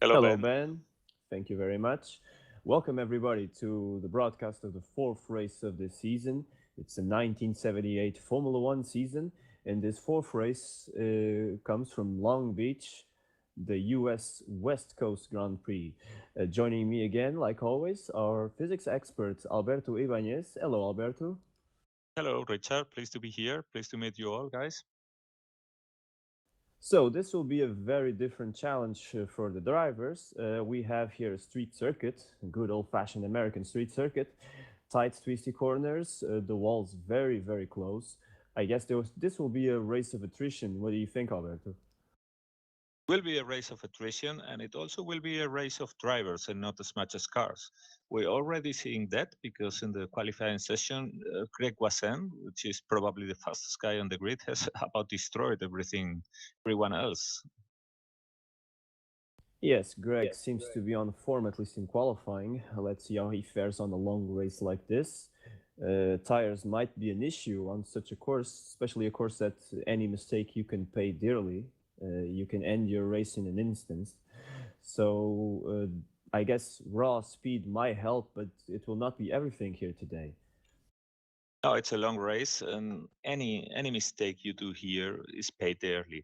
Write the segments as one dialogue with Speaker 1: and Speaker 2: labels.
Speaker 1: Hello,
Speaker 2: Hello,
Speaker 1: Ben.
Speaker 2: Ben. Thank you very much. Welcome, everybody, to the broadcast of the fourth race of the season. It's a 1978 Formula One season, and this fourth race comes from Long Beach, the US West Coast Grand Prix. Joining me again, like always, our physics expert, Alberto Ibanez. Hello, Alberto.
Speaker 1: Hello, Richard. Pleased to be here. Pleased to meet you all, guys.
Speaker 2: So this will be a very different challenge for the drivers. We have here a street circuit, a good old-fashioned American street circuit, tight, twisty corners, the walls very, very close. I guess this will be a race of attrition. What do you think, Alberto?
Speaker 1: Will be a race of attrition, and it also will be a race of drivers and not as much as cars. We're already seeing that because in the qualifying session, Greg Wasson, which is probably the fastest guy on the grid, has about destroyed everyone else.
Speaker 2: Yes, Greg seems to be on form, at least in qualifying. Let's see how he fares on a long race like this. Tires might be an issue on such a course, especially a course that any mistake you can pay dearly. You can end your race in an instant. So I guess raw speed might help, but it will not be everything here today.
Speaker 1: No, it's a long race, and any mistake you do here is paid dearly.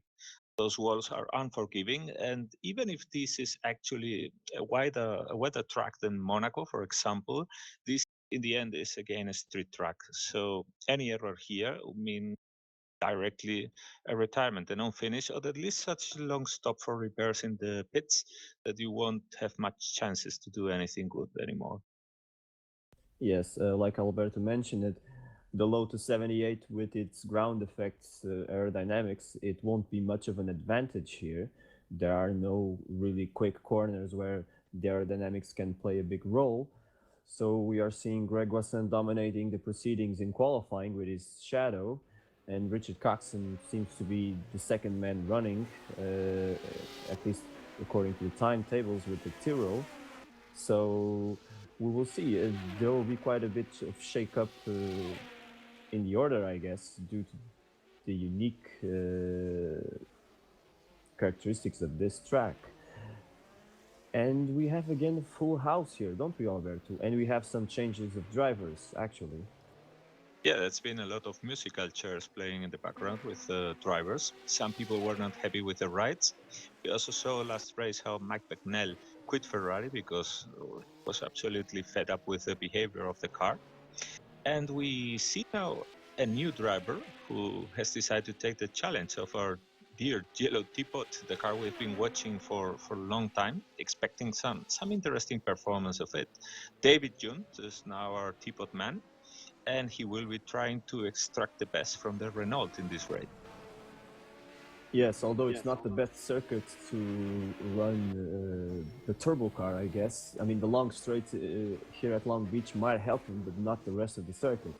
Speaker 1: Those walls are unforgiving, and even if this is actually a wetter track than Monaco, for example, this in the end is again a street track. So any error here would mean directly a retirement, a non-finish, or at least such a long stop for repairs in the pits that you won't have much chances to do anything good anymore.
Speaker 2: Yes, like Alberto mentioned it, the Lotus 78 with its ground effects aerodynamics, it won't be much of an advantage here. There are no really quick corners where the aerodynamics can play a big role. So we are seeing Greg Wasson dominating the proceedings in qualifying with his shadow, and Richard Coxon seems to be the second man running, at least according to the timetables with the Tyrrell. So we will see. There will be quite a bit of shake-up in the order, I guess, due to the unique characteristics of this track. And we have again a full house here, don't we, Alberto? And we have some changes of drivers, actually.
Speaker 1: Yeah, there's been a lot of musical chairs playing in the background with drivers. Some people were not happy with the rides. We also saw last race how Mike McNell quit Ferrari because he was absolutely fed up with the behavior of the car. And we see now a new driver who has decided to take the challenge of our dear yellow teapot, the car we've been watching for a long time, expecting some interesting performance of it. David June is now our teapot man, and he will be trying to extract the best from the Renault in this race.
Speaker 2: Yes, although it's not the best circuit to run the turbo car, I guess. I mean, the long straight here at Long Beach might help him, but not the rest of the circuit.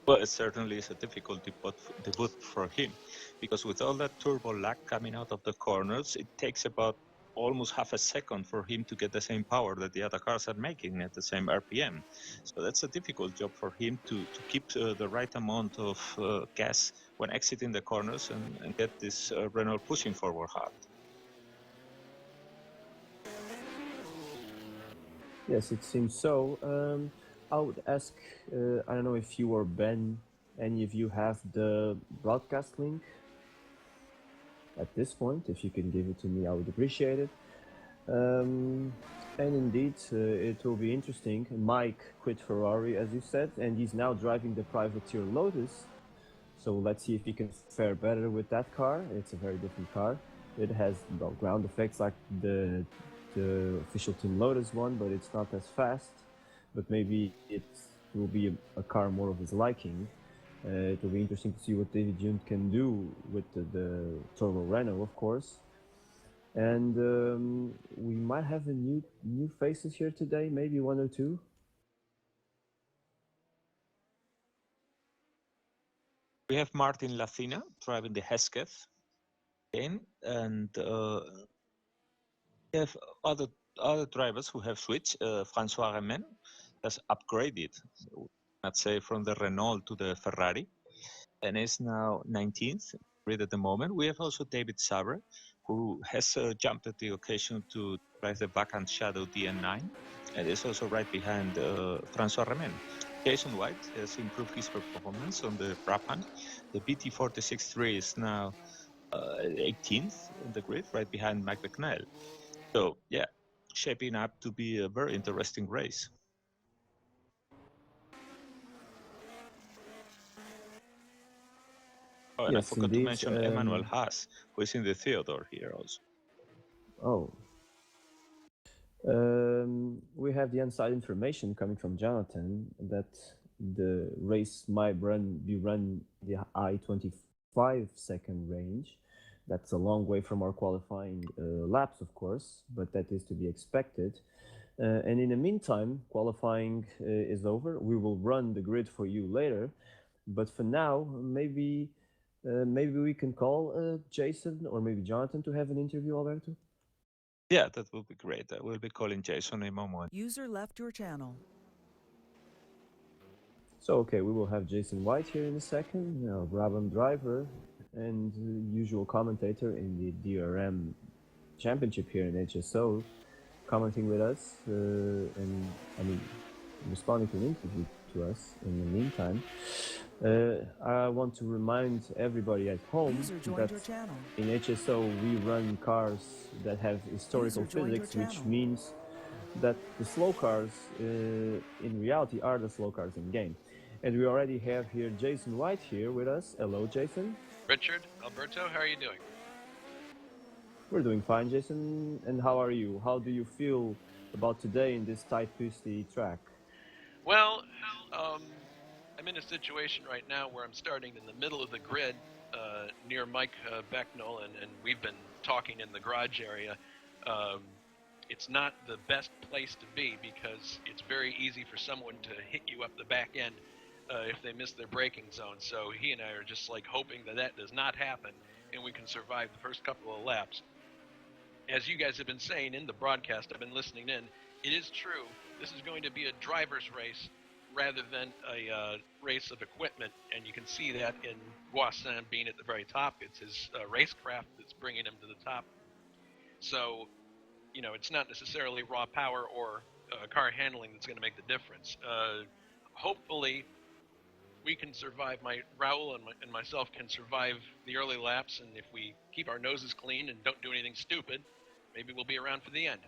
Speaker 1: Well, it certainly is a difficult debut for him, because with all that turbo lag coming out of the corners, it takes about almost half a second for him to get the same power that the other cars are making at the same RPM. So that's a difficult job for him to keep the right amount of gas when exiting the corners and get this Renault pushing forward hard.
Speaker 2: Yes, it seems so. I would ask, I don't know if you or Ben, any of you have the broadcast link at this point. If you can give it to me, I would appreciate it. And indeed, it will be interesting. Mike quit Ferrari, as you said, and he's now driving the privateer Lotus. So let's see if he can fare better with that car. It's a very different car. It has ground effects like the official Team Lotus one, but it's not as fast. But maybe it will be a car more of his liking. It will be interesting to see what David June can do with the Turbo Renault, of course. And we might have a new faces here today, maybe one or two.
Speaker 1: We have Martin Lacina driving the Hesketh again, and we have other drivers who have switched. François Remen has upgraded, let's say, from the Renault to the Ferrari, and is now 19th grid at the moment. We have also David Sabre, who has jumped at the occasion to drive the vacant Shadow DN9, and is also right behind Francois Remen. Jason White has improved his performance on the Brabham. The BT46-3 is now 18th in the grid, right behind Mike McNeil. So, yeah, shaping up to be a very interesting race. Oh, and I
Speaker 2: Yes,
Speaker 1: forgot to
Speaker 2: indeed.
Speaker 1: mention Emmanuel Haas, who is in the Theodore here also.
Speaker 2: Oh. We have the inside information coming from Jonathan that the race might be run the I-25 second range. That's a long way from our qualifying laps, of course, but that is to be expected. And in the meantime, qualifying is over. We will run the grid for you later, but for now, maybe we can call Jason or maybe Jonathan to have an interview, Alberto.
Speaker 1: Yeah, that would be great. I will be calling Jason in a moment.
Speaker 3: User left your channel.
Speaker 2: So, okay, we will have Jason White here in a second, our Brabham driver and usual commentator in the DRM championship here in HSO, commenting with us and, responding to an interview to us in the meantime. I want to remind everybody at home that in HSO we run cars that have historical physics, which means that the slow cars in reality are the slow cars in game. And we already have here Jason White here with us. Hello, Jason.
Speaker 4: Richard, Alberto, how are you doing?
Speaker 2: We're doing fine, Jason. And how are you? How do you feel about today in this tight pisty track?
Speaker 4: Well, I'm in a situation right now where I'm starting in the middle of the grid near Mike Becknell, and we've been talking in the garage area. It's not the best place to be because it's very easy for someone to hit you up the back end if they miss their braking zone. So he and I are just like hoping that that does not happen and we can survive the first couple of laps. As you guys have been saying in the broadcast, I've been listening in, it is true. This is going to be a driver's race rather than a race of equipment, and you can see that in Guassin being at the very top. It's his racecraft that's bringing him to the top. So, you know, it's not necessarily raw power or car handling that's going to make the difference. Hopefully, we can survive. Raul and myself can survive the early laps, and if we keep our noses clean and don't do anything stupid, maybe we'll be around for the end.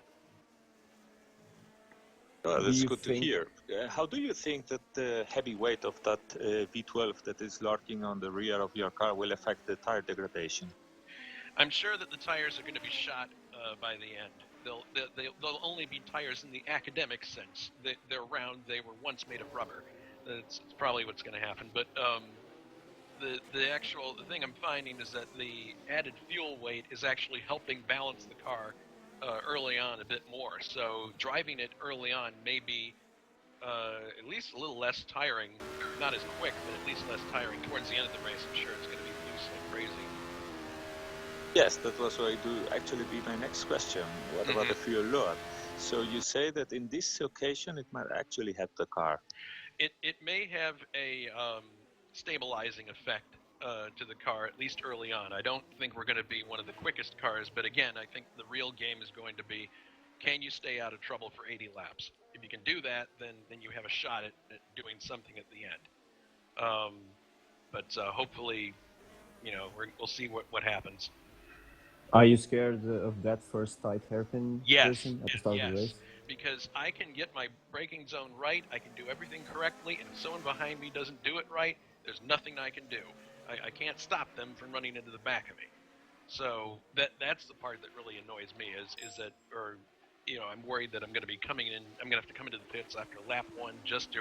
Speaker 1: Oh, that's good to hear. How do you think that the heavy weight of that V12 that is lurking on the rear of your car will affect the tire degradation?
Speaker 4: I'm sure that the tires are going to be shot by the end. They'll only be tires in the academic sense. They're round. They were once made of rubber. It's probably what's going to happen. But the thing I'm finding is that the added fuel weight is actually helping balance the car early on a bit more. So driving it early on may be at least a little less tiring, not as quick, but at least less tiring. Towards the end of the race, I'm sure it's going to be loose like crazy.
Speaker 1: Yes, that was going to actually be my next question. What about the fuel load? So you say that in this occasion it might actually help the car.
Speaker 4: It may have a stabilizing effect to the car, at least early on. I don't think we're going to be one of the quickest cars, but again, I think the real game is going to be, can you stay out of trouble for 80 laps? If you can do that, then you have a shot at doing something at the end. But hopefully, you know, we'll see what happens.
Speaker 2: Are you scared of that first tight hairpin?
Speaker 4: Yes,
Speaker 2: at the start of the race?
Speaker 4: Because I can get my braking zone right, I can do everything correctly, and if someone behind me doesn't do it right, there's nothing I can do. I can't stop them from running into the back of me. So that's the part that really annoys me is that, or you know, I'm worried that I'm going to be coming in. I'm going to have to come into the pits after lap one,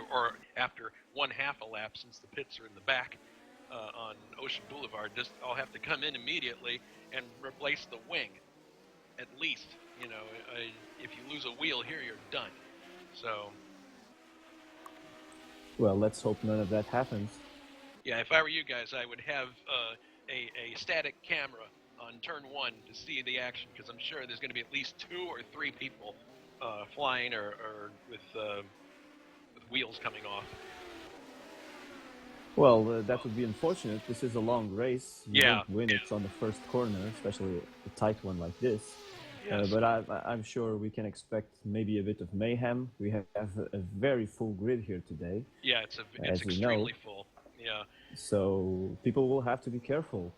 Speaker 4: or after one half a lap, since the pits are in the back on Ocean Boulevard. I'll have to come in immediately and replace the wing, at least. You know, if you lose a wheel here, you're done. So.
Speaker 2: Well, let's hope none of that happens.
Speaker 4: Yeah, if I were you guys, I would have a static camera on turn one to see the action, because I'm sure there's going to be at least 2 or 3 people flying or with wheels coming off.
Speaker 2: Well, that would be unfortunate. This is a long race. You
Speaker 4: Yeah.
Speaker 2: won't win it on the first corner, especially a tight one like this.
Speaker 4: Yes.
Speaker 2: But I'm sure we can expect maybe a bit of mayhem. We have a very full grid here today.
Speaker 4: Yeah, it's
Speaker 2: as we
Speaker 4: extremely
Speaker 2: know.
Speaker 4: full. Yeah.
Speaker 2: So people will have to be careful.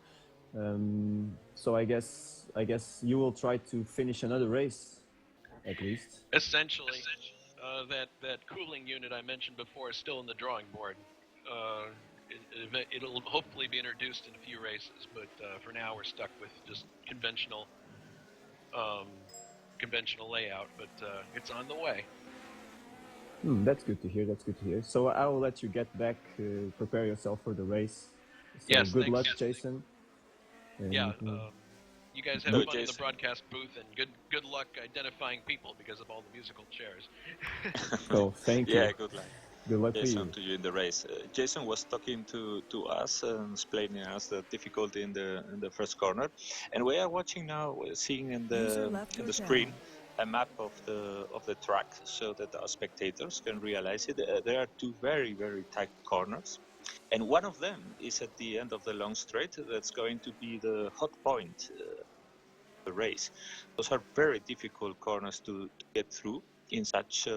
Speaker 2: So I guess you will try to finish another race, at least.
Speaker 4: Essentially, that cooling unit I mentioned before is still in the drawing board. It'll hopefully be introduced in a few races, but for now we're stuck with just conventional layout. But it's on the way.
Speaker 2: That's good to hear. So I will let you get back, prepare yourself for the race. So
Speaker 4: yes,
Speaker 2: good
Speaker 4: thanks.
Speaker 2: luck, Jason. And,
Speaker 4: yeah. You guys have
Speaker 1: No,
Speaker 4: fun in the
Speaker 1: Jason.
Speaker 4: broadcast booth, and good luck identifying people because of all the musical chairs.
Speaker 2: Oh, thank you.
Speaker 1: Yeah, good luck.
Speaker 2: Good luck
Speaker 1: Jason,
Speaker 2: to
Speaker 1: to you in the race. Jason was talking to us and explaining us the difficulty in the first corner, and we are watching now, seeing in the screen a map of the track, so that our spectators can realize it. There are two very tight corners, and one of them is at the end of the long straight. That's going to be the hot point of the race. Those are very difficult corners to get through in such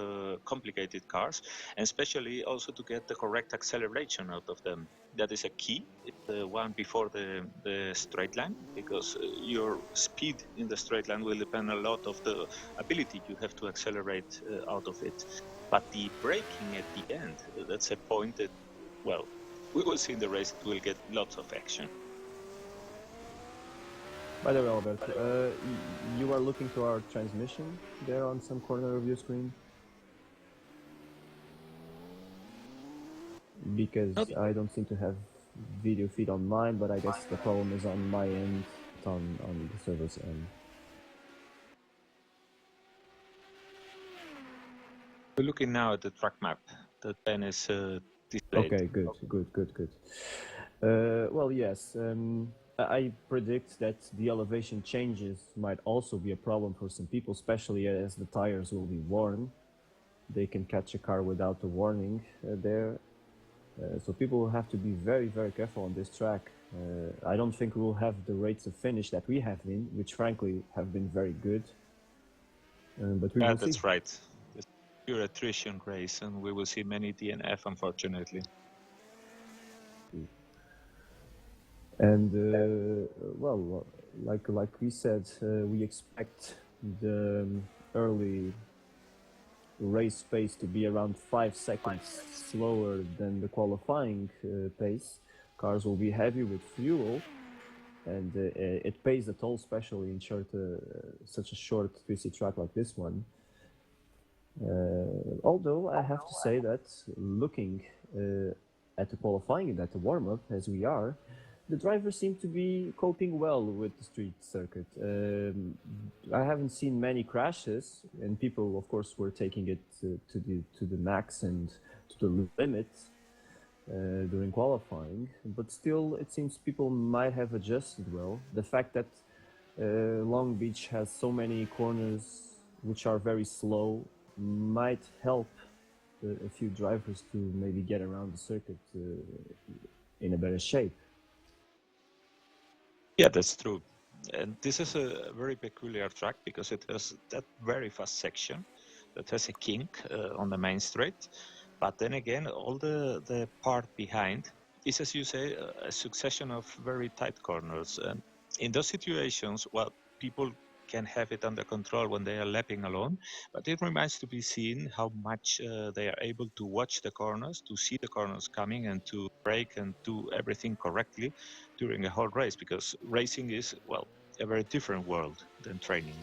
Speaker 1: complicated cars, and especially also to get the correct acceleration out of them. That is a key. It's the one before the straight line, because your speed in the straight line will depend a lot of the ability you have to accelerate out of it. But the braking at the end, that's a point that, well, we will see in the race. It will get lots of action.
Speaker 2: By the way, Alberto, you are looking to our transmission there on some corner of your screen? Because I don't seem to have video feed on mine, but I guess the problem is on my end, on the server's end.
Speaker 1: We're looking now at the track map. The pen is displayed.
Speaker 2: Okay, good. Well, yes. I predict that the elevation changes might also be a problem for some people, especially as the tires will be worn. They can catch a car without a warning there. So people will have to be very careful on this track. I don't think we'll have the rates of finish that we have been, which frankly have been very good. But we will see.
Speaker 1: That's right. It's a pure attrition race, and we will see many DNF, unfortunately.
Speaker 2: And well, like we said, we expect the early race pace to be around 5 seconds slower than the qualifying pace. Cars will be heavy with fuel, and it pays a toll, especially in such a short twisty track like this one. Although I have to say that looking at the qualifying and at the warm-up, as we are, the drivers seem to be coping well with the street circuit. I haven't seen many crashes, and people, of course, were taking it to the max and to the limit during qualifying. But still, it seems people might have adjusted well. The fact that Long Beach has so many corners which are very slow might help a few drivers to maybe get around the circuit in a better shape.
Speaker 1: Yeah, that's true. And this is a very peculiar track because it has that very fast section that has a kink on the main straight. But then again, all the part behind is, as you say, a succession of very tight corners. And in those situations, well, people can have it under control when they are lapping alone, but it remains to be seen how much they are able to watch the corners, to see the corners coming, and to brake and do everything correctly during a whole race, because racing is, well, a very different world than training.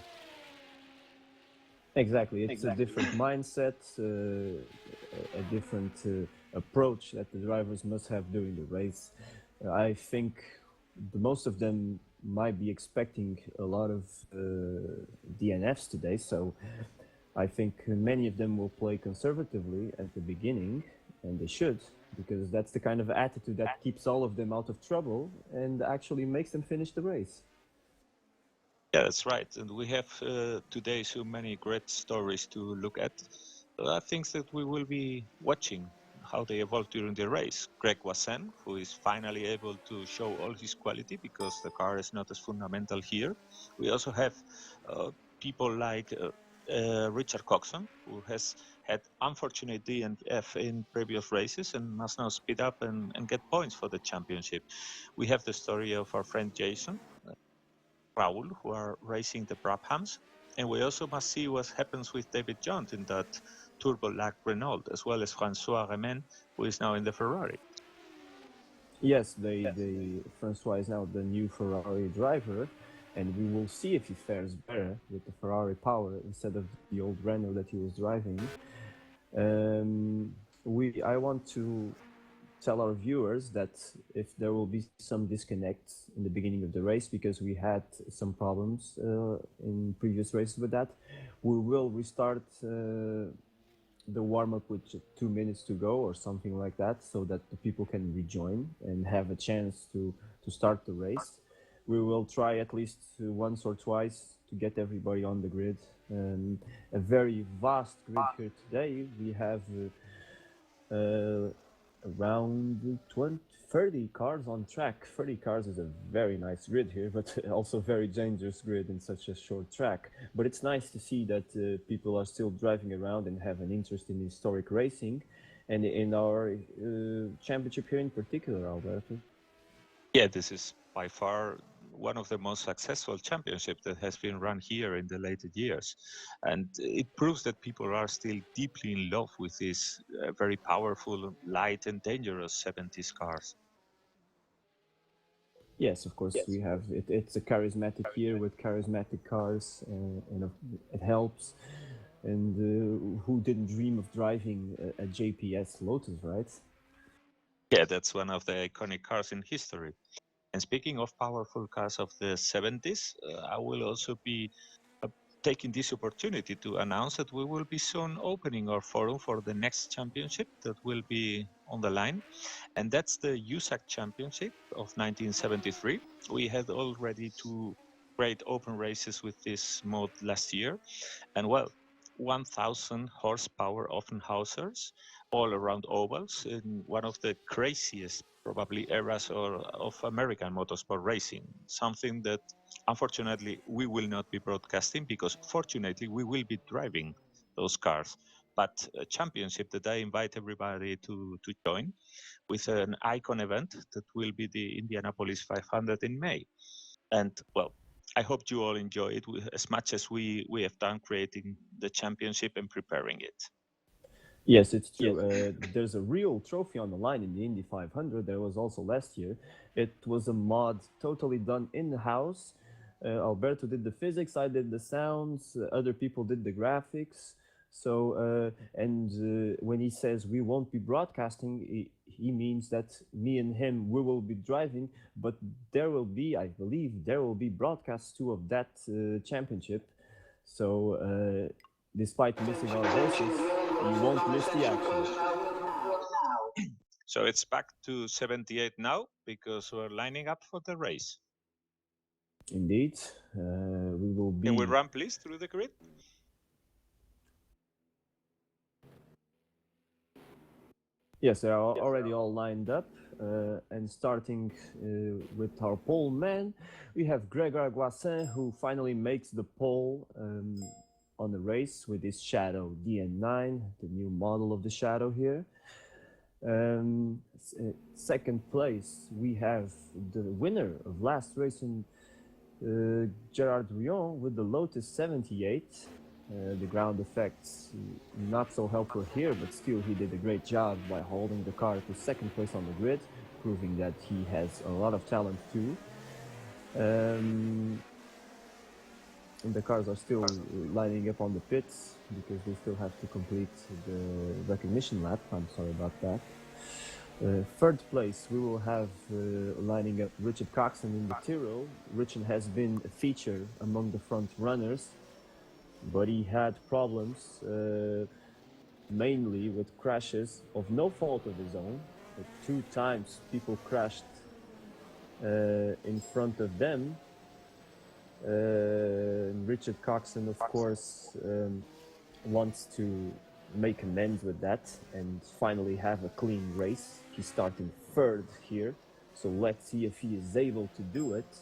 Speaker 2: Exactly, it's a different mindset, a different approach that the drivers must have during the race. I think most of them might be expecting a lot of DNFs today, so I think many of them will play conservatively at the beginning, and they should, because that's the kind of attitude that keeps all of them out of trouble and actually makes them finish the race.
Speaker 1: Yeah, that's right. And we have today so many great stories to look at. There are things that we will be watching, how they evolved during the race. Greg Wasson, who is finally able to show all his quality because the car is not as fundamental here. We also have people like Richard Coxon, who has had unfortunate DNF in previous races and must now speed up and get points for the championship. We have the story of our friend Jason, Raul, who are racing the Brabhams. And we also must see what happens with David Jones in that turbo-lag Renault, as well as François Remen, who is now in the Ferrari.
Speaker 2: Yes, Francois is now the new Ferrari driver, and we will see if he fares better with the Ferrari power instead of the old Renault that he was driving. I want to tell our viewers that if there will be some disconnect in the beginning of the race because we had some problems in previous races with that, we will restart the warm-up with 2 minutes to go or something like that, so that the people can rejoin and have a chance to start the race. We will try at least once or twice to get everybody on the grid. A very vast grid here today. We have around 30 cars on track. 30 cars is a very nice grid here, but also very dangerous grid in such a short track. But it's nice to see that people are still driving around and have an interest in historic racing, and in our championship here in particular, Alberto.
Speaker 1: Yeah, this is by far one of the most successful championships that has been run here in the later years. And it proves that people are still deeply in love with these very powerful, light and dangerous 70s cars.
Speaker 2: Yes, of course, we have it. It's a charismatic year with charismatic cars, and it helps. And who didn't dream of driving a JPS Lotus, right?
Speaker 1: Yeah, that's one of the iconic cars in history. And speaking of powerful cars of the 70s, I will also be taking this opportunity to announce that we will be soon opening our forum for the next championship that will be on the line. And that's the USAC Championship of 1973. We had already 2 great open races with this mode last year. And well, 1,000 horsepower Offenhausers all around ovals in one of the craziest probably eras of American motorsport racing. Something that unfortunately we will not be broadcasting because fortunately we will be driving those cars. But a championship that I invite everybody to join with an icon event that will be the Indianapolis 500 in May. And well, I hope you all enjoy it as much as we have done creating the championship and preparing it.
Speaker 2: Yes, it's true. There's a real trophy on the line in the Indy 500. There was also last year. It was a mod totally done in-house. Alberto did the physics, I did the sounds, other people did the graphics. So, when he says we won't be broadcasting, he means that me and him, we will be driving, but there will be, I believe, there will be broadcasts too of that championship. So, despite missing our voices, you won't miss the action.
Speaker 1: So it's back to 78 now because we're lining up for the race.
Speaker 2: Indeed, we will be.
Speaker 1: Can we run, please, through the grid?
Speaker 2: Yes, they are already all lined up, and starting with our pole man, we have Grégoire Guassin, who finally makes the pole on the race with his Shadow DN9, the new model of the Shadow here. Second place, we have the winner of last race in Gerard Rion with the Lotus 78. The ground effects not so helpful here, but still he did a great job by holding the car to second place on the grid, proving that he has a lot of talent too. And the cars are still lining up on the pits because they still have to complete the recognition lap. I'm sorry about that. Third place, we will have lining up Richard Coxon in the Tyrrell. Richard has been a feature among the front runners, but he had problems, mainly with crashes of no fault of his own. 2 times people crashed in front of them. Richard Coxon, of course, wants to make amends with that and finally have a clean race. He's starting third here, so let's see if he is able to do it.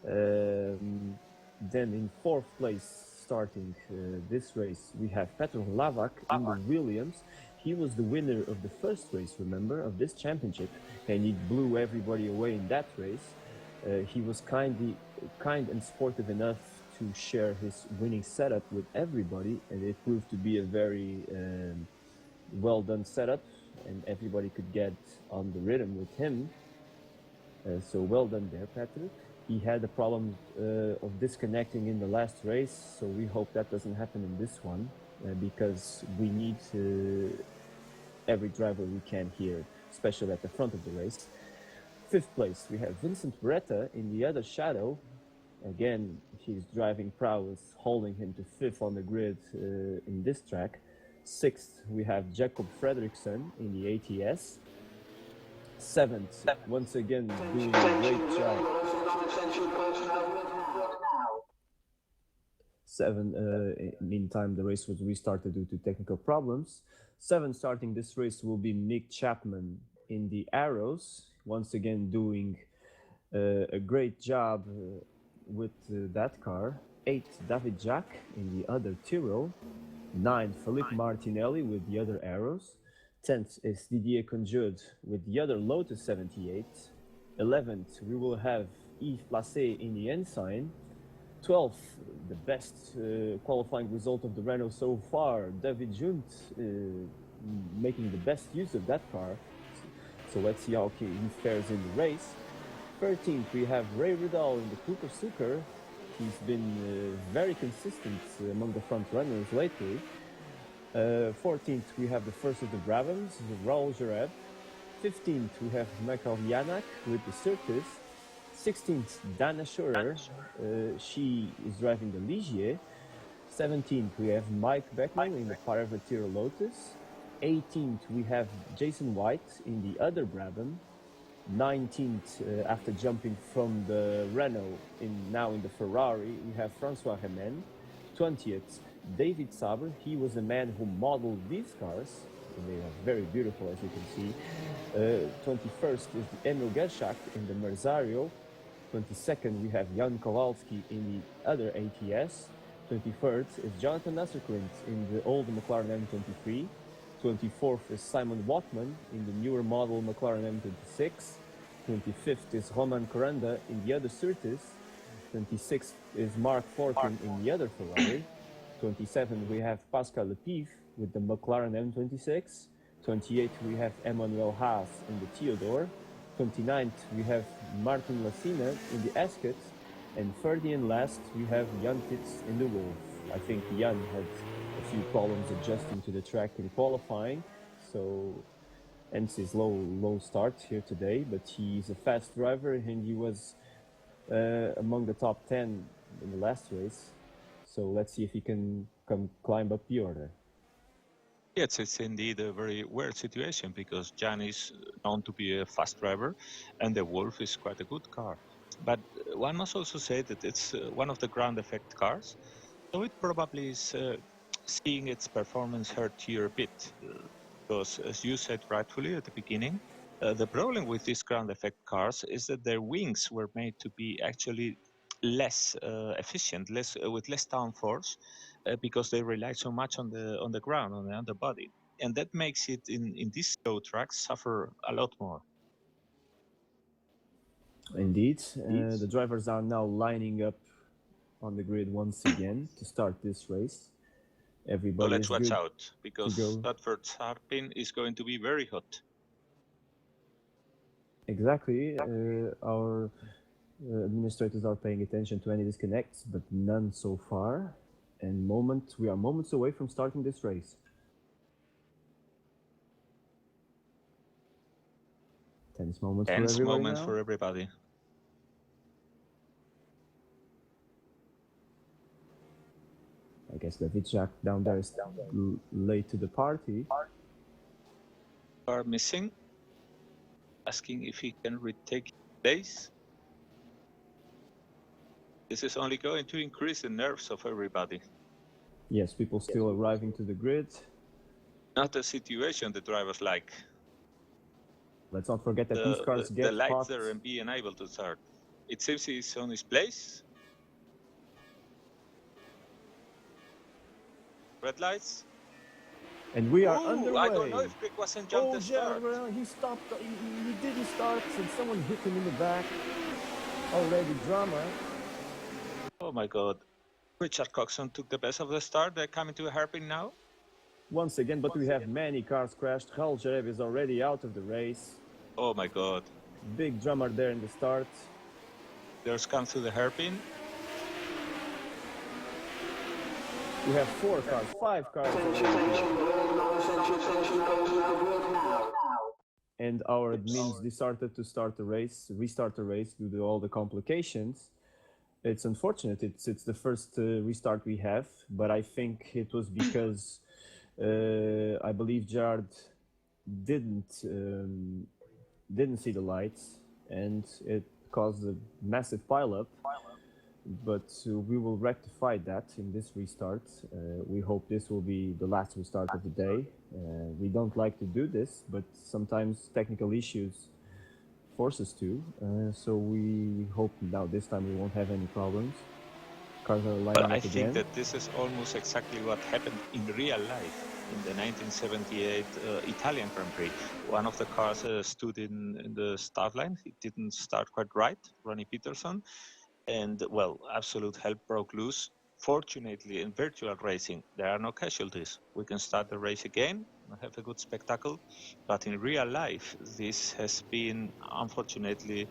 Speaker 2: Then in fourth place, starting this race, we have Petr Lavak in the Williams. He was the winner of the first race, remember, of this championship, and he blew everybody away in that race. He was kind and sportive enough to share his winning setup with everybody, and it proved to be a very well done setup, and everybody could get on the rhythm with him. So well done there, Patrick. He had a problem of disconnecting in the last race, so we hope that doesn't happen in this one, because we need every driver we can here, especially at the front of the race. Fifth place, we have Vincent Beretta in the other shadow. Again, his driving prowess holding him to fifth on the grid in this track. Sixth, we have Jacob Fredriksson in the ATS. Seventh, once again, doing a great job. Meantime, the race was restarted due to technical problems. Seventh, starting this race, will be Nick Chapman in the Arrows. Once again, doing a great job with that car. 8, David Jack in the other Tyrrell. 9, Philippe Martinelli with the other Arrows. 10th is Didier Conjud with the other Lotus 78. 11th, we will have Yves Placé in the Ensign. 12th, the best qualifying result of the Renault so far, David Junt making the best use of that car. So let's see how he fares in the race. 13th, we have Ray Ridal in the Cooper Sucker. He's been very consistent among the front runners lately. 14th, we have the first of the Brabhams, Raul Jareb. 15th, we have Michael Janak with the Circus. 16th, Dana Schurer. She is driving the Ligier. 17th, we have Mike Beckman in the Privateer Lotus. 18th, we have Jason White in the other Brabham. 19th, after jumping from the Renault now in the Ferrari, we have Francois Remen. 20th, David Saber. He was the man who modeled these cars. They are very beautiful, as you can see. 21st is Emil Gerschacht in the Merzario. 22nd, we have Jan Kowalski in the other ATS. 23rd is Jonathan Nasserklint in the old McLaren M23. 24th is Simon Watman in the newer model McLaren M26. 25th is Roman Coranda in the other Surtees. 26th is Mark Fortin in the other Ferrari. 27th, we have Pascal Lepif with the McLaren M26. 28th, we have Emmanuel Haas in the Theodore. 29th, we have Martin Lassina in the Ascot. And 30th and last, we have Jan Pitts in the Wolf. I think Jan had a few problems adjusting to the track in qualifying, so hence his low start here today. But he's a fast driver, and he was among the top 10 in the last race. So let's see if he can climb up the order.
Speaker 1: Yes, it's indeed a very weird situation because Jan is known to be a fast driver and the Wolf is quite a good car. But one must also say that it's one of the ground effect cars, so it probably is seeing its performance hurt here a bit. Because as you said rightfully at the beginning, the problem with these ground effect cars is that their wings were made to be actually less efficient, with less downforce, because they rely so much on the ground, on the underbody, and that makes it in these slow tracks suffer a lot more.
Speaker 2: Indeed, the drivers are now lining up on the grid once again to start this race. Everybody
Speaker 1: so let's watch
Speaker 2: good
Speaker 1: out, because Stadford's Harpin is going to be very hot.
Speaker 2: Exactly. Our administrators are paying attention to any disconnects, but none so far. And we are moments away from starting this race. Tense moments
Speaker 1: for everybody.
Speaker 2: I guess David Jack down there is late to the party.
Speaker 1: Are missing. Asking if he can retake his place. This is only going to increase the nerves of everybody.
Speaker 2: Yes, people still arriving to the grid.
Speaker 1: Not the situation the drivers like.
Speaker 2: Let's not forget that these cars
Speaker 1: The
Speaker 2: get
Speaker 1: lights
Speaker 2: hot.
Speaker 1: there and being able to start. It seems he's on his place. Red lights.
Speaker 2: And we are
Speaker 1: Ooh,
Speaker 2: underway.
Speaker 1: I don't know if Greg wasn't jumped the start.
Speaker 2: He stopped. He didn't start, and someone hit him in the back. Already drama.
Speaker 1: Oh my God. Richard Coxon took the best of the start. They're coming to a hairpin now.
Speaker 2: Once again, but we have many cars crashed. Haljerev is already out of the race.
Speaker 1: Oh my God.
Speaker 2: Big drama there in the start.
Speaker 1: There's come through the hairpin.
Speaker 2: We have 4 cars, 5 cars. And our admins decided to restart the race due to all the complications. It's unfortunate. It's the first restart we have, but I think it was because I believe Gerard didn't see the lights, and it caused a massive pileup. But we will rectify that in this restart. We hope this will be the last restart of the day. We don't like to do this, but sometimes technical issues force us to. So we hope now this time we won't have any problems. Cars are lining
Speaker 1: But
Speaker 2: up
Speaker 1: I think
Speaker 2: again.
Speaker 1: that this is almost exactly what happened in real life in the 1978 Italian Grand Prix. One of the cars stood in the start line. It didn't start quite right, Ronnie Peterson. And, well, absolute hell broke loose. Fortunately, in virtual racing, there are no casualties. We can start the race again and have a good spectacle. But in real life, this has been, unfortunately,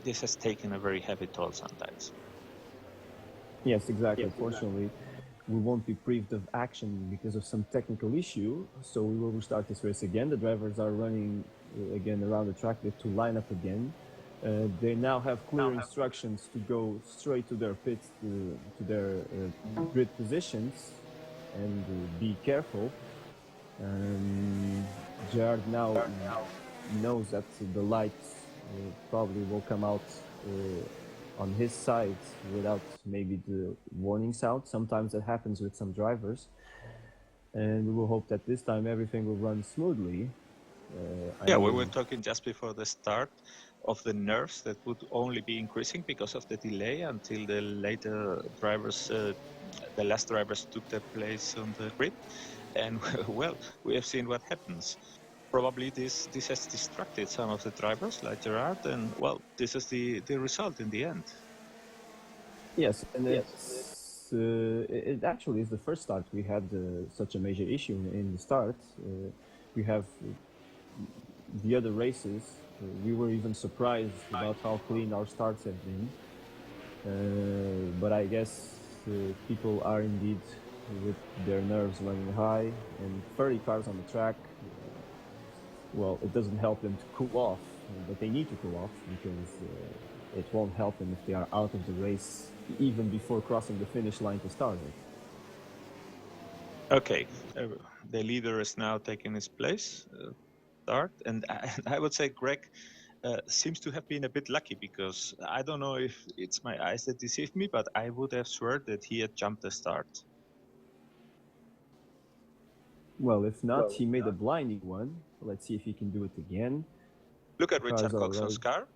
Speaker 1: this has taken a very heavy toll sometimes.
Speaker 2: Yes, exactly. Fortunately, we won't be prived of action because of some technical issue. So we will restart this race again. The drivers are running again around the track to line up again. They now have clear instructions to go straight to their pits, to their grid positions, and be careful. Gerard now knows that the lights probably will come out on his side without maybe the warning sound. Sometimes that happens with some drivers. And we will hope that this time everything will run smoothly.
Speaker 1: We were talking just before the start of the nerves that would only be increasing because of the delay until the later drivers, the last drivers took their place on the grid. And, well, we have seen what happens. Probably this has distracted some of the drivers like Gerard, and, well, this is the result in the end.
Speaker 2: Yes, and it actually is the first start we had such a major issue in the start. We have the other races. We were even surprised about how clean our starts have been. But I guess people are indeed with their nerves running high, and 30 cars on the track, well, it doesn't help them to cool off, but they need to cool off because it won't help them if they are out of the race even before crossing the finish line to start it.
Speaker 1: Okay, the leader is now taking his place, start, and I would say Greg seems to have been a bit lucky because I don't know if it's my eyes that deceive me, but I would have sworn that he had jumped the start.
Speaker 2: Well, if not, he made a blinding one. Let's see if he can do it again.
Speaker 1: Look at Richard Coxon's car.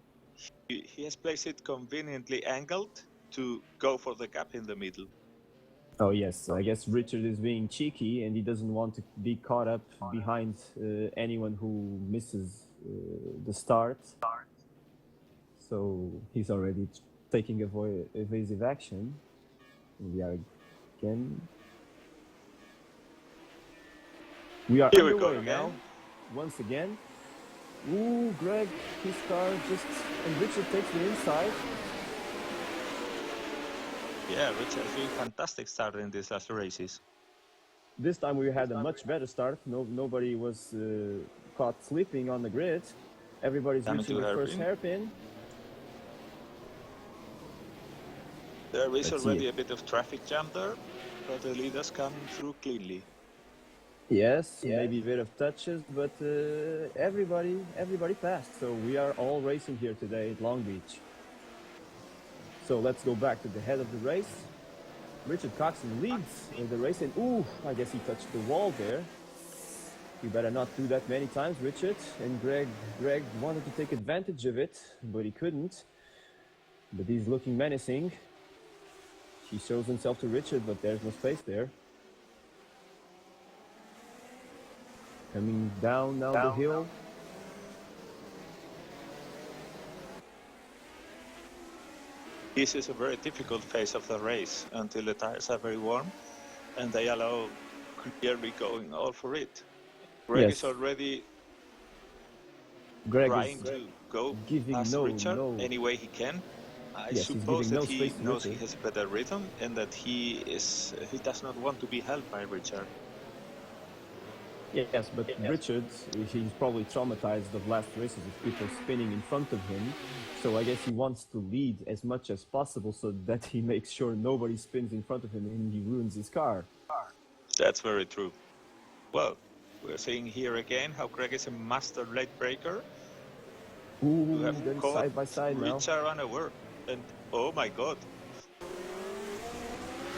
Speaker 1: He has placed it conveniently angled to go for the gap in the middle.
Speaker 2: Oh yes, I guess Richard is being cheeky and he doesn't want to be caught up behind anyone who misses the start. So he's already taking evasive action. We are again. We are underway now. Once again. Ooh, Greg, his car and Richard takes the inside.
Speaker 1: Yeah, Richard is doing fantastic start in these last races.
Speaker 2: This time we had a much better start. Nobody was caught sleeping on the grid. Everybody's reaching the first hairpin.
Speaker 1: There is already a bit of traffic jam there, but the leaders come through cleanly.
Speaker 2: Yes, maybe a bit of touches, but everybody passed. So we are all racing here today at Long Beach. So let's go back to the head of the race. Richard Coxon leads in the race, and I guess he touched the wall there. You better not do that many times, Richard. And Greg wanted to take advantage of it, but he couldn't. But he's looking menacing. He shows himself to Richard, but there's no space there. Coming down now the hill.
Speaker 1: This is a very difficult phase of the race until the tires are very warm and they allow clearly going all for it. Greg is already trying to go past Richard any way he can. I suppose that he knows he has better rhythm and that he does not want to be held by Richard.
Speaker 2: Yes, but Richard, he's probably traumatized of last races of people spinning in front of him. So I guess he wants to lead as much as possible so that he makes sure nobody spins in front of him and he ruins his car.
Speaker 1: That's very true. Well, we're seeing here again how Greg is a master late breaker.
Speaker 2: Ooh, they're side by side now.
Speaker 1: Richard unaware. And oh my god.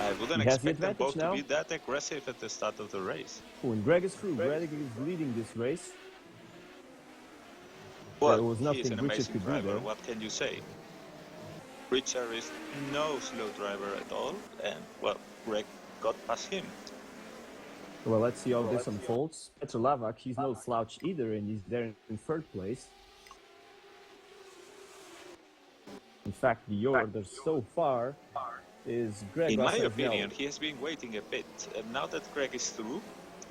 Speaker 1: I wouldn't expect them both to be that aggressive at the start of the race.
Speaker 2: Oh, and Greg is through. Greg is leading this race.
Speaker 1: Well, there was nothing he is an amazing driver. What can you say? Richard is no slow driver at all, and well, Greg got past him.
Speaker 2: Well, let's see how this unfolds. Petr Lavak, he's no slouch either, and he's there in third place. In fact, the order so far is Greg.
Speaker 1: In my opinion, he has been waiting a bit, and now that Greg is through,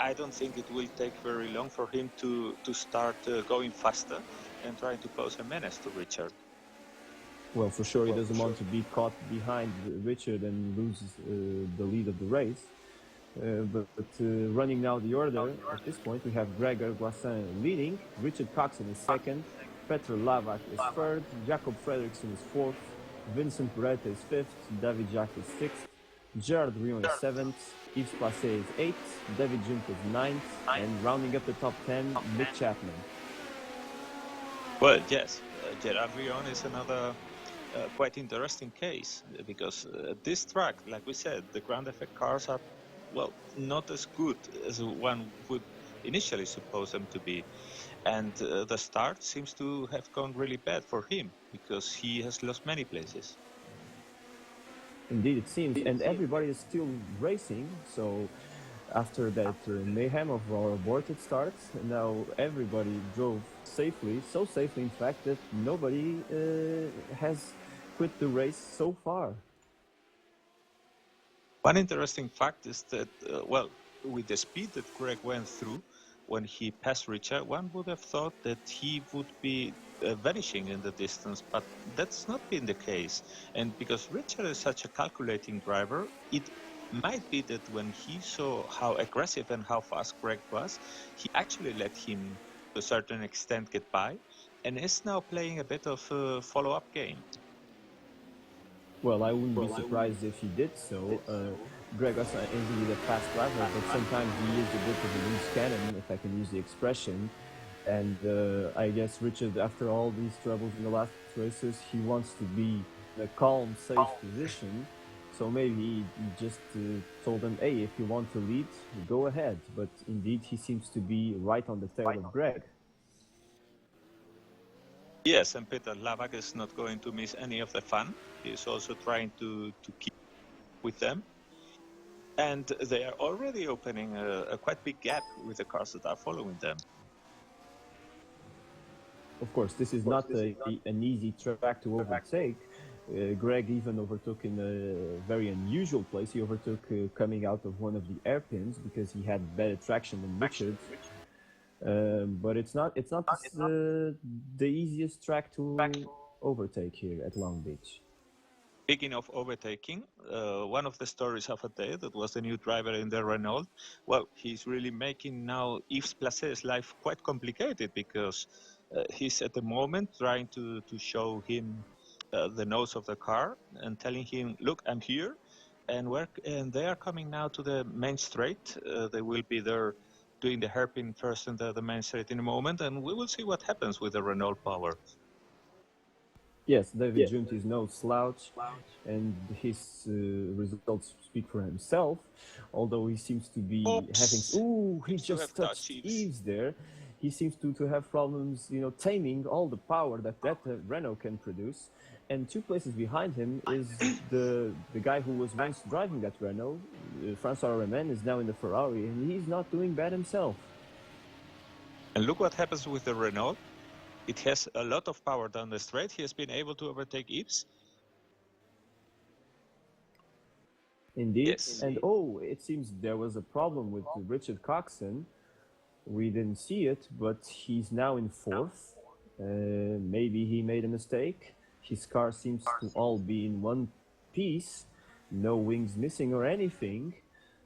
Speaker 1: I don't think it will take very long for him to start going faster and trying to pose a menace to Richard.
Speaker 2: Well, for sure, he doesn't want to be caught behind Richard and lose the lead of the race. But running now the order, at this point, we have Gregor Guassin leading, Richard Coxon is second, Petr Lavak is third, Jakob Frederiksen is fourth, Vincent Peretta is fifth, David Jacques is sixth, Gerard Rion is seventh, Yves Placé is eighth, David Jump is ninth, and rounding up the top 10, Nick Chapman.
Speaker 1: Well, yes, Gerard Rion is another quite interesting case, because this track, like we said, the ground effect cars are, well, not as good as one would initially suppose them to be. And the start seems to have gone really bad for him, because he has lost many places.
Speaker 2: Indeed, it seems. And everybody is still racing, so after that mayhem of our aborted starts, now everybody drove safely, so safely in fact that nobody has quit the race so far.
Speaker 1: One interesting fact is that, well, with the speed that Greg went through, when he passed Richard, one would have thought that he would be vanishing in the distance, but that's not been the case. And because Richard is such a calculating driver, it might be that when he saw how aggressive and how fast Greg was, he actually let him, to a certain extent, get by, and is now playing a bit of a follow-up game.
Speaker 2: Well, I wouldn't be surprised if he did so. Greg is indeed a fast driver, but sometimes he is a bit of a loose cannon, if I can use the expression. And I guess Richard, after all these troubles in the last races, he wants to be in a calm, safe position. So maybe he just told him, hey, if you want to lead, go ahead. But indeed, he seems to be right on the tail of Greg.
Speaker 1: Yes, and Petr Lavak is not going to miss any of the fun. He is also trying to keep with them. And they are already opening a quite big gap with the cars that are following them.
Speaker 2: Of course, this is not an easy track to overtake. Greg even overtook in a very unusual place. He overtook coming out of one of the airpins because he had better traction than Richard. But it's not the easiest track to overtake here at Long Beach.
Speaker 1: Speaking of overtaking, one of the stories of the day, that was the new driver in the Renault. Well, he's really making now Yves Placé's life quite complicated, because he's at the moment trying to show him the nose of the car and telling him, look, I'm here. And they are coming now to the main straight. They will be there doing the hairpin first and the main straight in a moment, and we will see what happens with the Renault power.
Speaker 2: Yes, David Junt is no slouch, and his results speak for himself. Although he seems to be having,
Speaker 1: Oops.
Speaker 2: he
Speaker 1: Seems to
Speaker 2: just
Speaker 1: have touched
Speaker 2: touched
Speaker 1: Eves.
Speaker 2: Eves there. He seems to have problems, taming all the power that Renault can produce. And 2 places behind him is the guy who was once driving that Renault, Francois Remen, is now in the Ferrari, and he's not doing bad himself.
Speaker 1: And look what happens with the Renault. It has a lot of power down the straight. He has been able to overtake Eves.
Speaker 2: Indeed.
Speaker 1: Yes.
Speaker 2: And it seems there was a problem with Richard Coxon. We didn't see it, but he's now in fourth. Maybe he made a mistake. His car seems to all be in one piece, no wings missing or anything.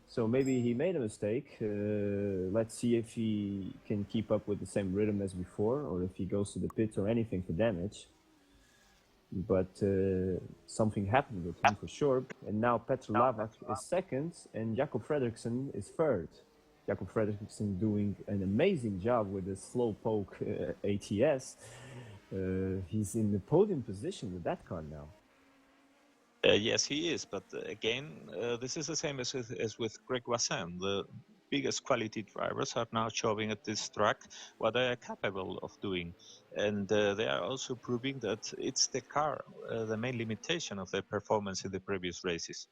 Speaker 2: So maybe he made a mistake. Let's see if he can keep up with the same rhythm as before, or if he goes to the pit or anything for damage. But something happened with him for sure. And now Petr Lavak is second, and Jakob Fredriksson is third. Jakob Fredriksson doing an amazing job with the slowpoke ATS. He's in the podium position with that car now.
Speaker 1: Yes, he is. But again, this is the same as with Greg Wassin. The biggest quality drivers are now showing at this track what they are capable of doing. And they are also proving that it's the car, the main limitation of their performance in the previous races.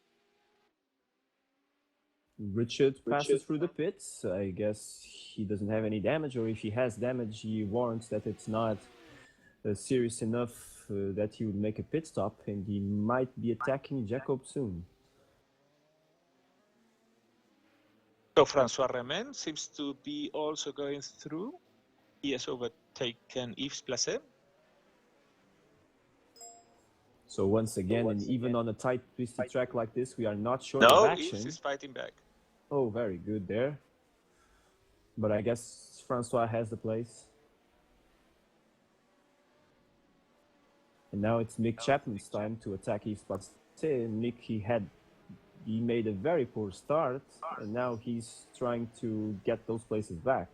Speaker 2: Richard passes through the pits. I guess he doesn't have any damage, or if he has damage, he warrants that it's not serious enough that he would make a pit stop, and he might be attacking Jacob soon.
Speaker 1: So Francois Remen seems to be also going through. He has overtaken Yves Placet.
Speaker 2: So once again, and even on a tight, twisty track like this, we are not short of
Speaker 1: No,
Speaker 2: action.
Speaker 1: Yves is fighting back.
Speaker 2: Oh, very good there. But I guess Francois has the place. And now it's Mick Chapman's time to attack Yves Placet. Mick, he made a very poor start, and now he's trying to get those places back.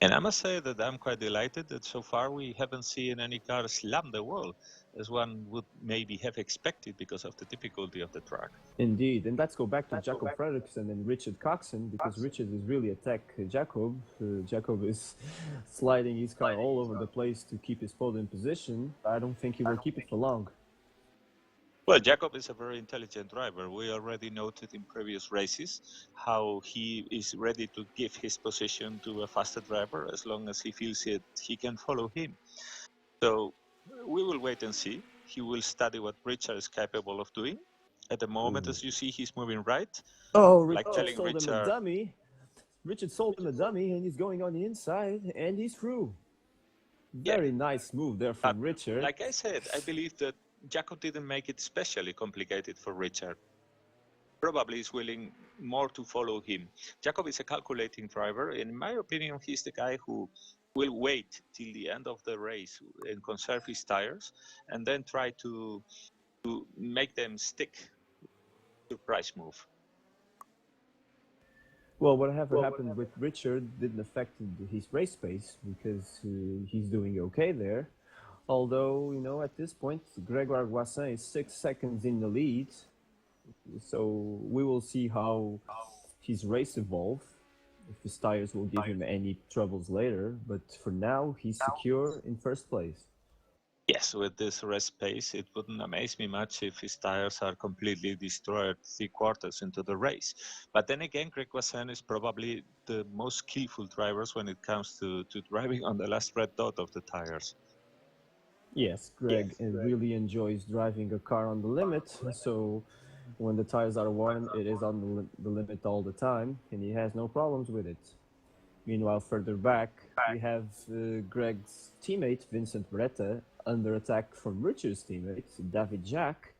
Speaker 1: And I must say that I'm quite delighted that so far we haven't seen any car slam the wall, as one would maybe have expected because of the difficulty of the track.
Speaker 2: Indeed, and let's go back to Jacob Fredriksson and Richard Coxon, because Richard is really attack Jacob. Jacob is sliding his car all over the place to keep his podium position. I don't think he will keep it for long.
Speaker 1: Well, Jacob is a very intelligent driver. We already noted in previous races how he is ready to give his position to a faster driver as long as he feels it, he can follow him. So we will wait and see. He will study what Richard is capable of doing. At the moment, as you see, he's moving right.
Speaker 2: Oh,
Speaker 1: Like
Speaker 2: Richard
Speaker 1: telling
Speaker 2: sold him a dummy. Richard sold him a dummy, and he's going on the inside, and he's through. Very nice move there from Richard.
Speaker 1: Like I said, I believe that Jacob didn't make it especially complicated for Richard. Probably is willing more to follow him. Jacob is a calculating driver. In my opinion, he's the guy who will wait till the end of the race and conserve his tires, and then try to make them stick to price move.
Speaker 2: Well, whatever happened with Richard didn't affect his race pace, because he's doing okay there. Although, at this point, Grégoire Voisin is 6 seconds in the lead. So we will see how his race evolves, if his tires will give him any troubles later. But for now, he's secure in first place.
Speaker 1: Yes, with this race pace, it wouldn't amaze me much if his tires are completely destroyed 3/4 into the race. But then again, Greg Voisin is probably the most skillful drivers when it comes to driving on the last red dot of the tires.
Speaker 2: Yes, Greg really enjoys driving a car on the limit. So when the tires are worn, it is on the limit all the time, and he has no problems with it. Meanwhile, further back, we have Greg's teammate, Vincent Beretta, under attack from Richard's teammate, David Jacques,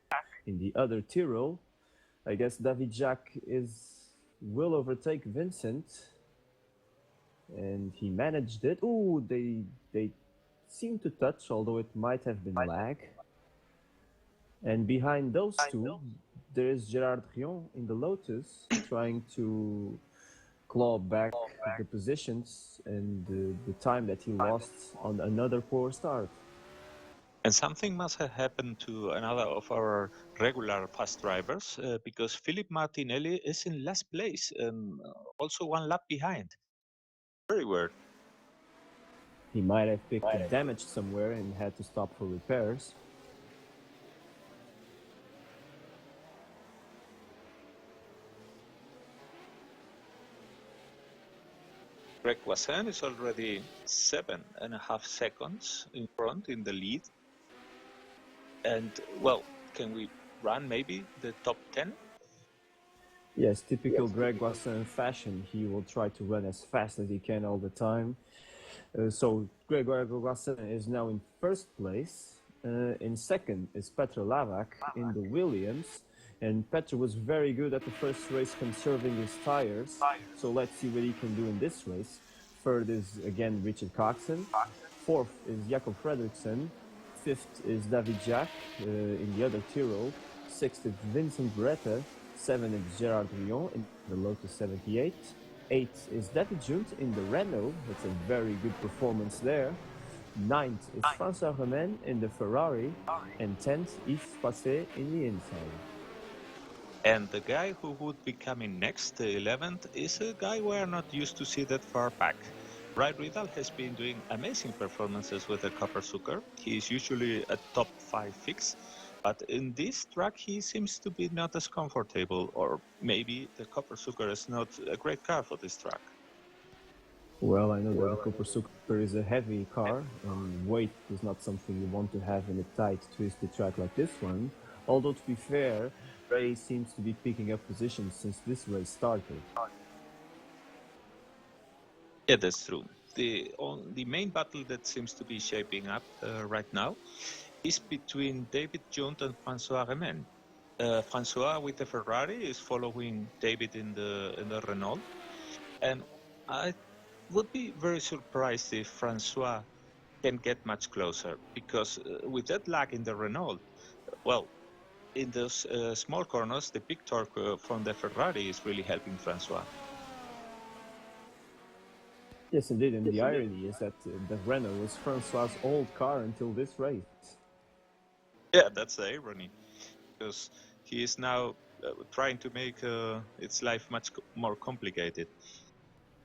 Speaker 2: in the other Tyrrell. I guess David Jacques will overtake Vincent, and he managed it. Ooh, they seem to touch, although it might have been lag. And behind those two, there is Gerard Rion in the Lotus, trying to claw back the positions and the time that he lost on another poor start.
Speaker 1: And something must have happened to another of our regular fast drivers because Philip Martinelli is in last place and also one lap behind. Very weird.
Speaker 2: He might have picked the damage somewhere and had to stop for repairs.
Speaker 1: Greg Wasson is already 7.5 seconds in front in the lead. And, well, can we run maybe the top 10?
Speaker 2: Yes, typical Greg Wasson fashion. He will try to run as fast as he can all the time. So Greg Wasson is now in first place. In second is Petr Lavak in the Williams. And Petr was very good at the first race conserving his tires. So let's see what he can do in this race. Third is again Richard Coxon. Fourth is Jakob Fredriksson. Fifth is David Jack in the other Tyrrell. Sixth is Vincent Beretta. Seventh is Gerard Rion in the Lotus 78. Eighth is David Junt in the Renault. That's a very good performance there. Ninth is François Remen in the Ferrari. And 10th, Yves Passet in the inside.
Speaker 1: And the guy who would be coming next, the 11th, is a guy we are not used to see that far back. Ray Riddle has been doing amazing performances with the Copper Sucker. He is usually a top 5 fix, but in this track he seems to be not as comfortable, or maybe the Copper Sucker is not a great car for this track.
Speaker 2: Well, I know that the Copper Sucker is a heavy car, and weight is not something you want to have in a tight, twisty track like this one. Although, to be fair, Ray seems to be picking up positions since this race started.
Speaker 1: Yeah, that's true. The main battle that seems to be shaping up right now is between David Junt and François Remen. François with the Ferrari is following David in the Renault, and I would be very surprised if François can get much closer, because with that lag in the Renault, well, in those small corners, the big torque from the Ferrari is really helping François.
Speaker 2: Yes, indeed, and the irony is that the Renault was François' old car until this race.
Speaker 1: Yeah, that's the irony, because he is now trying to make its life much more complicated.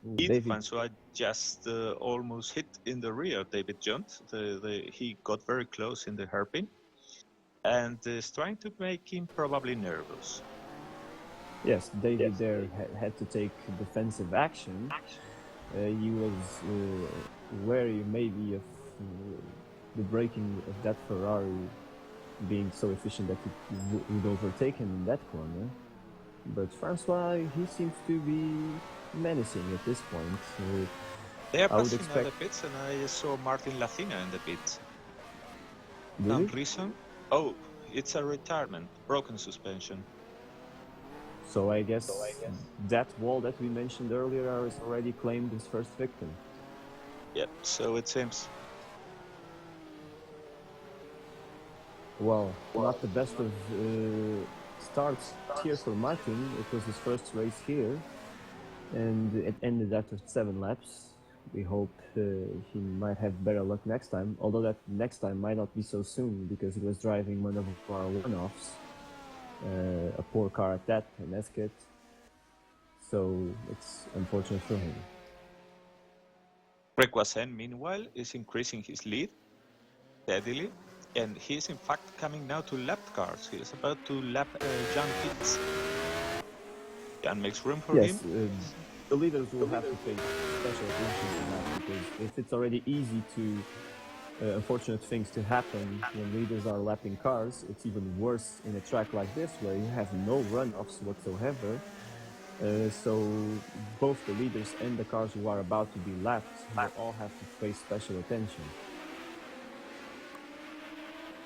Speaker 1: François just almost hit in the rear David Junt. He got very close in the hairpin and is trying to make him probably nervous.
Speaker 2: Yes, David there had to take defensive action. He was wary maybe of the braking of that Ferrari being so efficient that it would overtake him in that corner. But François, he seems to be menacing at this point.
Speaker 1: They are passing out the pits, and I saw Martin Lacina in the pits.
Speaker 2: Really?
Speaker 1: Some reason? Oh, it's a retirement, broken suspension.
Speaker 2: So I guess that wall that we mentioned earlier is already claimed his first victim.
Speaker 1: Yep, so it seems.
Speaker 2: Well, not the best of starts here for Martin. It was his first race here, and it ended after 7 laps. We hope he might have better luck next time, although that next time might not be so soon because he was driving one of our one-offs. A poor car at that, an Esket. So it's unfortunate for him.
Speaker 1: Greg Wasson, meanwhile, is increasing his lead steadily, and he is in fact coming now to lapped cars. He is about to lap Jan Pitts. Jan makes room for him.
Speaker 2: The leaders will have to pay special attention to that, because if it's already easy to unfortunate things to happen when leaders are lapping cars, it's even worse in a track like this where you have no runoffs whatsoever. So both the leaders and the cars who are about to be lapped will all have to pay special attention.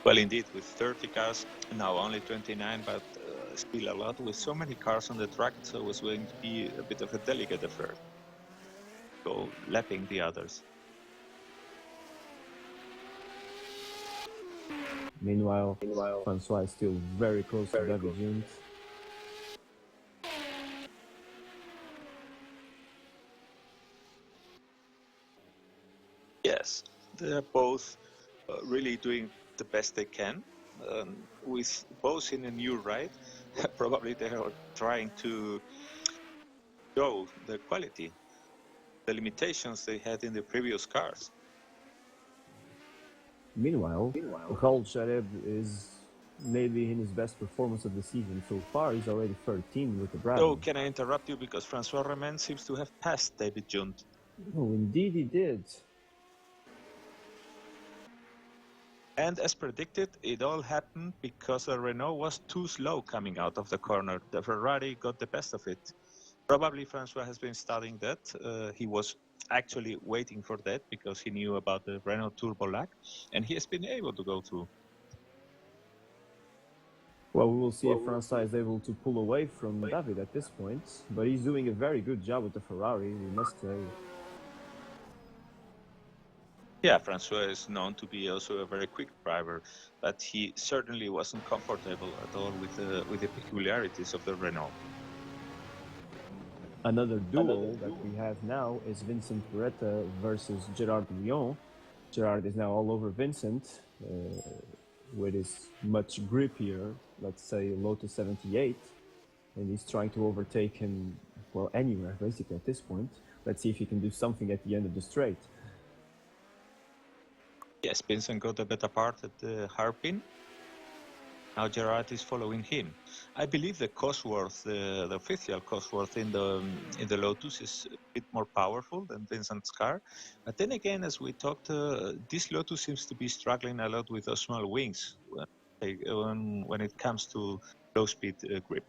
Speaker 1: Well, indeed, with 30 cars, now only 29, but still a lot. With so many cars on the track, it's always going to be a bit of a delicate affair. So, lapping the others.
Speaker 2: Meanwhile, François is still very close to David Junt.
Speaker 1: They're both really doing the best they can. With both in a new ride, probably they are trying to show the quality, the limitations they had in the previous cars.
Speaker 2: Meanwhile, Raul Shareb is maybe in his best performance of the season so far. He's already 13 with the Brabham.
Speaker 1: So can I interrupt you, because Francois Remen seems to have passed David Junt.
Speaker 2: Oh, indeed he did.
Speaker 1: And as predicted, it all happened because the Renault was too slow coming out of the corner. The Ferrari got the best of it. Probably Francois has been studying that. He was actually waiting for that because he knew about the Renault turbo lag, and he has been able to go through.
Speaker 2: Well, we will see if Francois is able to pull away from David at this point, but he's doing a very good job with the Ferrari, we must say.
Speaker 1: Yeah, Francois is known to be also a very quick driver, but he certainly wasn't comfortable at all with the peculiarities of the Renault.
Speaker 2: Another duel that we have now is Vincent Beretta versus Gerard Lyon. Gerard is now all over Vincent with his much grippier, let's say, Lotus 78, and he's trying to overtake him, well, anywhere basically at this point. Let's see if he can do something at the end of the straight.
Speaker 1: Yes, Vincent got a better part at the hairpin. Now Gerard is following him. I believe the Cosworth, the official Cosworth in the Lotus is a bit more powerful than Vincent's car. But then again, as we talked, this Lotus seems to be struggling a lot with those small wings when it comes to low-speed grip.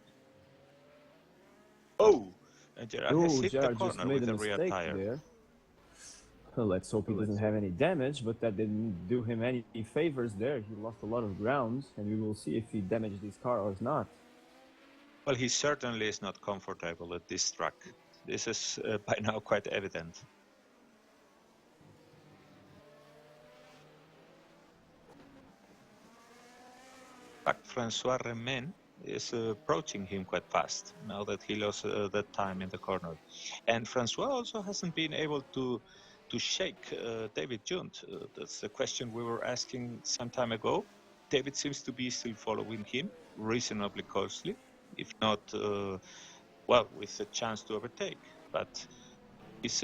Speaker 1: Oh, and Gerard has hit
Speaker 2: Gerard
Speaker 1: the corner
Speaker 2: just made
Speaker 1: with
Speaker 2: a
Speaker 1: the rear
Speaker 2: mistake
Speaker 1: tire.
Speaker 2: there. Well, let's hope he doesn't have any damage, but that didn't do him any favors there. He lost a lot of ground, and we will see if he damaged his car or not.
Speaker 1: Well, he certainly is not comfortable at this track. This is by now quite evident. In fact, Francois Remen is approaching him quite fast now that he lost that time in the corner. And Francois also hasn't been able to shake David Junt. That's the question we were asking some time ago. David seems to be still following him reasonably closely, if not, well, with a chance to overtake. But he's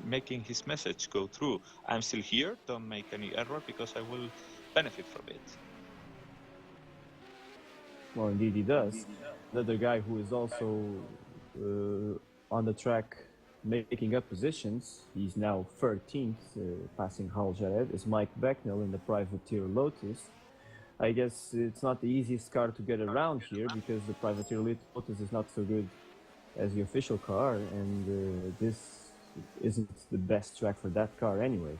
Speaker 1: making his message go through. I'm still here, don't make any error, because I will benefit from it.
Speaker 2: Well, indeed he does. Another guy who is also on the track making up positions, he's now 13th, passing Hal Jared, is Mike Becknell in the privateer Lotus. I guess it's not the easiest car to get around here because the privateer Lotus is not so good as the official car, and this isn't the best track for that car anyways.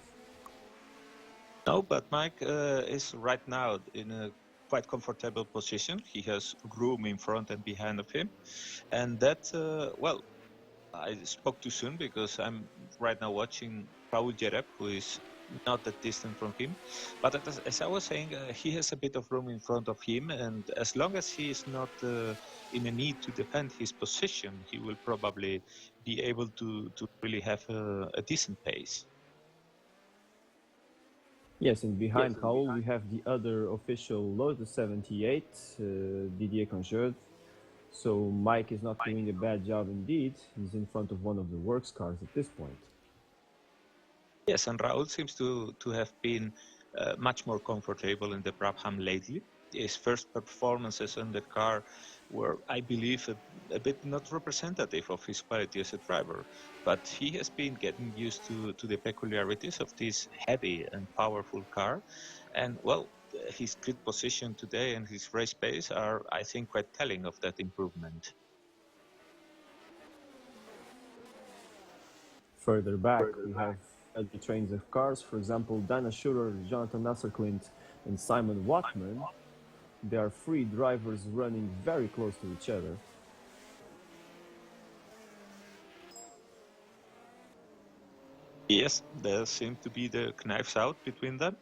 Speaker 1: No, but Mike is right now in a quite comfortable position. He has room in front and behind of him, and that, well, I spoke too soon because I'm right now watching Paul Jereb, who is not that distant from him. But as I was saying, he has a bit of room in front of him, and as long as he is not in a need to defend his position, he will probably be able to really have a decent pace.
Speaker 2: Yes, and behind Raoul we have the other official Lotus 78, Didier Conjeux. So Mike is not doing a bad job indeed. He's in front of one of the Works cars at this point.
Speaker 1: Yes, and Raul seems to have been much more comfortable in the Brabham lately. His first performances on the car were, I believe, a bit not representative of his quality as a driver. But he has been getting used to the peculiarities of this heavy and powerful car. And, well, his grid position today and his race pace are, I think, quite telling of that improvement.
Speaker 2: Further back, we have other trains of cars. For example, Dana Schurer, Jonathan Nasserklint, and Simon Watman. They are three drivers running very close to each other.
Speaker 1: Yes, there seem to be the knives out between them.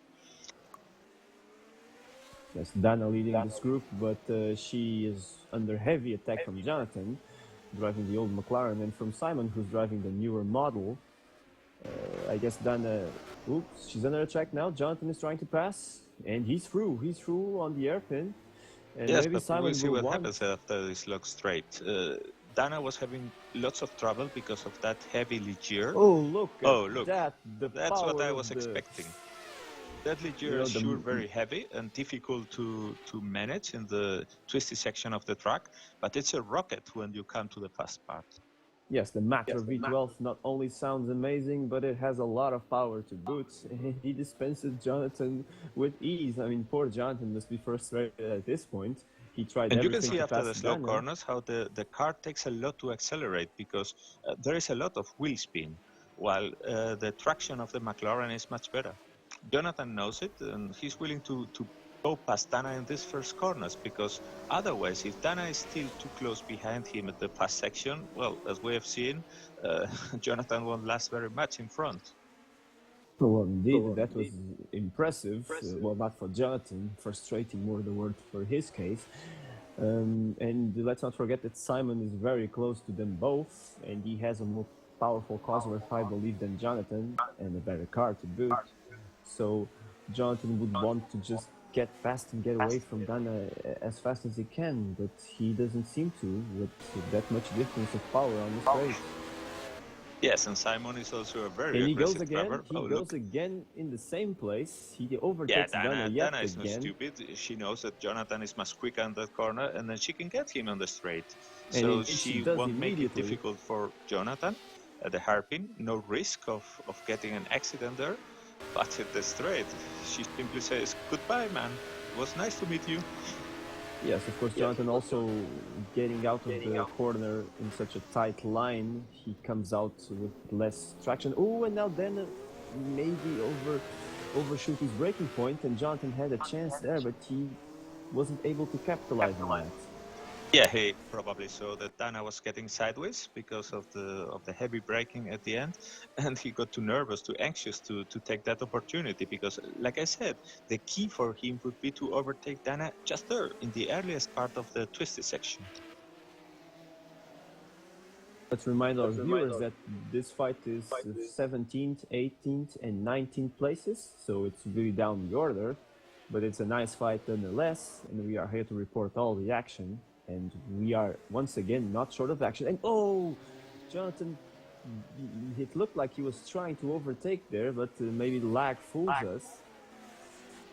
Speaker 2: Yes, Dana leading this group, but she is under heavy attack from Jonathan, driving the old McLaren, and from Simon, who's driving the newer model. I guess Dana Oops, she's under attack now. Jonathan is trying to pass, and he's through. He's through on the airpin. And
Speaker 1: Yes,
Speaker 2: maybe
Speaker 1: but we will
Speaker 2: Simon
Speaker 1: see
Speaker 2: will
Speaker 1: what
Speaker 2: want...
Speaker 1: happens after this lock straight. Dana was having lots of trouble because of that heavy Ligier.
Speaker 2: Oh, look at
Speaker 1: Oh, look.
Speaker 2: that.
Speaker 1: That's what I was expecting. That Ligier is sure very heavy and difficult to manage in the twisty section of the track, but it's a rocket when you come to the fast part.
Speaker 2: Yes, the Matra V12 not only sounds amazing, but it has a lot of power to boot. And he dispenses Jonathan with ease. I mean, poor Jonathan must be frustrated at this point. He tried
Speaker 1: and
Speaker 2: everything
Speaker 1: you can see
Speaker 2: to
Speaker 1: after
Speaker 2: pass
Speaker 1: the slow
Speaker 2: Dana.
Speaker 1: corners how the car takes a lot to accelerate because there is a lot of wheel spin, while the traction of the McLaren is much better. Jonathan knows it, and he's willing to go past Dana in these first corners, because otherwise, if Dana is still too close behind him at the fast section, well, as we have seen, Jonathan won't last very much in front.
Speaker 2: Well, indeed, that was impressive. Well, not for Jonathan, frustrating more the word for his case. And let's not forget that Simon is very close to them both, and he has a more powerful Cosworth, I believe, than Jonathan, and a better car to boot. So Jonathan would want to just get past and get away from Dana as fast as he can, but he doesn't seem to, with that much difference of power on the straight.
Speaker 1: Yes, and Simon is also a very
Speaker 2: and
Speaker 1: aggressive driver.
Speaker 2: He goes again in the same place. He overtakes Dana yet
Speaker 1: Dana is
Speaker 2: again.
Speaker 1: not stupid. She knows that Jonathan is much quicker on that corner, and then she can get him on the straight.
Speaker 2: And
Speaker 1: so she won't make it difficult for Jonathan at the hairpin. No risk of getting an accident there. But at the straight, she simply says, "Goodbye, man. It was nice to meet you."
Speaker 2: Yes, of course, Jonathan also getting out of the corner in such a tight line, he comes out with less traction. Oh, and now then maybe overshoot his braking point, and Jonathan had a chance there, but he wasn't able to capitalize on that.
Speaker 1: Yeah, he probably saw that Dana was getting sideways because of the heavy braking at the end, and he got too nervous, too anxious to take that opportunity, because, like I said, the key for him would be to overtake Dana just there, in the earliest part of the twisted section.
Speaker 2: Let's remind our viewers that this fight is 17th, 18th, and 19th places, so it's really down the order, but it's a nice fight nonetheless, and we are here to report all the action. And we are, once again, not short of action. And oh, Jonathan, it looked like he was trying to overtake there, but maybe lag fools us.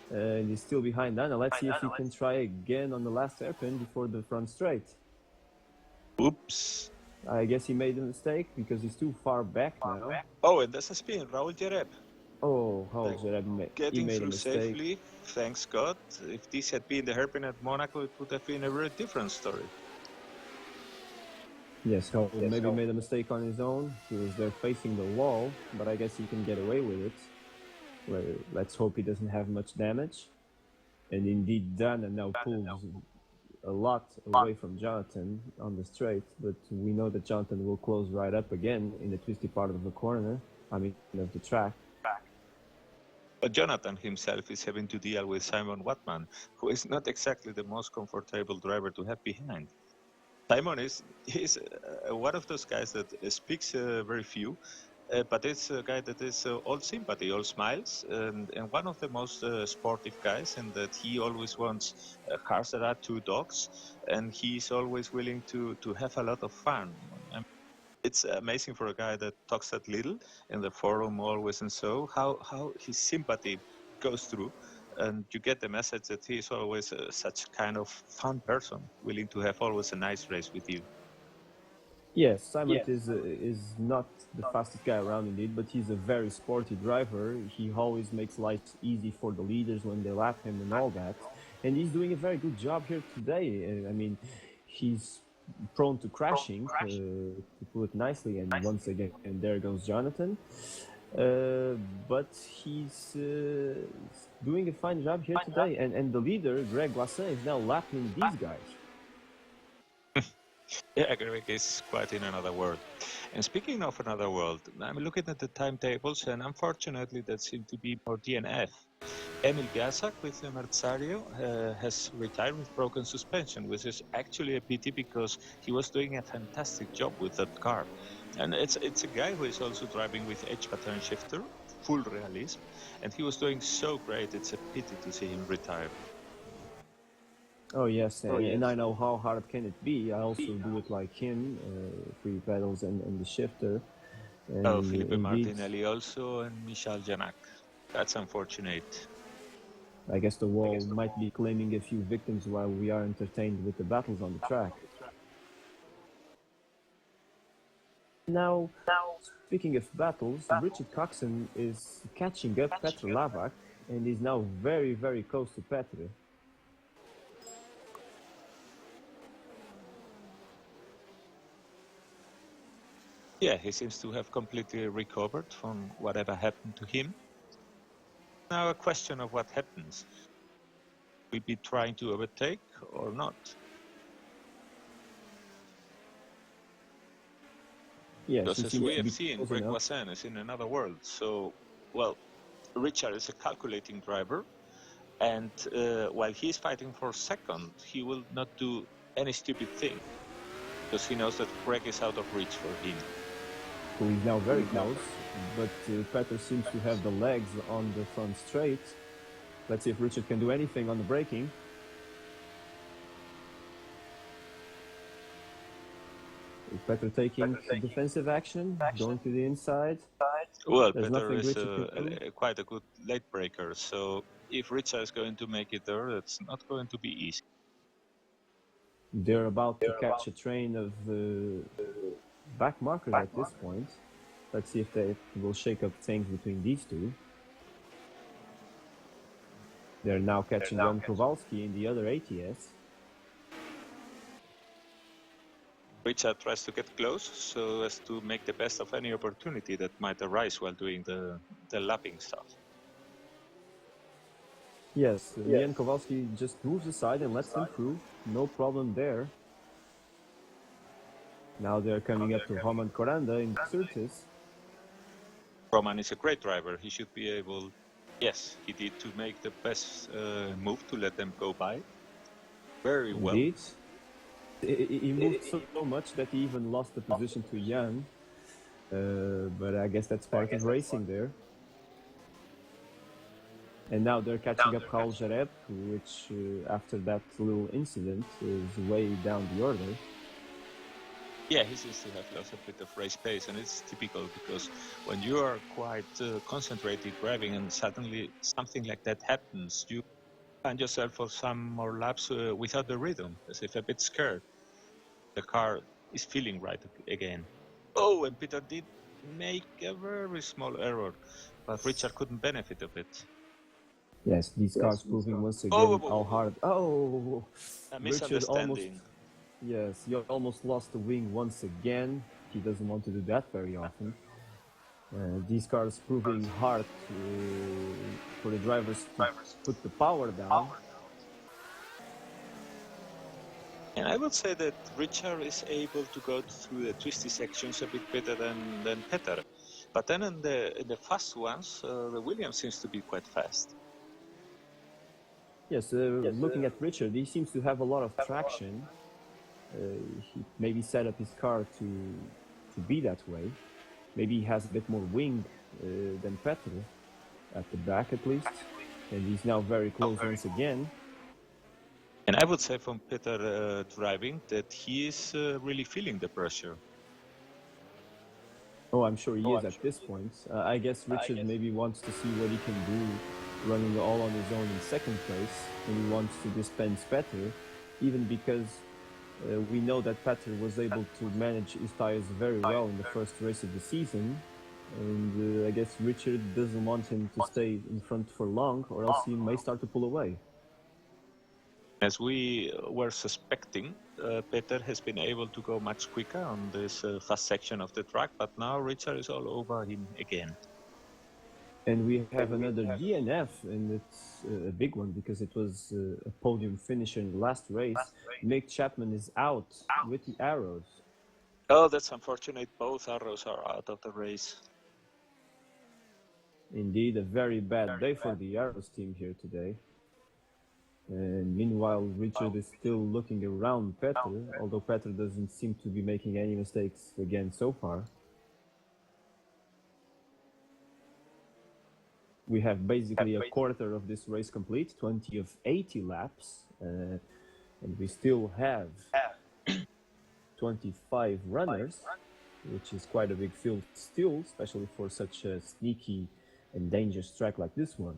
Speaker 2: And he's still behind Dana. Let's see if he can try again on the last hairpin before the front straight.
Speaker 1: Oops.
Speaker 2: I guess he made a mistake because he's too far back now.
Speaker 1: Oh, and that's a spin, Raul Jereb.
Speaker 2: Oh, Raul Jereb
Speaker 1: Getting
Speaker 2: made
Speaker 1: through
Speaker 2: a mistake.
Speaker 1: safely, thanks God. If this had been the hairpin at Monaco, it would have been a very different story.
Speaker 2: Yes, Raul maybe made a mistake on his own. He was there facing the wall, but I guess he can get away with it. Well, let's hope he doesn't have much damage. And indeed, Dana now pulls a lot away from Jonathan on the straight, but we know that Jonathan will close right up again in the twisty part of the corner, of the track.
Speaker 1: But Jonathan himself is having to deal with Simon Watman, who is not exactly the most comfortable driver to have behind. Simon is one of those guys that speaks very few, but it's a guy that is all sympathy, all smiles, and one of the most sportive guys, in that he always wants cars that are two dogs, and he's always willing to have a lot of fun. It's amazing for a guy that talks that little in the forum always, and so how his sympathy goes through, and you get the message that he's always such kind of fun person, willing to have always a nice race with you.
Speaker 2: Yes, Simon is not the fastest guy around indeed, but he's a very sporty driver. He always makes life easy for the leaders when they lap him and all that, and he's doing a very good job here today. I mean, he's prone to crashing, to put it nicely, and once again, and there goes Jonathan. But he's doing a fine job here today, and the leader, Greg Lassin, is now lapping these guys.
Speaker 1: Yeah, Greg is quite in another world. And speaking of another world, I'm looking at the timetables, and unfortunately that seems to be more DNF. Emil Biasak with the Merzario has retired with broken suspension, which is actually a pity because he was doing a fantastic job with that car. And it's a guy who is also driving with H pattern shifter, full realism, and he was doing so great. It's a pity to see him retire.
Speaker 2: Oh yes, and I know how hard can it be. I also do it like him, 3 pedals and the shifter. And
Speaker 1: Oh, Felipe
Speaker 2: indeed,
Speaker 1: Martinelli also, and Michal Janak. That's unfortunate.
Speaker 2: I guess the wall might be claiming a few victims while we are entertained with the battles on the track. Now, speaking of battles, Richard Coxon is catching up Petr Lavak and is now very, very close to Petr.
Speaker 1: Yeah, he seems to have completely recovered from whatever happened to him. Now a question of what happens. Will we be trying to overtake or not?
Speaker 2: Yes,
Speaker 1: Because as we have seen, Greg Wasson is in another world. So, well, Richard is a calculating driver, and while he's fighting for second, he will not do any stupid thing, because he knows that Greg is out of reach for him.
Speaker 2: So he's now very close, but Petr seems to have the legs on the front straight. Let's see if Richard can do anything on the braking. Is Petr taking defensive action, going to the inside?
Speaker 1: Well, Petr is quite a good late breaker, so if Richard is going to make it there, it's not going to be easy.
Speaker 2: They're about to catch a train of back markers at this point. Let's see if they will shake up things between these two. They're now catching Jan Kowalski in the other ATS.
Speaker 1: Richard tries to get close so as to make the best of any opportunity that might arise while doing the lapping stuff.
Speaker 2: Yes, Jan Kowalski just moves aside and lets him through. No problem there. Now they're coming up to Roman Coranda in Surtis.
Speaker 1: Roman is a great driver. He should be able... Yes, he did to make the best move to let them go by. Very well.
Speaker 2: Indeed. He moved so much that he even lost the position to Jan. But I guess that's part of racing there. And now they're catching up Raul Jareb, which after that little incident is way down the order.
Speaker 1: Yeah, he seems to have lost a bit of race pace, and it's typical because when you are quite concentrated driving and suddenly something like that happens, you find yourself for some more laps without the rhythm, as if a bit scared. The car is feeling right again. Oh, and Peter did make a very small error, but Richard couldn't benefit of it.
Speaker 2: Yes, these cars proving once again how hard... Oh!
Speaker 1: A misunderstanding.
Speaker 2: Yes, you almost lost the wing once again. He doesn't want to do that very often. These cars proving hard for the drivers to put the power down.
Speaker 1: And I would say that Richard is able to go through the twisty sections a bit better than Peter. But then in the fast ones, the Williams seems to be quite fast.
Speaker 2: Yes, looking at Richard, he seems to have a lot of traction. He maybe set up his car to be that way. Maybe he has a bit more wing than Petr, at the back at least. And he's now very close once again.
Speaker 1: And I would say from Peter driving that he is really feeling the pressure.
Speaker 2: Oh, I'm sure he is at this point. I guess Richard maybe wants to see what he can do running all on his own in second place. And he wants to dispense Petr, even because we know that Petr was able to manage his tires very well in the first race of the season. And I guess Richard doesn't want him to stay in front for long, or else he may start to pull away.
Speaker 1: As we were suspecting, Peter has been able to go much quicker on this fast section of the track, but now Richard is all over him again.
Speaker 2: And we have another DNF, and it's a big one because it was a podium finisher in the last race. Mick Chapman is out with the arrows.
Speaker 1: Oh, that's unfortunate. Both arrows are out of the race.
Speaker 2: Indeed, a very bad day for the arrows team here today. And meanwhile, Richard is still looking around Petr, although Petr doesn't seem to be making any mistakes again so far. We have basically a quarter of this race complete, 20 of 80 laps, and we still have 25 runners, which is quite a big field still, especially for such a sneaky and dangerous track like this one.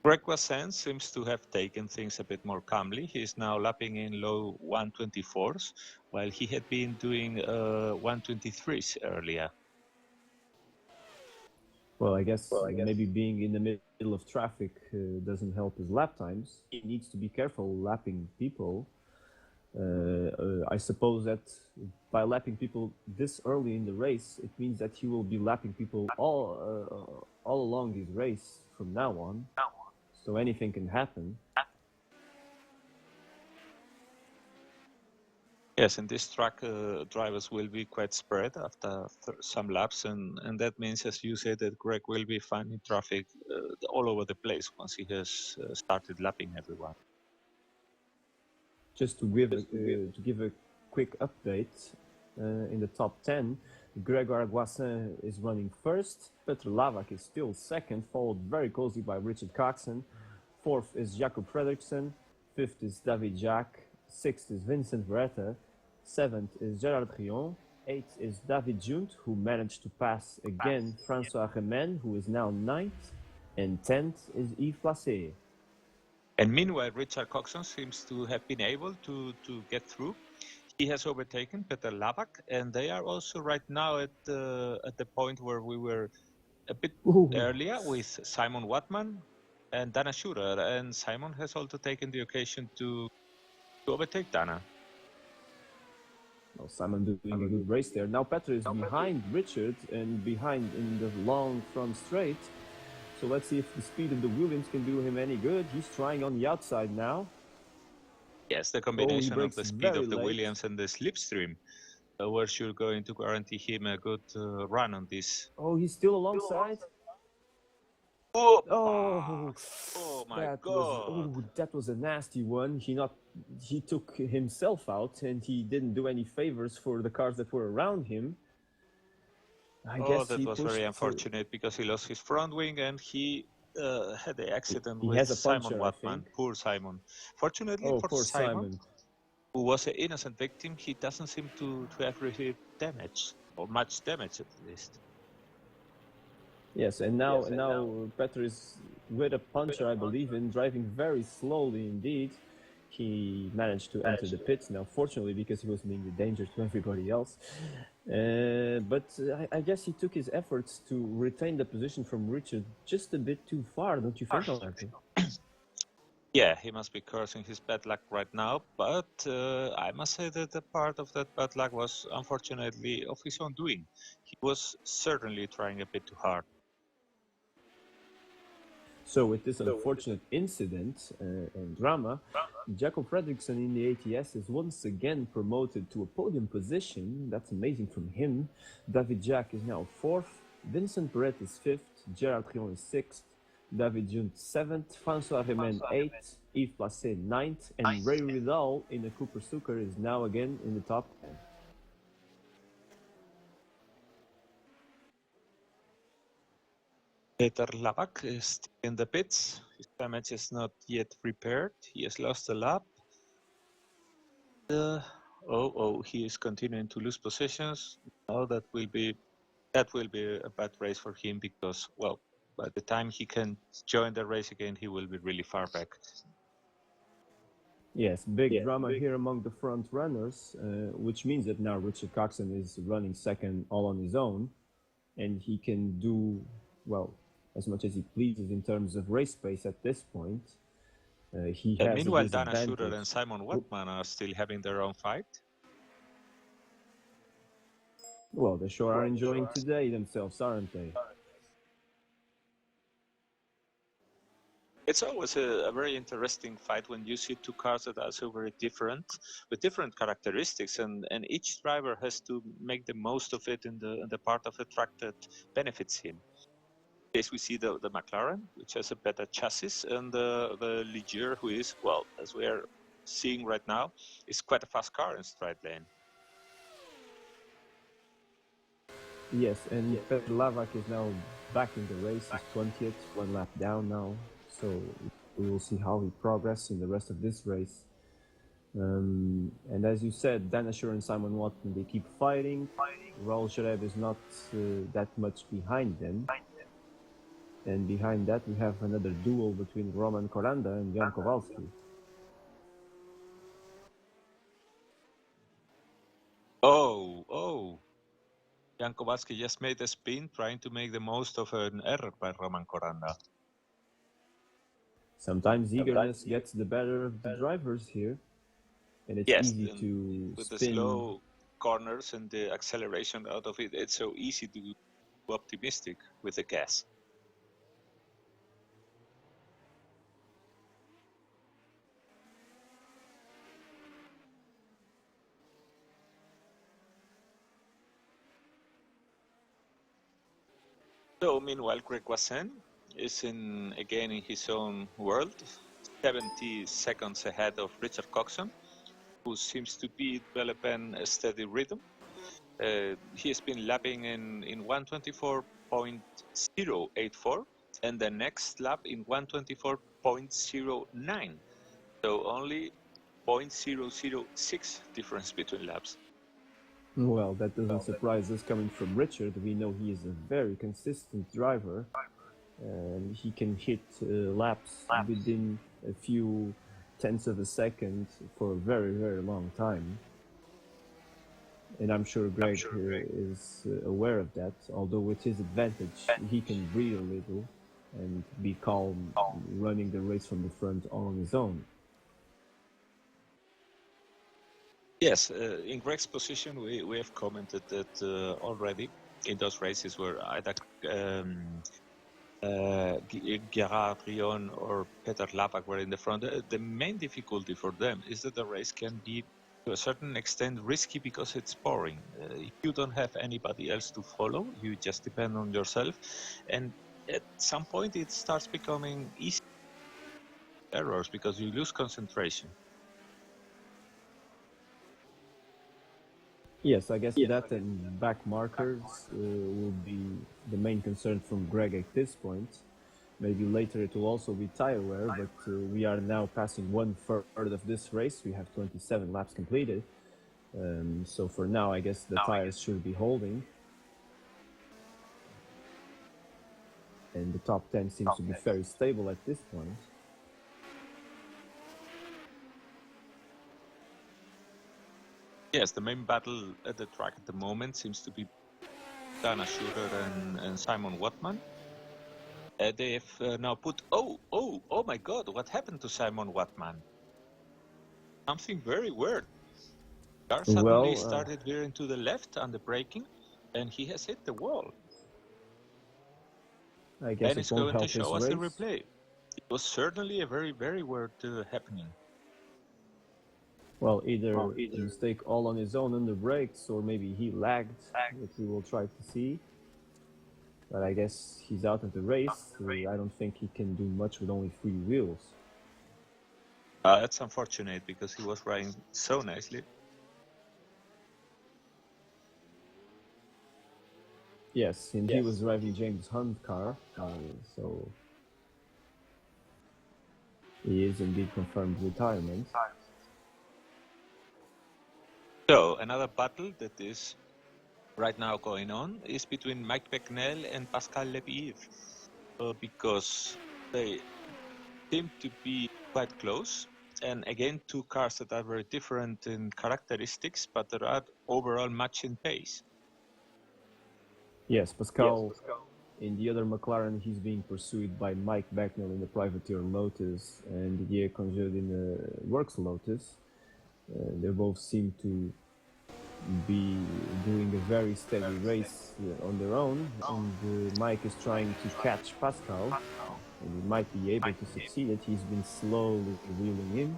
Speaker 1: Greg Wasson seems to have taken things a bit more calmly. He is now lapping in low 124s, while he had been doing 123s earlier.
Speaker 2: Well, I guess maybe being in the middle of traffic doesn't help his lap times. He needs to be careful lapping people. I suppose that by lapping people this early in the race, it means that he will be lapping people all along his race from now on. So anything can happen.
Speaker 1: Yes, in this track, drivers will be quite spread after some laps, and that means, as you said, that Greg will be finding traffic all over the place once he has started lapping everyone.
Speaker 2: Just to give a quick update, in the top 10, Grégoire Guassin is running first, Petr Lavak is still second, followed very closely by Richard Coxon. Fourth is Jacob Fredriksson, fifth is David Jacques, sixth is Vincent Beretta, seventh is Gerard Rion, eighth is David Junt, who managed to pass again François Remen, who is now ninth, and 10th is Yves Placé.
Speaker 1: And meanwhile, Richard Coxon seems to have been able to get through. He has overtaken Petr Lavak, and they are also right now at the point where we were a bit earlier with Simon Watman and Dana Schurer, and Simon has also taken the occasion to overtake Dana.
Speaker 2: Well, Simon doing a good race there. Now Petr is behind Richard and behind in the long front straight. So let's see if the speed of the Williams can do him any good. He's trying on the outside now.
Speaker 1: Yes, the combination of the speed of the
Speaker 2: late.
Speaker 1: Williams and the slipstream were sure going to guarantee him a good run on this.
Speaker 2: Oh, he's still alongside.
Speaker 1: Oh my God!
Speaker 2: That was a nasty one. He took himself out, and he didn't do any favors for the cars that were around him. I guess
Speaker 1: that was very unfortunate because he lost his front wing and he had the accident with Simon Watman. Poor Simon. Fortunately for Simon, who was an innocent victim, he doesn't seem to have received damage, or much damage at least.
Speaker 2: Yes, and now Petr is with a puncture, I believe, and driving very slowly indeed. He managed to enter the pits now, fortunately, because he was being a danger to everybody else. But I guess he took his efforts to retain the position from Richard just a bit too far, don't you think, Alberto?
Speaker 1: Yeah, he must be cursing his bad luck right now, but I must say that a part of that bad luck was unfortunately of his own doing. He was certainly trying a bit too hard.
Speaker 2: So with this unfortunate incident and drama, Jacob Fredriksson in the ATS is once again promoted to a podium position. That's amazing from him. David Jacques is now fourth, Vincent Perret is fifth, Gerard Rion is sixth, David Junt seventh, François Remen eighth, Yves Placé ninth, and Ray Ridal in a Cooper Stuker is now again in the top 10.
Speaker 1: Petr Lavak is in the pits. His damage is not yet repaired. He has lost a lap. He is continuing to lose positions. Now that will be a bad race for him because, well, by the time he can join the race again, he will be really far back.
Speaker 2: Yes, big drama here among the front runners, which means that now Richard Coxon is running second all on his own, and he can do, well, as much as he pleases in terms of race pace at this point.
Speaker 1: Meanwhile, Dana Schurer and Simon Watman are still having their own fight.
Speaker 2: Well, they sure are enjoying today themselves, aren't they?
Speaker 1: It's always a very interesting fight when you see two cars that are so very different, with different characteristics, and each driver has to make the most of it in the part of the track that benefits him. In case we see the McLaren, which has a better chassis, and the Ligier, who is, well, as we are seeing right now, is quite a fast car in straight lane.
Speaker 2: Yes, and Petr Lavak is now back in the race. He's 20th, one lap down now. So we will see how he progresses in the rest of this race. And as you said, Dan Asher and Simon Watson, they keep fighting. Raul Sharev is not that much behind them. And behind that, we have another duel between Roman Koranda and Jan Kowalski.
Speaker 1: Oh. Jan Kowalski just made a spin trying to make the most of an error by Roman Koranda.
Speaker 2: Sometimes eagerness gets the better of the drivers here. And it's easy to
Speaker 1: with
Speaker 2: spin.
Speaker 1: the slow corners and the acceleration out of it, it's so easy to be optimistic with the gas. So meanwhile, Greg Wasson is again in his own world, 70 seconds ahead of Richard Coxon, who seems to be developing a steady rhythm. He has been lapping in 124.084 and the next lap in 124.09. So only 0.006 difference between laps.
Speaker 2: Well, that doesn't surprise us coming from Richard. We know he is a very consistent driver, and he can hit laps within a few tenths of a second for a very, very long time. And I'm sure Greg is aware of that, although with his advantage, he can breathe a little and be calm running the race from the front on his own.
Speaker 1: Yes, in Greg's position, we have commented that already in those races where either Gerard Rion or Peter Lapak were in the front, the main difficulty for them is that the race can be, to a certain extent, risky because it's boring. If you don't have anybody else to follow, you just depend on yourself. And at some point, it starts becoming easy errors because you lose concentration.
Speaker 2: Yes, I guess that and back markers will be the main concern from Greg at this point. Maybe later it will also be tire wear, but we are now passing 1/3 of this race. We have 27 laps completed. So for now, I guess the tires should be holding. And the top 10 seems to be very stable at this point.
Speaker 1: Yes, the main battle at the track at the moment seems to be Dana Schurer and Simon Watman. They have now put, oh my God, what happened to Simon Watman? Something very weird. Car suddenly started veering to the left under braking, and he has hit the wall.
Speaker 2: I guess
Speaker 1: it's going to show us a replay. It was certainly a very, very weird happening.
Speaker 2: Well, either a mistake all on his own under brakes, or maybe he lagged, which we will try to see. But I guess he's out of the race. I don't think he can do much with only 3 wheels.
Speaker 1: That's unfortunate because he was riding so nicely.
Speaker 2: Yes, and he was driving James Hunt's car, so he is indeed confirmed retirement.
Speaker 1: So another battle that is right now going on is between Mike Becknell and Pascal Lebiev, because they seem to be quite close. And again, 2 cars that are very different in characteristics, but that are overall matching pace.
Speaker 2: Yes, Pascal, in the other McLaren, he's being pursued by Mike Becknell in the Privateer Lotus and Didier Congeud in the Works Lotus. They both seem to be doing a very steady race on their own, and Mike is trying to catch Pascal, and he might be able to succeed it. He's been slowly reeling in.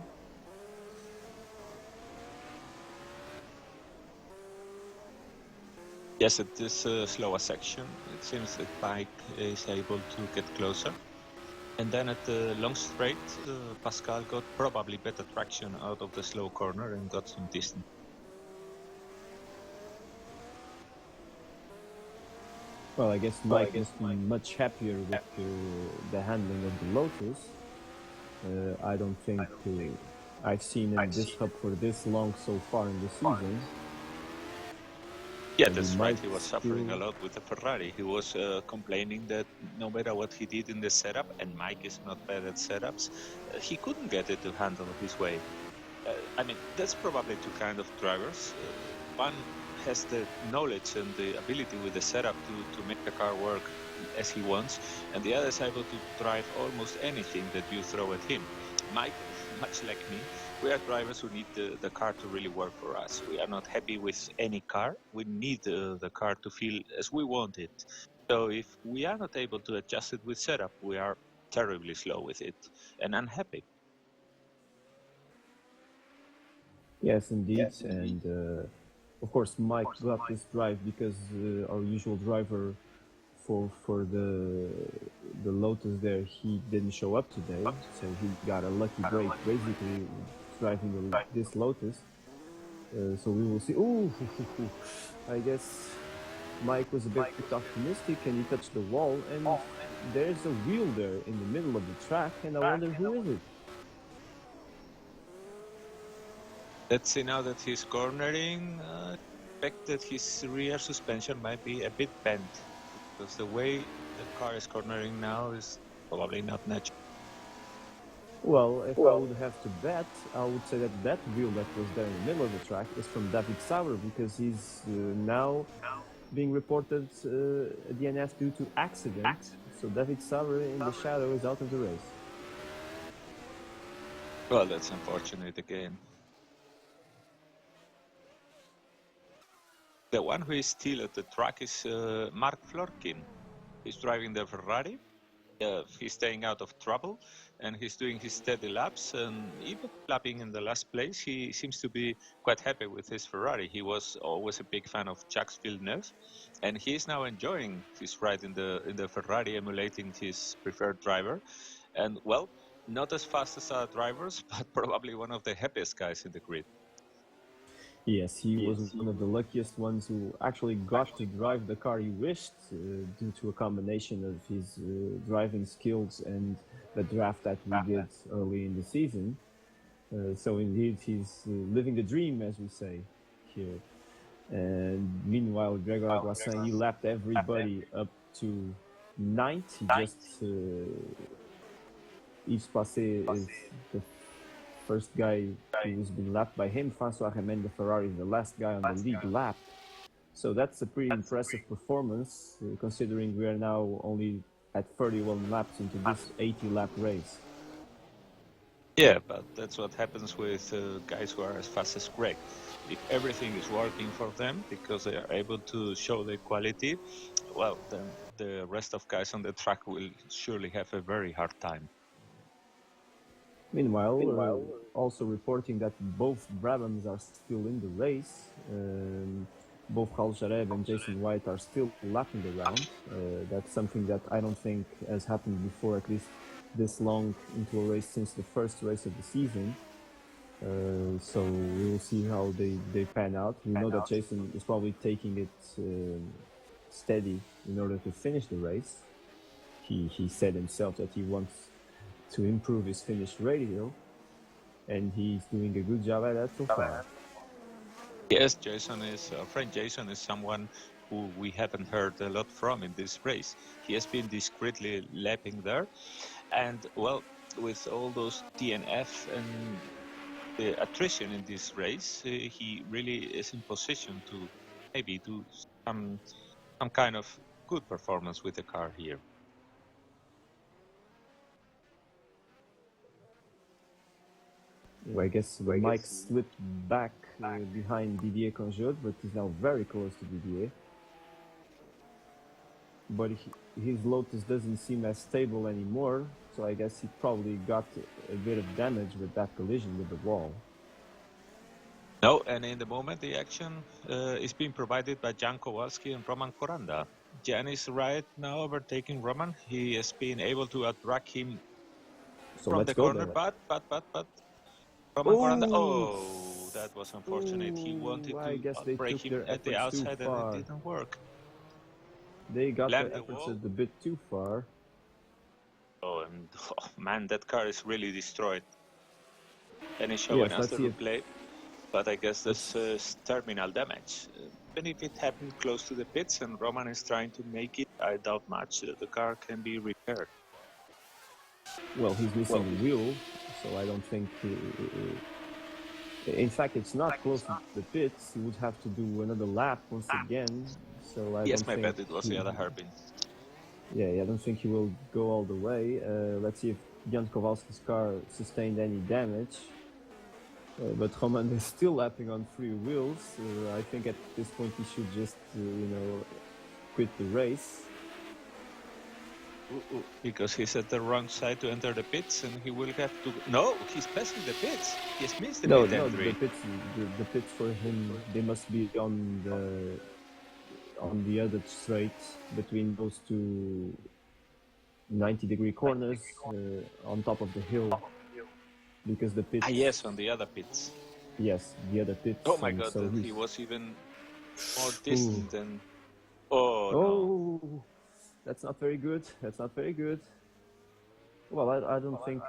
Speaker 1: Yes, at this slower section, it seems that Mike is able to get closer. And then at the long straight, Pascal got probably better traction out of the slow corner and got some distance.
Speaker 2: Well, I guess Mike must be much happier with the handling of the Lotus. I don't think I've seen him this up for this long so far in the season.
Speaker 1: Yeah,
Speaker 2: And
Speaker 1: that's
Speaker 2: he
Speaker 1: right.
Speaker 2: might
Speaker 1: He was suffering a
Speaker 2: still...
Speaker 1: lot with the Ferrari. He was complaining that no matter what he did in the setup, and Mike is not bad at setups, he couldn't get it to handle his way. I mean, that's probably two kind of drivers. One has the knowledge and the ability with the setup to make the car work as he wants, and the other is able to drive almost anything that you throw at him. Mike, much like me, we are drivers who need the car to really work for us. We are not happy with any car. We need the car to feel as we want it. So if we are not able to adjust it with setup, we are terribly slow with it and unhappy.
Speaker 2: Yes, indeed. And of course, Mike got this drive because our usual driver for the Lotus there, he didn't show up today, so he got a lucky break, basically driving this Lotus. So we will see. Ooh, I guess Mike was a bit optimistic, and he touched the wall, and there's a wheel there in the middle of the track, and I wonder who is it.
Speaker 1: Let's see now that he's cornering. I expect that his rear suspension might be a bit bent, because the way the car is cornering now is probably not natural.
Speaker 2: Well, if I would have to bet, I would say that wheel that was there in the middle of the track is from David Sauer, because he's now being reported at the NF due to accident. So David Sauer in the shadow is out of the race.
Speaker 1: Well, that's unfortunate again. The one who is still at the track is Mark Florkin. He's driving the Ferrari. He's staying out of trouble, and he's doing his steady laps, and even lapping in the last place. He seems to be quite happy with his Ferrari. He was always a big fan of Jacques Villeneuve, and he is now enjoying his ride in the Ferrari, emulating his preferred driver. And well, not as fast as our drivers, but probably one of the happiest guys in the grid.
Speaker 2: Yes, he was one of the luckiest ones who actually got to drive the car he wished, due to a combination of his driving skills and the draft that we did early in the season. So indeed, he's living the dream, as we say here. And meanwhile, Gregor Grosjean, he lapped everybody up to 9th. He just Yves Passé is the first guy who's been lapped by him. François Remen, the Ferrari, is the last guy on the league lap. So that's a pretty impressive performance, considering we are now only at 31 laps into this 80-lap race.
Speaker 1: Yeah, but that's what happens with guys who are as fast as Greg. If everything is working for them because they are able to show their quality, well, then the rest of guys on the track will surely have a very hard time.
Speaker 2: Meanwhile, also reporting that both Brabhams are still in the race. Both Kal Jareb and Jason White are still lapping the round. That's something that I don't think has happened before, at least this long into a race since the first race of the season. So we will see how they pan out. We know that Jason is probably taking it steady in order to finish the race. He said himself that he wants to improve his finish radio, and he's doing a good job at that so far.
Speaker 1: Yes, our friend Jason is someone who we haven't heard a lot from in this race. He has been discreetly lapping there, and well, with all those DNF and the attrition in this race, he really is in position to maybe do some kind of good performance with the car here.
Speaker 2: I guess Mike slipped back behind Didier Conjot, but he's now very close to Didier. But his Lotus doesn't seem as stable anymore, so I guess he probably got a bit of damage with that collision with the wall.
Speaker 1: No, and in the moment the action is being provided by Jan Kowalski and Roman Koranda. Jan is right now overtaking Roman. He has been able to outdrag him from the corner, but Roman Koranda, that was unfortunate. He wanted to break him at the outside and it didn't work.
Speaker 2: They got
Speaker 1: Slammed
Speaker 2: their
Speaker 1: the
Speaker 2: efforts
Speaker 1: wall.
Speaker 2: a bit too far.
Speaker 1: Oh, and man, that car is really destroyed. Any showing
Speaker 2: Yes,
Speaker 1: us
Speaker 2: let's
Speaker 1: the
Speaker 2: see if
Speaker 1: replay, but I guess this is terminal damage. Even if it happened close to the pits and Roman is trying to make it, I doubt much that the car can be repaired.
Speaker 2: well, he's missing a wheel, so I don't think. In fact, it's not close to the pits. He would have to do another lap once again. So I
Speaker 1: Yes,
Speaker 2: don't
Speaker 1: my
Speaker 2: think.
Speaker 1: bad, it was the other hairpin.
Speaker 2: Yeah, I don't think he will go all the way. Let's see if Jan Kowalski's car sustained any damage. But Roman is still lapping on 3 wheels. I think at this point he should just, quit the race.
Speaker 1: Because he's at the wrong side to enter the pits, and he will have to. No, he's passing the pits. He's missed the pit entry.
Speaker 2: The pits for him, they must be on the other straight between those two 90-degree corners on top of the hill, because the pits.
Speaker 1: Yes, on the other pits.
Speaker 2: Yes, the other pits.
Speaker 1: Oh my God,
Speaker 2: so
Speaker 1: he was even more distant than. Oh no.
Speaker 2: That's not very good. That's not very good. Well, I don't think.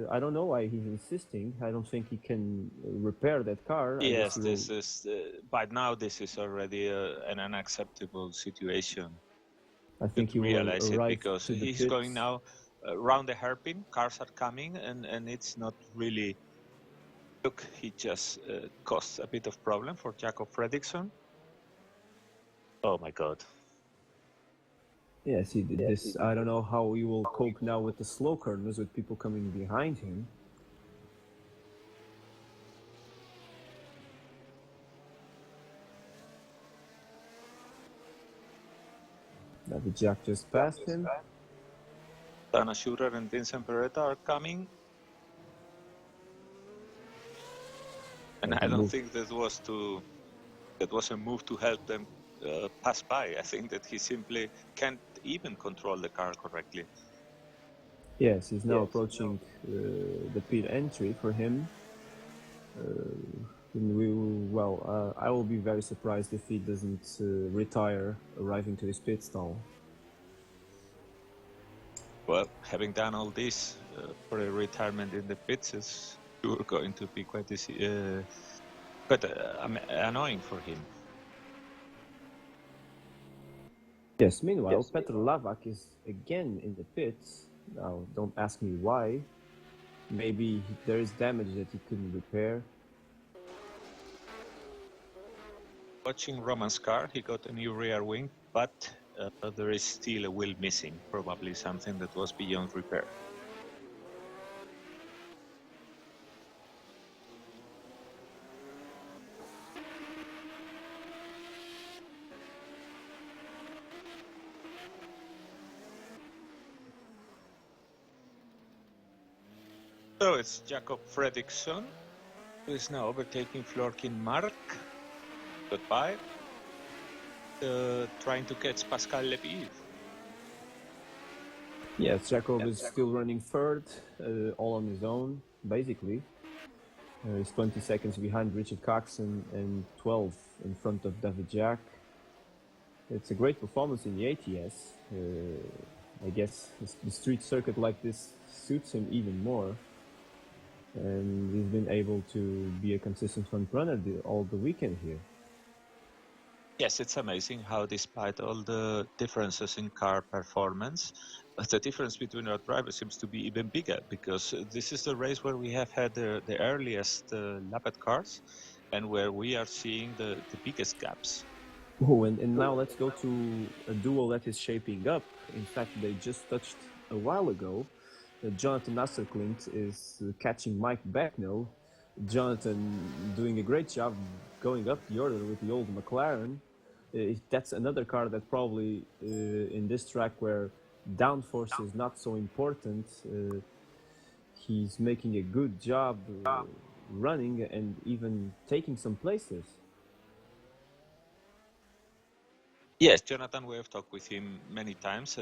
Speaker 2: I don't know why he's insisting. I don't think he can repair that car.
Speaker 1: Yes, this is. By now, this is already an unacceptable situation.
Speaker 2: I think he
Speaker 1: realize
Speaker 2: will
Speaker 1: it
Speaker 2: arrive
Speaker 1: because
Speaker 2: to the
Speaker 1: he's
Speaker 2: pits.
Speaker 1: going now around the hairpin. Cars are coming, and it's not really. Look, he just caused a bit of problem for Jakob Fredriksson. Oh my God.
Speaker 2: Yes, he did this. I don't know how he will cope now with the slow corners with people coming behind him. The Jack just passed him.
Speaker 1: Dana Schurer and Vincent Peretta are coming. And I don't think that was a move to help them pass by. I think that he simply can't even control the car correctly.
Speaker 2: Yes, he's now approaching the pit entry for him. I will be very surprised if he doesn't retire arriving to his pit stall.
Speaker 1: Well, having done all this for a retirement in the pits is sure going to be quite annoying for him.
Speaker 2: Yes, meanwhile, Petr Lavak is again in the pits. Now, don't ask me why. Maybe there is damage that he couldn't repair.
Speaker 1: Watching Roman's car, he got a new rear wing, but there is still a wheel missing, probably something that was beyond repair. So it's Jakob Fredriksson, who is now overtaking Florkin Mark. Goodbye. Trying to catch Pascal Lepiv.
Speaker 2: Yes, Jakob is still running third, all on his own, basically. He's 20 seconds behind Richard Cox and 12 in front of David Jack. It's a great performance in the ATS. I guess the street circuit like this suits him even more. And he's been able to be a consistent front runner all the weekend here.
Speaker 1: Yes, it's amazing how despite all the differences in car performance, the difference between our drivers seems to be even bigger, because this is the race where we have had the earliest lapped cars and where we are seeing the biggest gaps.
Speaker 2: Oh, and now let's go to a duel that is shaping up. In fact, they just touched a while ago. Jonathan Nasserklint is catching Mike Becknell. Jonathan doing a great job going up the order with the old McLaren. That's another car that probably in this track where downforce is not so important, he's making a good job running and even taking some places.
Speaker 1: Yes, Jonathan, we have talked with him many times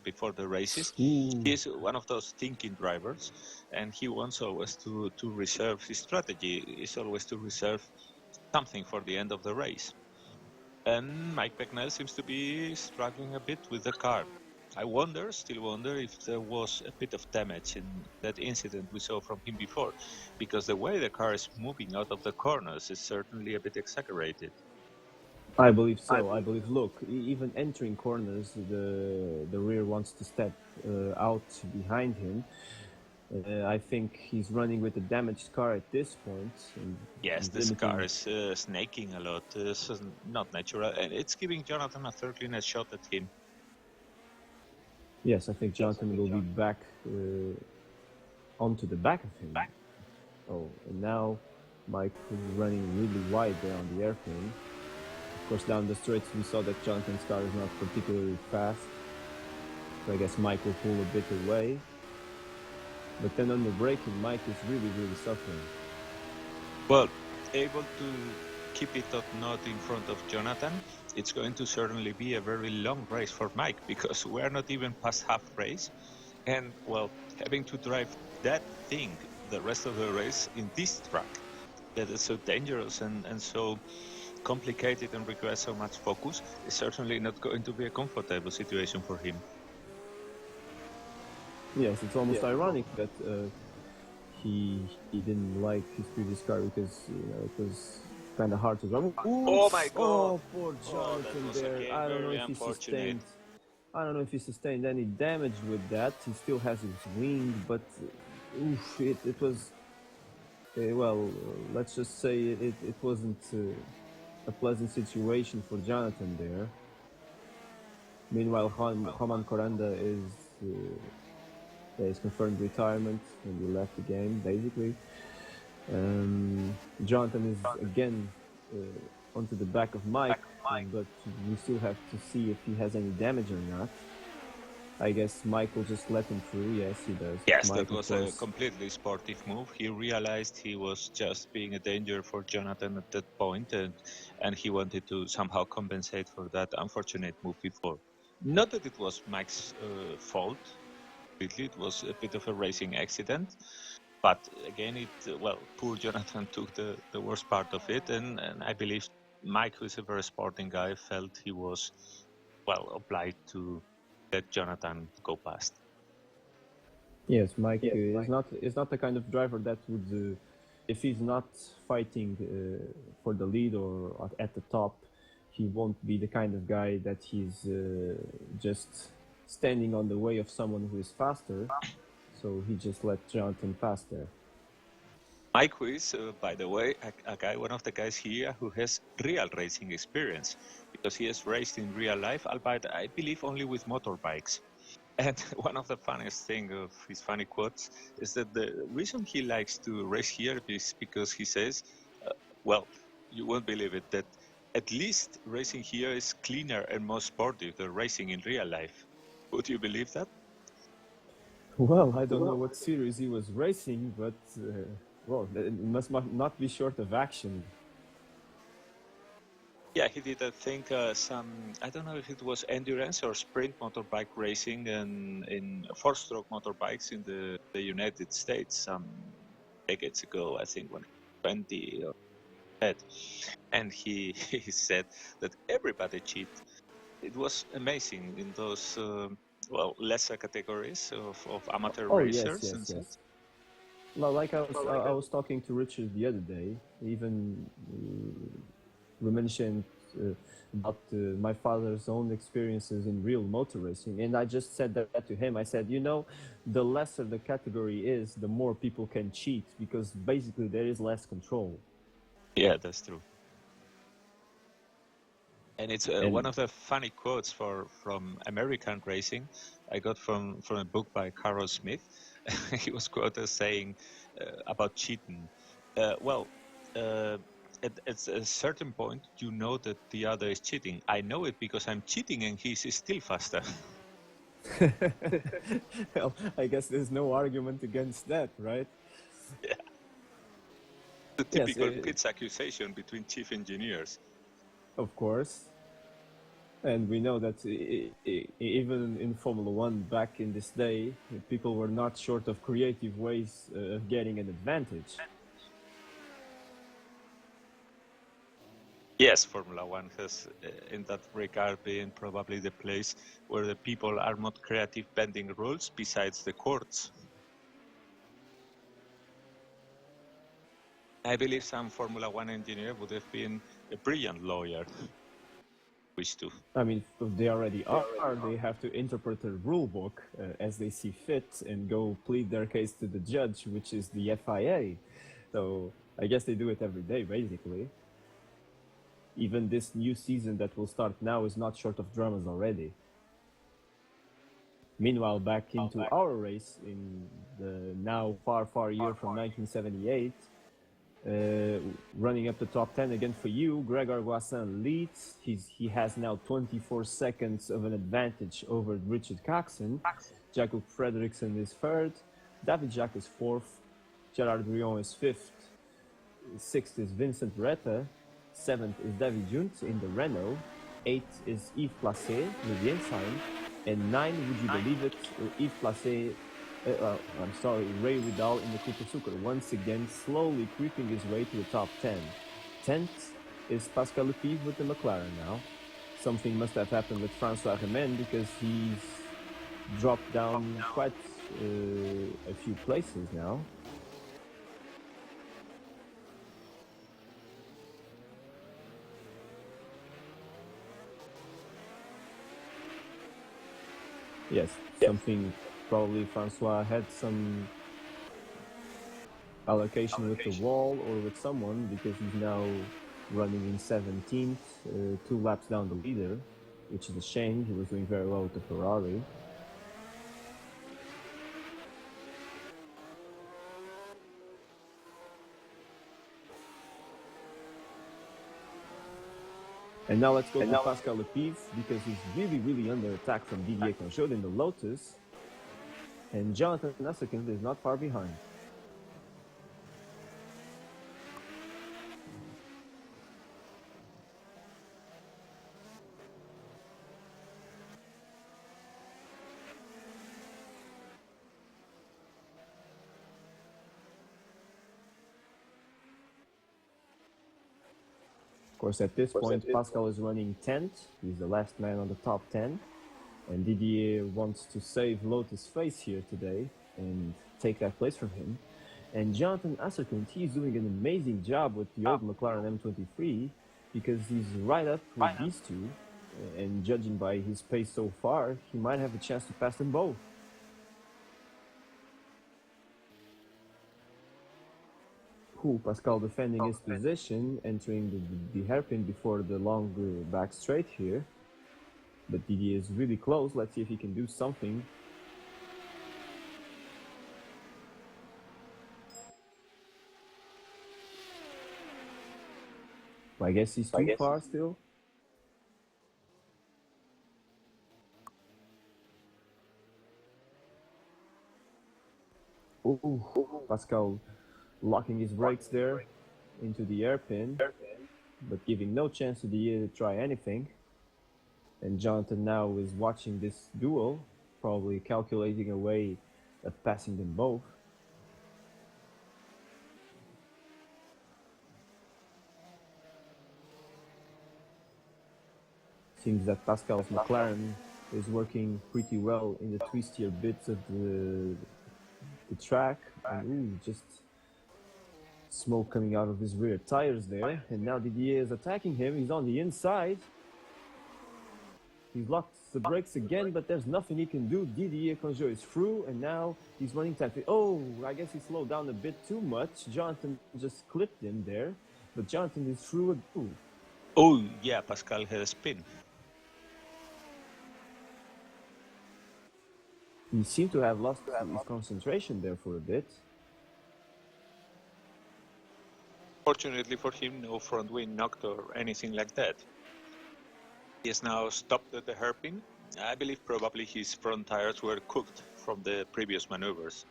Speaker 1: before the races. He's one of those thinking drivers, and he wants always to reserve his strategy. Is always to reserve something for the end of the race. And Mike Becknell seems to be struggling a bit with the car. I still wonder if there was a bit of damage in that incident we saw from him before, because the way the car is moving out of the corners is certainly a bit exaggerated.
Speaker 2: I believe so. I believe. Look, even entering corners, the rear wants to step out behind him. I think he's running with a damaged car at this point.
Speaker 1: Yes, this car is snaking a lot. This is not natural, and it's giving Jonathan a third cleaner shot at him.
Speaker 2: Yes, I think Jonathan will be back onto the back of him. Oh, and now Mike is running really wide there on the airplane. Of course, down the straights we saw that Jonathan's car is not particularly fast. So I guess Mike will pull a bit away. But then on the braking, Mike is really, really suffering.
Speaker 1: Well, able to keep it or not in front of Jonathan, it's going to certainly be a very long race for Mike, because we're not even past half race. And, well, having to drive that thing the rest of the race in this track that is so dangerous and so complicated and requires so much focus is certainly not going to be a comfortable situation for him.
Speaker 2: Yes, it's almost ironic that he didn't like his previous car because it was kind of hard to drive.
Speaker 1: Oh my God!
Speaker 2: Oh, poor Jonathan there. I don't know if he sustained any damage with that. He still has his wing, but it was well. Let's just say it wasn't a pleasant situation for Jonathan there. Meanwhile, Roman Coranda is confirmed retirement and he left the game, basically. Jonathan is again onto the back of Mike, but we still have to see if he has any damage or not. I guess Mike will just let him through. Yes, he does.
Speaker 1: Yes, Mike, that was a completely sportive move. He realized he was just being a danger for Jonathan at that point, and he wanted to somehow compensate for that unfortunate move before. Not that it was Mike's fault. It was a bit of a racing accident, but again, poor Jonathan took the worst part of it, and I believe Mike, who is a very sporting guy, felt he was, obliged to let Jonathan go past.
Speaker 2: Yes, Mike is not the kind of driver that would, if he's not fighting for the lead or at the top, he won't be the kind of guy that he's just standing on the way of someone who is faster, so he just let Jonathan pass there.
Speaker 1: Mike is, by the way, one of the guys here who has real racing experience, because he has raced in real life, albeit I believe only with motorbikes. And one of the funniest thing of his funny quotes is that the reason he likes to race here is because he says, you won't believe it, that at least racing here is cleaner and more sportive than racing in real life. Would you believe that?
Speaker 2: Well, I don't know what series he was racing, but it must not be short of action.
Speaker 1: Yeah, he did, I think, I don't know if it was endurance or sprint motorbike racing in four-stroke motorbikes in the United States some decades ago, I think, when 20 or that. And he said that everybody cheat. It was amazing in those lesser categories of amateur racers.
Speaker 2: Yes. Well, like I was talking to Richard the other day, even we mentioned about my father's own experiences in real motor racing, and I just said that to him. I said, the lesser the category is, the more people can cheat, because basically there is less control.
Speaker 1: Yeah, that's true. And it's one of the funny quotes from American racing I got from a book by Carol Smith. He was quoted as saying about cheating. At a certain point, you know that the other is cheating. I know it because I'm cheating and he's still faster.
Speaker 2: Well, I guess there's no argument against that, right?
Speaker 1: Yeah. The typical kids accusation between chief engineers.
Speaker 2: Of course. And we know that even in Formula One back in this day, people were not short of creative ways of getting an advantage.
Speaker 1: Yes, Formula One has, in that regard, been probably the place where the people are not creative bending rules besides the courts. I believe some Formula One engineer would have been a brilliant lawyer. Wish to.
Speaker 2: I mean, they already are. They have to interpret the rule book as they see fit and go plead their case to the judge, which is the FIA. So I guess they do it every day, basically. Even this new season that will start now is not short of dramas already. Meanwhile, back into our race in the now far year from 1978, running up the top 10 again for you, Gregor Guassin leads. He has now 24 seconds of an advantage over Richard Coxon. Jacob Frederiksen is third. David Jacques is fourth. Gerard Brion is fifth. Sixth is Vincent Retta. Seventh is David Junt in the Renault. Eighth is Yves Placé with the Ensign. And nine, would you believe it, Yves Placé, Ray Vidal in the Cooper Sucre, once again slowly creeping his way to the top 10. 10th is Pascal Lefebvre with the McLaren now. Something must have happened with Francois Remen because he's dropped down quite a few places now. Yes, something probably Francois had some allocation with the wall or with someone because he's now running in 17th, 2 laps down the leader, which is a shame. He was doing very well with the Ferrari. And now let's go to Pascal Lefebvre because he's really under attack from Didier Conchaud in the Lotus. And Jonathan Nasserkind is not far behind. Of course, at this point, Pascal is running 10th. He's the last man on the top 10. And Didier wants to save Lotus' face here today and take that place from him. And Jonathan Asserkind, he's doing an amazing job with the old McLaren M23 because he's right up with these two. And judging by his pace so far, he might have a chance to pass them both. Pascal defending his position, entering the hairpin before the long back straight here. But Didier is really close. Let's see if he can do something. I guess he's too far still. Ooh, Pascal locking his brakes there into the hairpin, but giving no chance to Didier to try anything. And Jonathan now is watching this duel, probably calculating a way of passing them both. Seems that Pascal's McLaren is working pretty well in the twistier bits of the track. And just smoke coming out of his rear tires there. And now Didier is attacking him. He's on the inside. He's locked the brakes again, but there's nothing he can do. Didier Conchaud is through, and now he's running tight. Oh, I guess he slowed down a bit too much. Jonathan just clipped him there, but Jonathan is through again.
Speaker 1: Oh, yeah, Pascal had a spin.
Speaker 2: He seemed to have lost his concentration there for a bit.
Speaker 1: Fortunately for him, no front wing knocked or anything like that. He has now stopped at the hairpin. I believe probably his front tires were cooked from the previous maneuvers.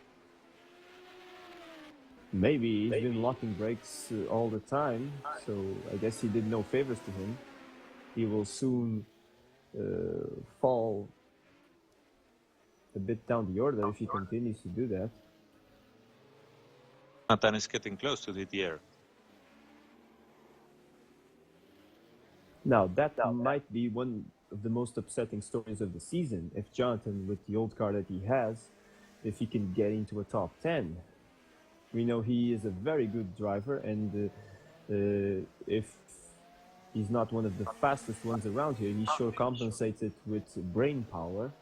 Speaker 2: Maybe he's been locking brakes all the time, so I guess he did no favors to him. He will soon fall a bit down the order if he continues to do that.
Speaker 1: Nathan is getting close to Didier.
Speaker 2: Now, that might be one of the most upsetting stories of the season. If Jonathan, with the old car that he has, if he can get into a top 10. We know he is a very good driver, and if he's not one of the fastest ones around here, he sure compensates it with brain power.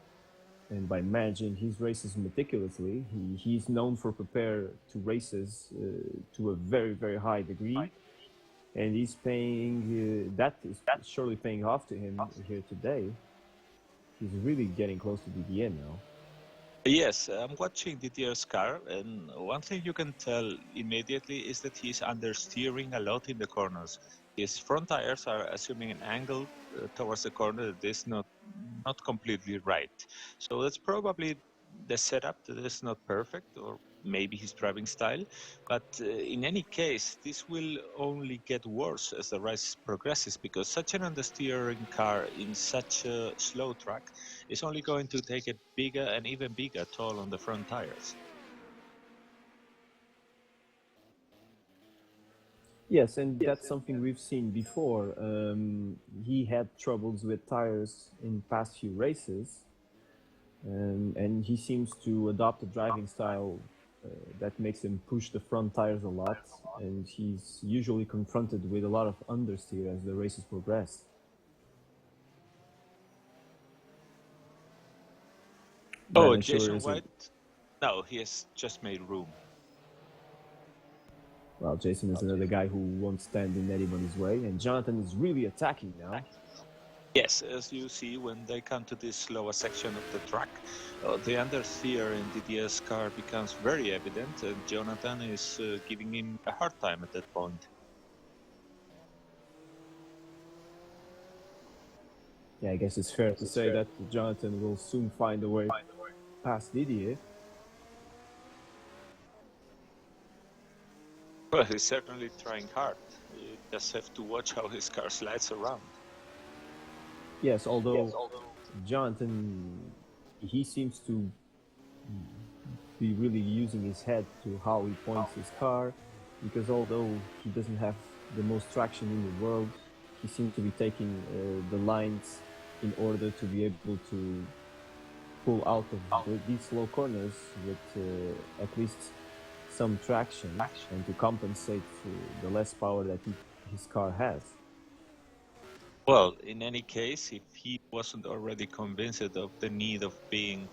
Speaker 2: And by managing his races meticulously, he's known for prepare to races to a very, very high degree. And he's paying, that is surely paying off to him here today. He's really getting close to the end now.
Speaker 1: Yes, I'm watching Didier's car, and one thing you can tell immediately is that he's understeering a lot in the corners. His front tires are assuming an angle towards the corner that is not completely right. So that's probably the setup that is not perfect, or maybe his driving style. But in any case, this will only get worse as the race progresses, because such an understeering car in such a slow track is only going to take a bigger and even bigger toll on the front tires.
Speaker 2: Yes, and that's something we've seen before. He had troubles with tires in past few races, and he seems to adopt a driving style that makes him push the front tires a lot, and he's usually confronted with a lot of understeer as the races progress.
Speaker 1: Oh, Jason White? No, he has just made room.
Speaker 2: Well, Jason is another guy who won't stand in anybody's way, and Jonathan is really attacking now.
Speaker 1: Yes, as you see, when they come to this lower section of the track, the understeer in Didier's car becomes very evident, and Jonathan is giving him a hard time at that point.
Speaker 2: Yeah, I guess it's fair to say that Jonathan will soon find a way past Didier.
Speaker 1: Well, he's certainly trying hard. You just have to watch how his car slides around.
Speaker 2: Yes, although Jonathan, he seems to be really using his head to how he points his car, because although he doesn't have the most traction in the world, he seems to be taking the lines in order to be able to pull out of these slow corners with at least some traction and to compensate for the less power that his car has.
Speaker 1: Well, in any case, if he wasn't already convinced of the need of being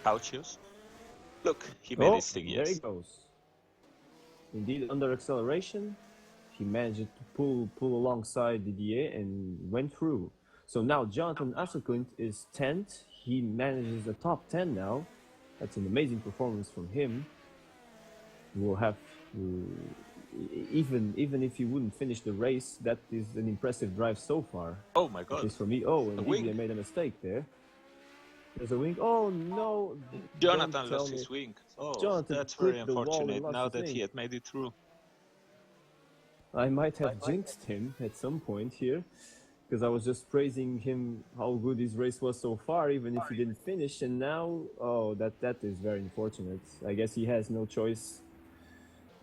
Speaker 1: cautious, look, he made his thing, yes.
Speaker 2: There he goes. Indeed, under acceleration, he managed to pull alongside Didier and went through. So now Jonathan Asselkunt is 10th. He manages a top 10 now. That's an amazing performance from him. We will have, even if he wouldn't finish the race, that is an impressive drive so far.
Speaker 1: Oh my God!
Speaker 2: At least for me. Oh, and Didier made a mistake there. There's a wing. Oh no!
Speaker 1: Jonathan lost his wing. Oh,
Speaker 2: Jonathan,
Speaker 1: that's very unfortunate. Now that he had made it through.
Speaker 2: I might have jinxed him at some point here, because I was just praising him how good his race was so far, even if he didn't finish. And now, oh, that is very unfortunate. I guess he has no choice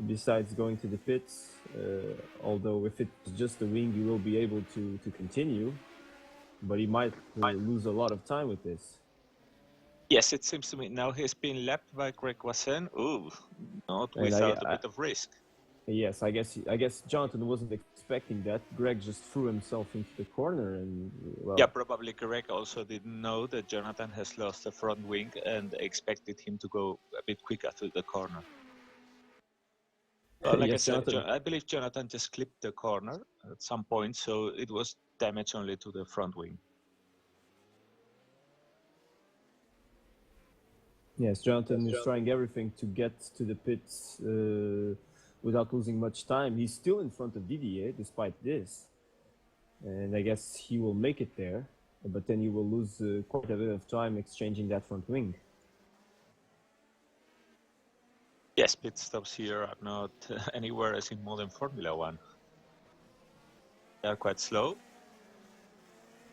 Speaker 2: besides going to the pits. Although if it's just the wing, he will be able to continue, but he might lose a lot of time with this.
Speaker 1: Yes, it seems to me now he's been lapped by Greg Wasson. Ooh, not without a bit of risk.
Speaker 2: Yes, I guess Jonathan wasn't expecting that. Greg just threw himself into the corner, and well.
Speaker 1: Yeah, probably Greg also didn't know that Jonathan has lost the front wing and expected him to go a bit quicker through the corner. Like
Speaker 2: yes,
Speaker 1: I said, I believe Jonathan just clipped the corner at some point, so it was damage only to the front wing.
Speaker 2: Yes, Jonathan is trying everything to get to the pits without losing much time. He's still in front of Didier despite this, and I guess he will make it there, but then he will lose quite a bit of time exchanging that front wing.
Speaker 1: Yes, pit stops here are not anywhere as in modern Formula One. They are quite slow.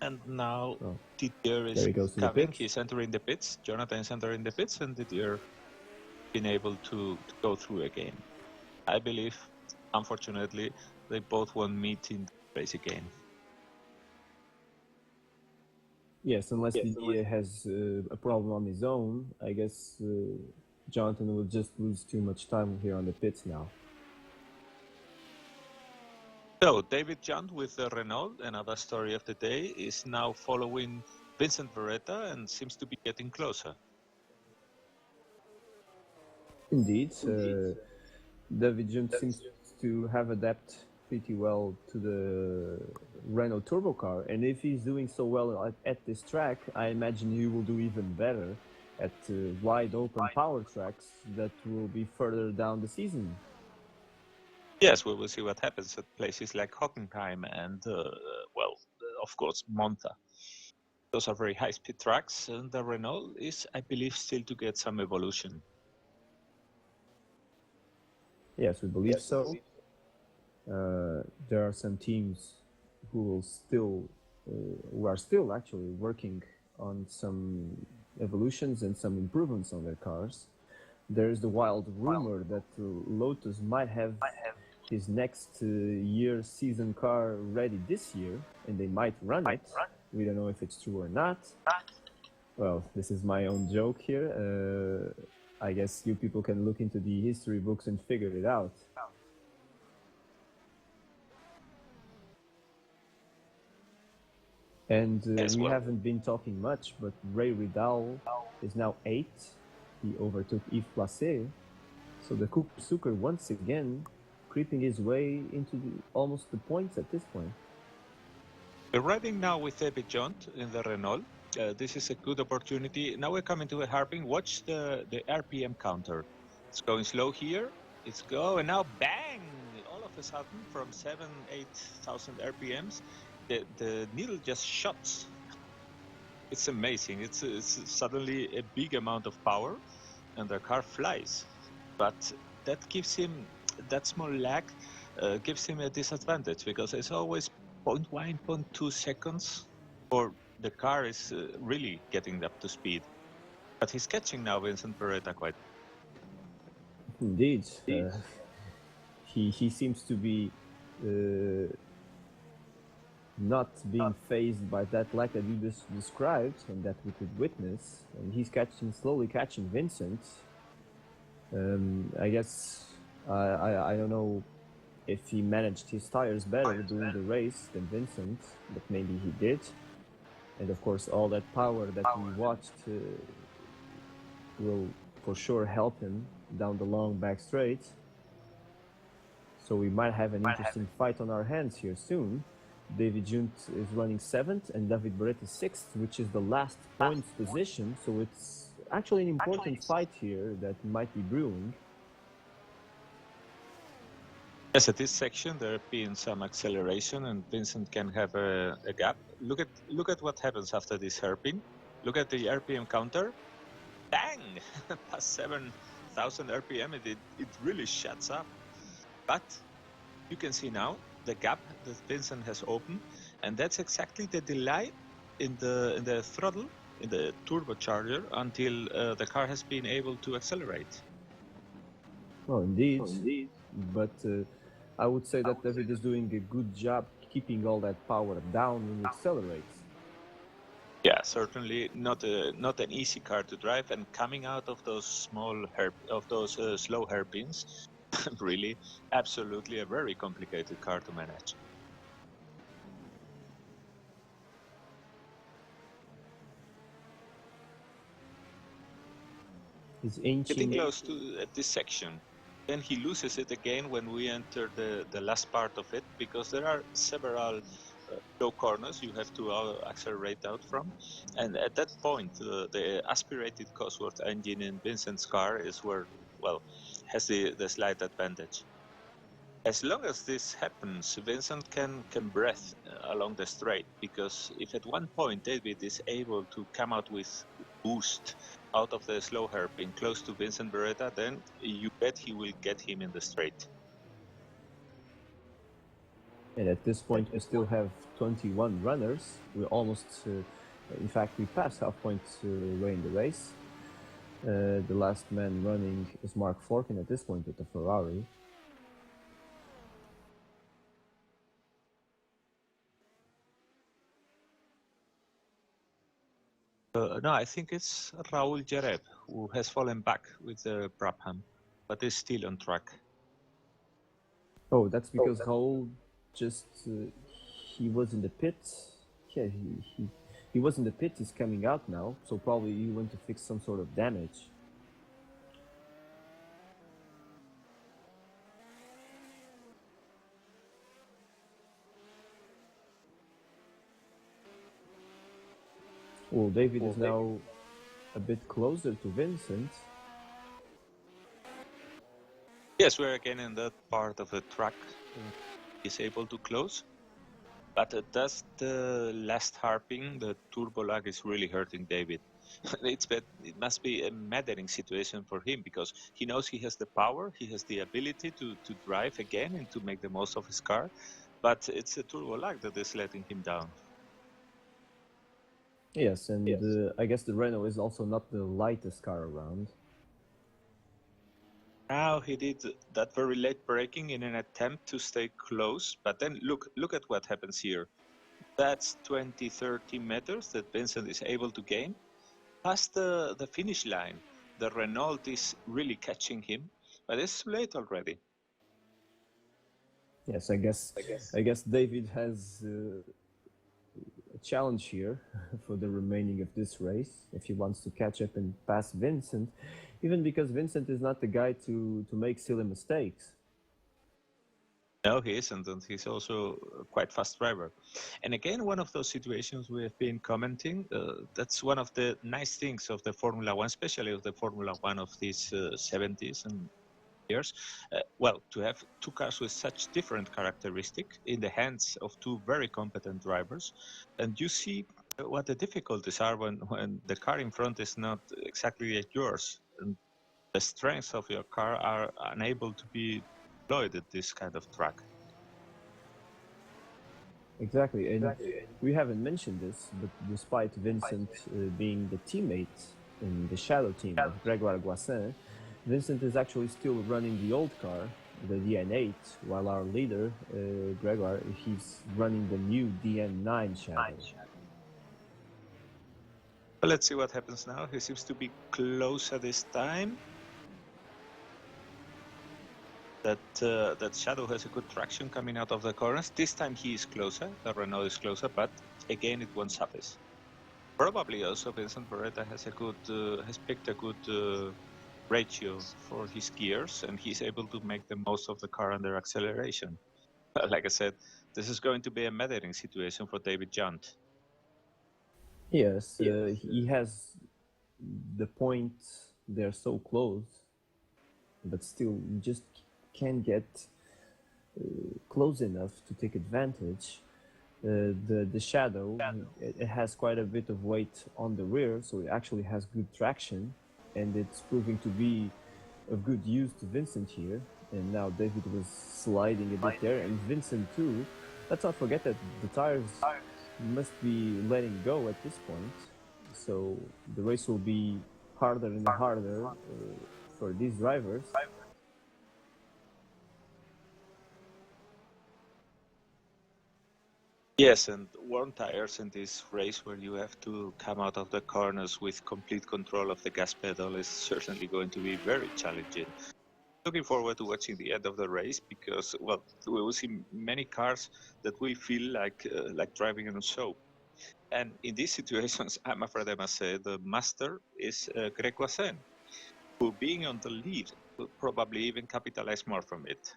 Speaker 1: And now Didier is coming. He's entering the pits. Jonathan is entering the pits, and Didier been able to go through again. I believe, unfortunately, they both won't meet in the race again.
Speaker 2: Yes, unless Didier has a problem on his own, I guess Jonathan will just lose too much time here on the pits now.
Speaker 1: So David Junt with the Renault, another story of the day, is now following Vincent Beretta and seems to be getting closer.
Speaker 2: Indeed, David Junt seems to have adapted pretty well to the Renault turbo car, and if he's doing so well at this track, I imagine he will do even better at wide open power tracks that will be further down the season.
Speaker 1: Yes, we will see what happens at places like Hockenheim and, of course, Monza. Those are very high-speed tracks, and the Renault is, I believe, still to get some evolution.
Speaker 2: Yes, we believe so. There are some teams who are still actually working on some evolutions and some improvements on their cars. There is the wild rumor that Lotus might have his next year's season car ready this year, and they might run it. We don't know if it's true or not. Well, this is my own joke here. I guess you people can look into the history books and figure it out. And we haven't been talking much, but Ray Ridal is now 8th. He overtook Yves Placé. So the Suker once again creeping his way into almost the points at this point.
Speaker 1: We're riding now with David Junt in the Renault. This is a good opportunity. Now we're coming to a hairpin. Watch the RPM counter. It's going slow here. It's going now, bang! All of a sudden, from 8,000 RPMs, the needle just shuts. It's amazing. It's suddenly a big amount of power, and the car flies. But that gives him, that small lag gives him a disadvantage, because it's always 0.1, 0.2 seconds for the car is really getting up to speed. But he's catching now Vincent Beretta quite.
Speaker 2: Indeed. He seems to be not being phased by that lag that you just described and that we could witness. And he's slowly catching Vincent. I guess I don't know if he managed his tires better during the race than Vincent, but maybe he did. And of course, all that power that we watched will for sure help him down the long back straight. So we might have an interesting fight on our hands here soon. David Junt is running 7th and David Beretta 6th, which is the last points position. So it's actually an important fight here that might be brewing.
Speaker 1: Yes, at this section there have been some acceleration, and Vincent can have a gap. Look at what happens after this hairpin. Look at the RPM counter. Bang! Past 7,000 RPM, it really shuts up. But you can see now the gap that Vincent has opened, and that's exactly the delay in the throttle, in the turbocharger, until the car has been able to accelerate.
Speaker 2: Oh, indeed. But I would say that David is doing a good job keeping all that power down when he accelerates.
Speaker 1: Yeah, certainly not an easy car to drive, and coming out of those slow hairpins, really, absolutely a very complicated car to manage.
Speaker 2: He's inching.
Speaker 1: Getting close to this section. Then he loses it again when we enter the last part of it, because there are several low corners you have to accelerate out from. And at that point, the aspirated Cosworth engine in Vincent's car is where, has the slight advantage. As long as this happens, Vincent can breathe along the straight, because if at one point David is able to come out with boost out of the slow hairpin close to Vincent Beretta, then you bet he will get him in the straight.
Speaker 2: And at this point, we still have 21 runners. We're almost, in fact, we passed half point way in the race. The last man running is Mark Forkin at this point with the Ferrari.
Speaker 1: No, I think it's Raul Jareb who has fallen back with the Brabham, but is still on track.
Speaker 2: Oh, that's because Raul just he was in the pit. Yeah, he was in the pit. He's coming out now, so probably he went to fix some sort of damage. Well, David is now a bit closer to Vincent.
Speaker 1: Yes, we're again in that part of the track. He's able to close. But does the last harping, the turbo lag, is really hurting David. It must be a maddening situation for him because he knows he has the power, he has the ability to drive again and to make the most of his car. But it's a turbo lag that is letting him down.
Speaker 2: Yes, and I guess the Renault is also not the lightest car around.
Speaker 1: Now he did that very late braking in an attempt to stay close, but then look at what happens here. That's 20-30 meters that Vincent is able to gain. Past the finish line, the Renault is really catching him, but it's too late already.
Speaker 2: Yes, I guess David has a challenge here for the remaining of this race if he wants to catch up and pass Vincent, even because Vincent is not the guy to make silly mistakes.
Speaker 1: No, he isn't, and he's also a quite fast driver. And again, one of those situations we have been commenting, that's one of the nice things of the Formula One, especially of the Formula One of these 70s and years. Well, to have two cars with such different characteristics in the hands of two very competent drivers, and you see what the difficulties are when the car in front is not exactly like yours, and the strengths of your car are unable to be deployed at this kind of track.
Speaker 2: Exactly, and we haven't mentioned this, but despite Vincent being the teammate in the Shadow team of Grégoire Guassin, Vincent is actually still running the old car, the DN8, while our leader, Grégoire, he's running the new DN9 Shadow.
Speaker 1: Well, let's see what happens now. He seems to be close at this time. That Shadow has a good traction coming out of the corners. This time he is closer, the Renault is closer, but again it won't suffice. Probably also Vincent Beretta has picked a good ratio for his gears, and he's able to make the most of the car under acceleration. Like I said, this is going to be a maddening situation for David Junt.
Speaker 2: Yes, he has the point, they're so close, but still you just can't get close enough to take advantage. The Shadow, it has quite a bit of weight on the rear, so it actually has good traction, and it's proving to be of good use to Vincent here. And now David was sliding a bit there, and Vincent too. Let's not forget that the tires must be letting go at this point, so the race will be harder and harder for these drivers.
Speaker 1: Yes, and worn tires in this race where you have to come out of the corners with complete control of the gas pedal is certainly going to be very challenging. Looking forward to watching the end of the race because, well, we will see many cars that will feel like driving on a show. And in these situations, I'm afraid I must say the master is Greg Guassin, who being on the lead will probably even capitalize more from it.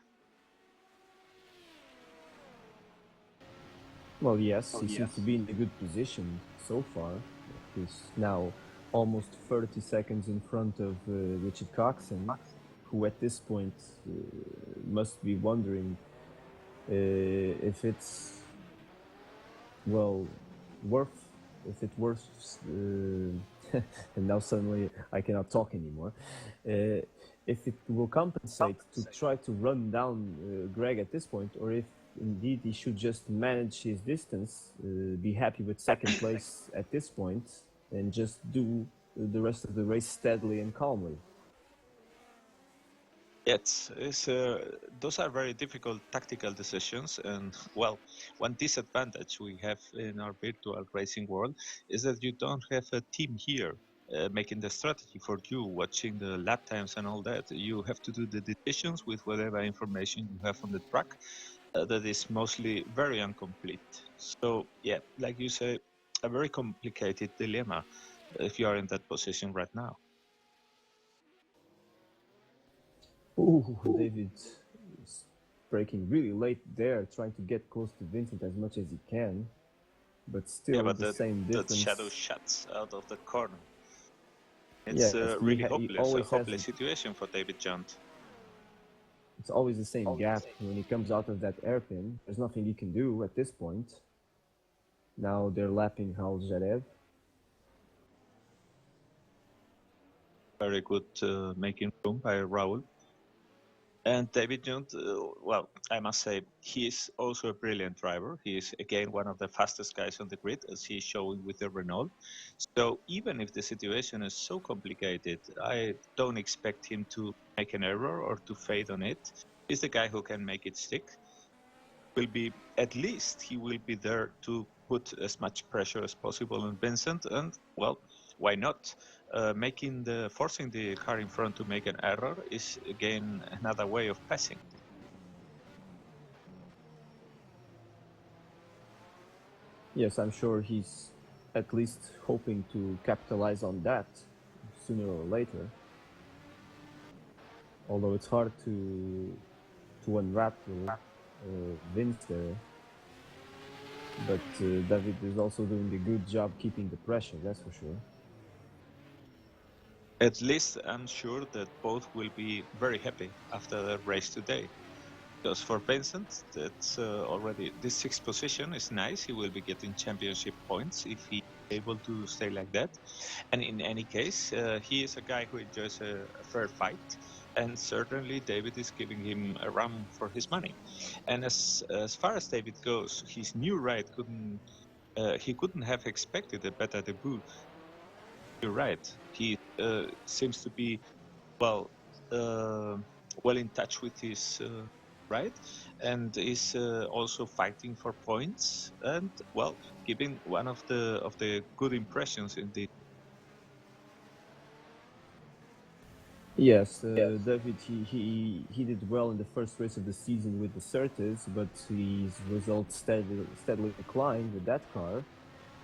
Speaker 2: Well, yes, he seems to be in a good position so far. He's now almost 30 seconds in front of Richard Coxon, who at this point must be wondering if it's, well, if it's worth, and now suddenly I cannot talk anymore, if it will compensate to try to run down Greg at this point, or if indeed he should just manage his distance, be happy with second place at this point, and just do the rest of the race steadily and calmly.
Speaker 1: Those are very difficult tactical decisions. And well, one disadvantage we have in our virtual racing world is that you don't have a team here making the strategy for you, watching the lap times and all that. You have to do the decisions with whatever information you have on the track. That is mostly very incomplete. So yeah, like you say, a very complicated dilemma if you are in that position right now.
Speaker 2: Ooh, David is braking really late there, trying to get close to Vincent as much as he can, but still
Speaker 1: Yeah, but
Speaker 2: the same
Speaker 1: the
Speaker 2: difference.
Speaker 1: shadow shuts out of the corner.
Speaker 2: Yes,
Speaker 1: It's really hopeless, a hopeless situation for David Junt.
Speaker 2: It's always the same gap when he comes out of that airpin. There's nothing he can do at this point. Now they're lapping Hal Jarev.
Speaker 1: Very good making room by Raul. And David Junt, well, I must say, he is also a brilliant driver. He is, again, one of the fastest guys on the grid, as he's showing with the Renault. So even if the situation is so complicated, I don't expect him to make an error or to fade on it. He's the guy who can make it stick. At least he will be there to put as much pressure as possible on Vincent. And, well, why not? Forcing the car in front to make an error is again another way of passing.
Speaker 2: Yes, I'm sure he's at least hoping to capitalize on that sooner or later. Although it's hard to unwrap Vince there. But David is also doing a good job keeping the pressure, that's for sure.
Speaker 1: At least I'm sure that both will be very happy after the race today. Because for Vincent, that's already this sixth position is nice. He will be getting championship points if he's able to stay like that. And in any case, he is a guy who enjoys a fair fight. And certainly David is giving him a run for his money. And as far as David goes, his new ride he couldn't have expected a better debut. You're right. He seems to be well in touch with his ride, and is also fighting for points, and well, giving one of the good impressions in the.
Speaker 2: Yes, David, he did well in the first race of the season with the Surtees, but his results steadily declined with that car.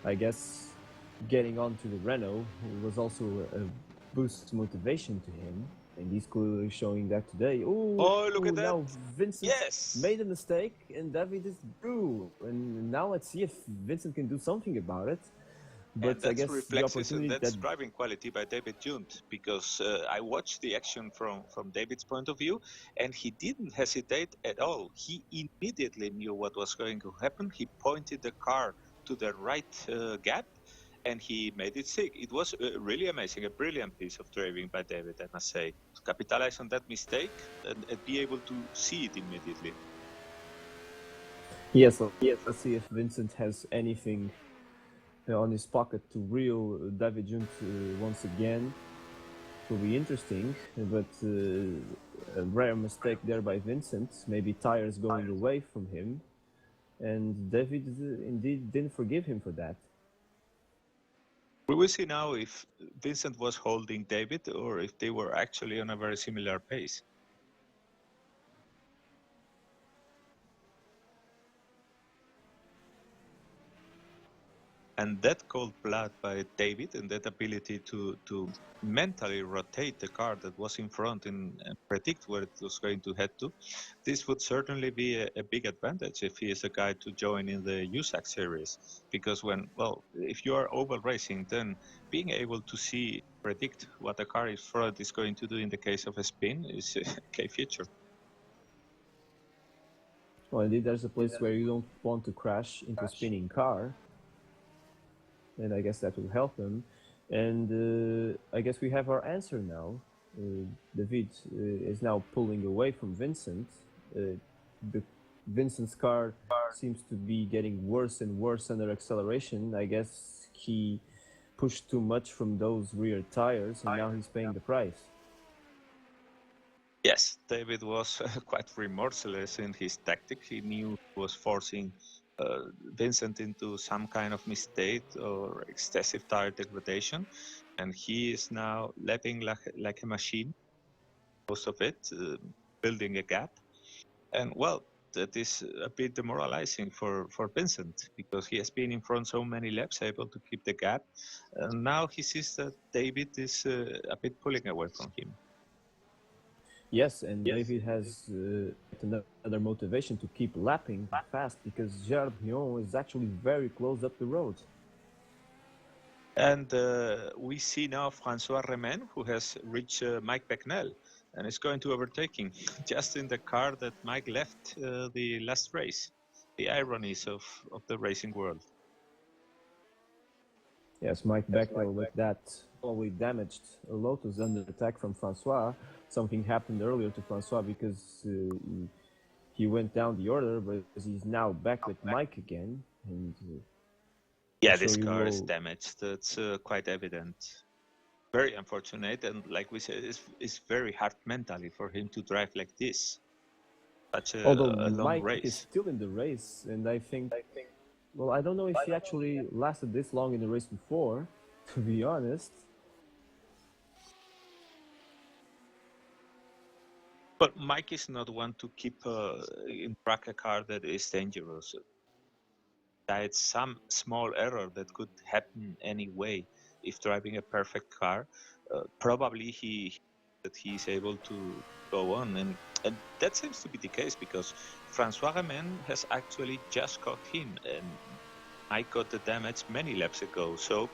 Speaker 2: I guess getting onto the Renault was also a boost motivation to him, and he's clearly showing that today.
Speaker 1: Oh, look at that!
Speaker 2: Now Vincent
Speaker 1: Yes!
Speaker 2: made a mistake, and David is through. And now let's see if Vincent can do something about it.
Speaker 1: But and I guess that's driving quality by David Junt, because I watched the action from David's point of view, and he didn't hesitate at all. He immediately knew what was going to happen. He pointed the car to the right gap, and he made it stick. It was really amazing, a brilliant piece of driving by David, I must say. To capitalize on that mistake and be able to see it immediately.
Speaker 2: Yes, let's see if Vincent has anything on his pocket to reel David Junt once again. It will be interesting, but a rare mistake there by Vincent. Maybe tires going away from him, and David indeed didn't forgive him for that.
Speaker 1: We will see now if Vincent was holding David or if they were actually on a very similar pace. And that cold blood by David and that ability to mentally rotate the car that was in front and predict where it was going to head to, this would certainly be a big advantage if he is a guy to join in the USAC series. Because if you are oval racing, then being able to predict what the car in front is going to do in the case of a spin is a key feature.
Speaker 2: Well, indeed, there's a place where you don't want to crash into a spinning car. And I guess that will help them. And I guess we have our answer now. David is now pulling away from Vincent. Vincent's car seems to be getting worse and worse under acceleration. I guess he pushed too much from those rear tires, and now he's paying the price.
Speaker 1: Yes, David was quite remorseless in his tactic. He knew he was forcing Vincent into some kind of mistake or excessive tire degradation, and he is now lapping like a machine, most of it, building a gap. And well, that is a bit demoralizing for Vincent because he has been in front so many laps, able to keep the gap. And now he sees that David is a bit pulling away from him.
Speaker 2: Yes, and David has another motivation to keep lapping fast because Gerard Brion is actually very close up the road.
Speaker 1: And we see now Francois Remen, who has reached Mike Becknell and is going to overtake him just in the car that Mike left the last race. The ironies of the racing world.
Speaker 2: Yes, Mike Becknell with that probably damaged a Lotus under attack from Francois. Something happened earlier to Francois because he went down the order, but he's now back with Mike again. And
Speaker 1: yeah, this car is damaged. That's quite evident. Very unfortunate, and like we said, it's very hard mentally for him to drive like this. Such a long
Speaker 2: Mike
Speaker 1: race.
Speaker 2: is still in the race, and I think, well, I don't know if he actually lasted this long in the race before, to be honest.
Speaker 1: But Mike is not one to keep in track a car that is dangerous. It's some small error that could happen anyway if driving a perfect car. Probably he's able to go on, and that seems to be the case because Francois Remen has actually just caught him, and Mike got the damage many laps ago. So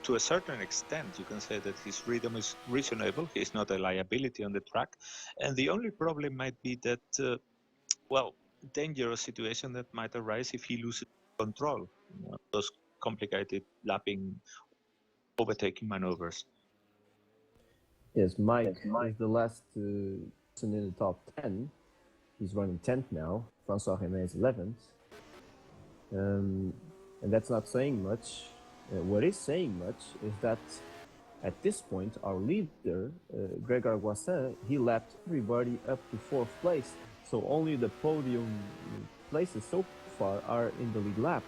Speaker 1: to a certain extent, you can say that his freedom is reasonable. He's not a liability on the track, and the only problem might be that, well, dangerous situation that might arise if he loses control. Those complicated lapping, overtaking maneuvers.
Speaker 2: Yes, Mike is the last person in the top 10. He's running 10th now. Francois Remen is 11th. And that's not saying much. What is saying much is that at this point, our leader, Grégoire Boissin, he lapped everybody up to 4th place. So only the podium places so far are in the lead lap.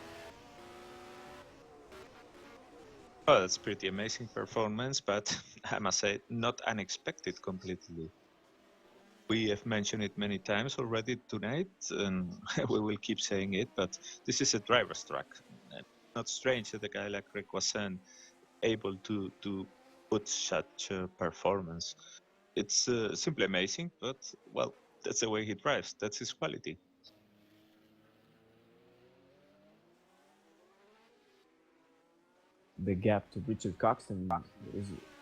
Speaker 1: Oh, that's pretty amazing performance, but I must say, not unexpected completely. We have mentioned it many times already tonight, and we will keep saying it, but this is a driver's track. And not strange that a guy like Requasen able to put such a performance. It's simply amazing, but, well, that's the way he drives. That's his quality.
Speaker 2: The gap to Richard Coxon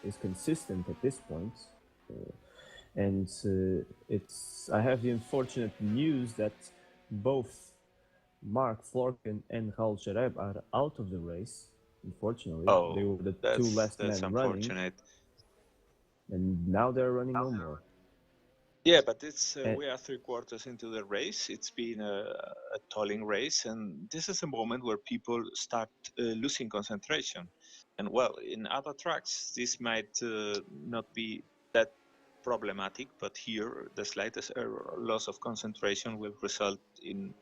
Speaker 2: is consistent at this point. And I have the unfortunate news that both Mark Florken and Raul Jareb are out of the race. Unfortunately, they were the two last men running, and now they're running no more.
Speaker 1: Yeah, but it's we are 3/4 into the race. It's been a tolling race, and this is a moment where people start losing concentration. And well, in other tracks, this might not be that problematic, but here, the slightest error or loss of concentration will result in.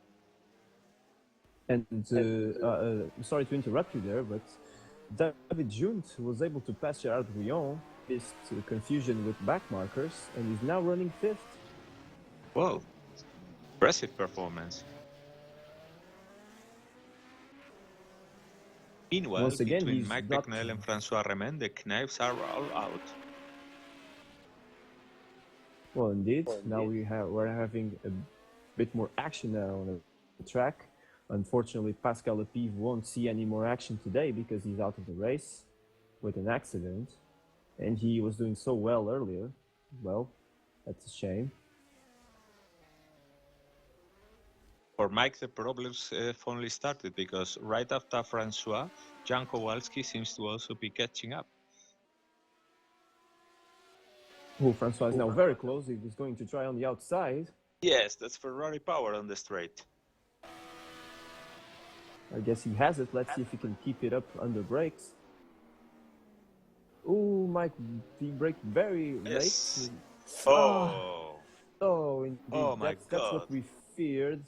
Speaker 2: And sorry to interrupt you there, but David Junt was able to pass Gerard Brion, missed confusion with back markers, and he's now running 5th.
Speaker 1: Whoa, impressive performance. Meanwhile,
Speaker 2: once again,
Speaker 1: between Mike Becknell and Francois Remen, the knives are all out.
Speaker 2: Well, indeed. Now we're having a bit more action now on the track. Unfortunately, Pascal Lepive won't see any more action today because he's out of the race with an accident. And he was doing so well earlier. Well, that's a shame.
Speaker 1: For Mike, the problems have only started because right after Francois, Jan Kowalski seems to also be catching up.
Speaker 2: Oh, Francois is now very close. He was going to try on the outside.
Speaker 1: Yes, that's Ferrari power on the straight.
Speaker 2: I guess he has it. Let's see if he can keep it up under brakes. Oh, Mike, he braked very late.
Speaker 1: Oh.
Speaker 2: Oh, indeed.
Speaker 1: Oh my
Speaker 2: That's what
Speaker 1: God.
Speaker 2: we feared.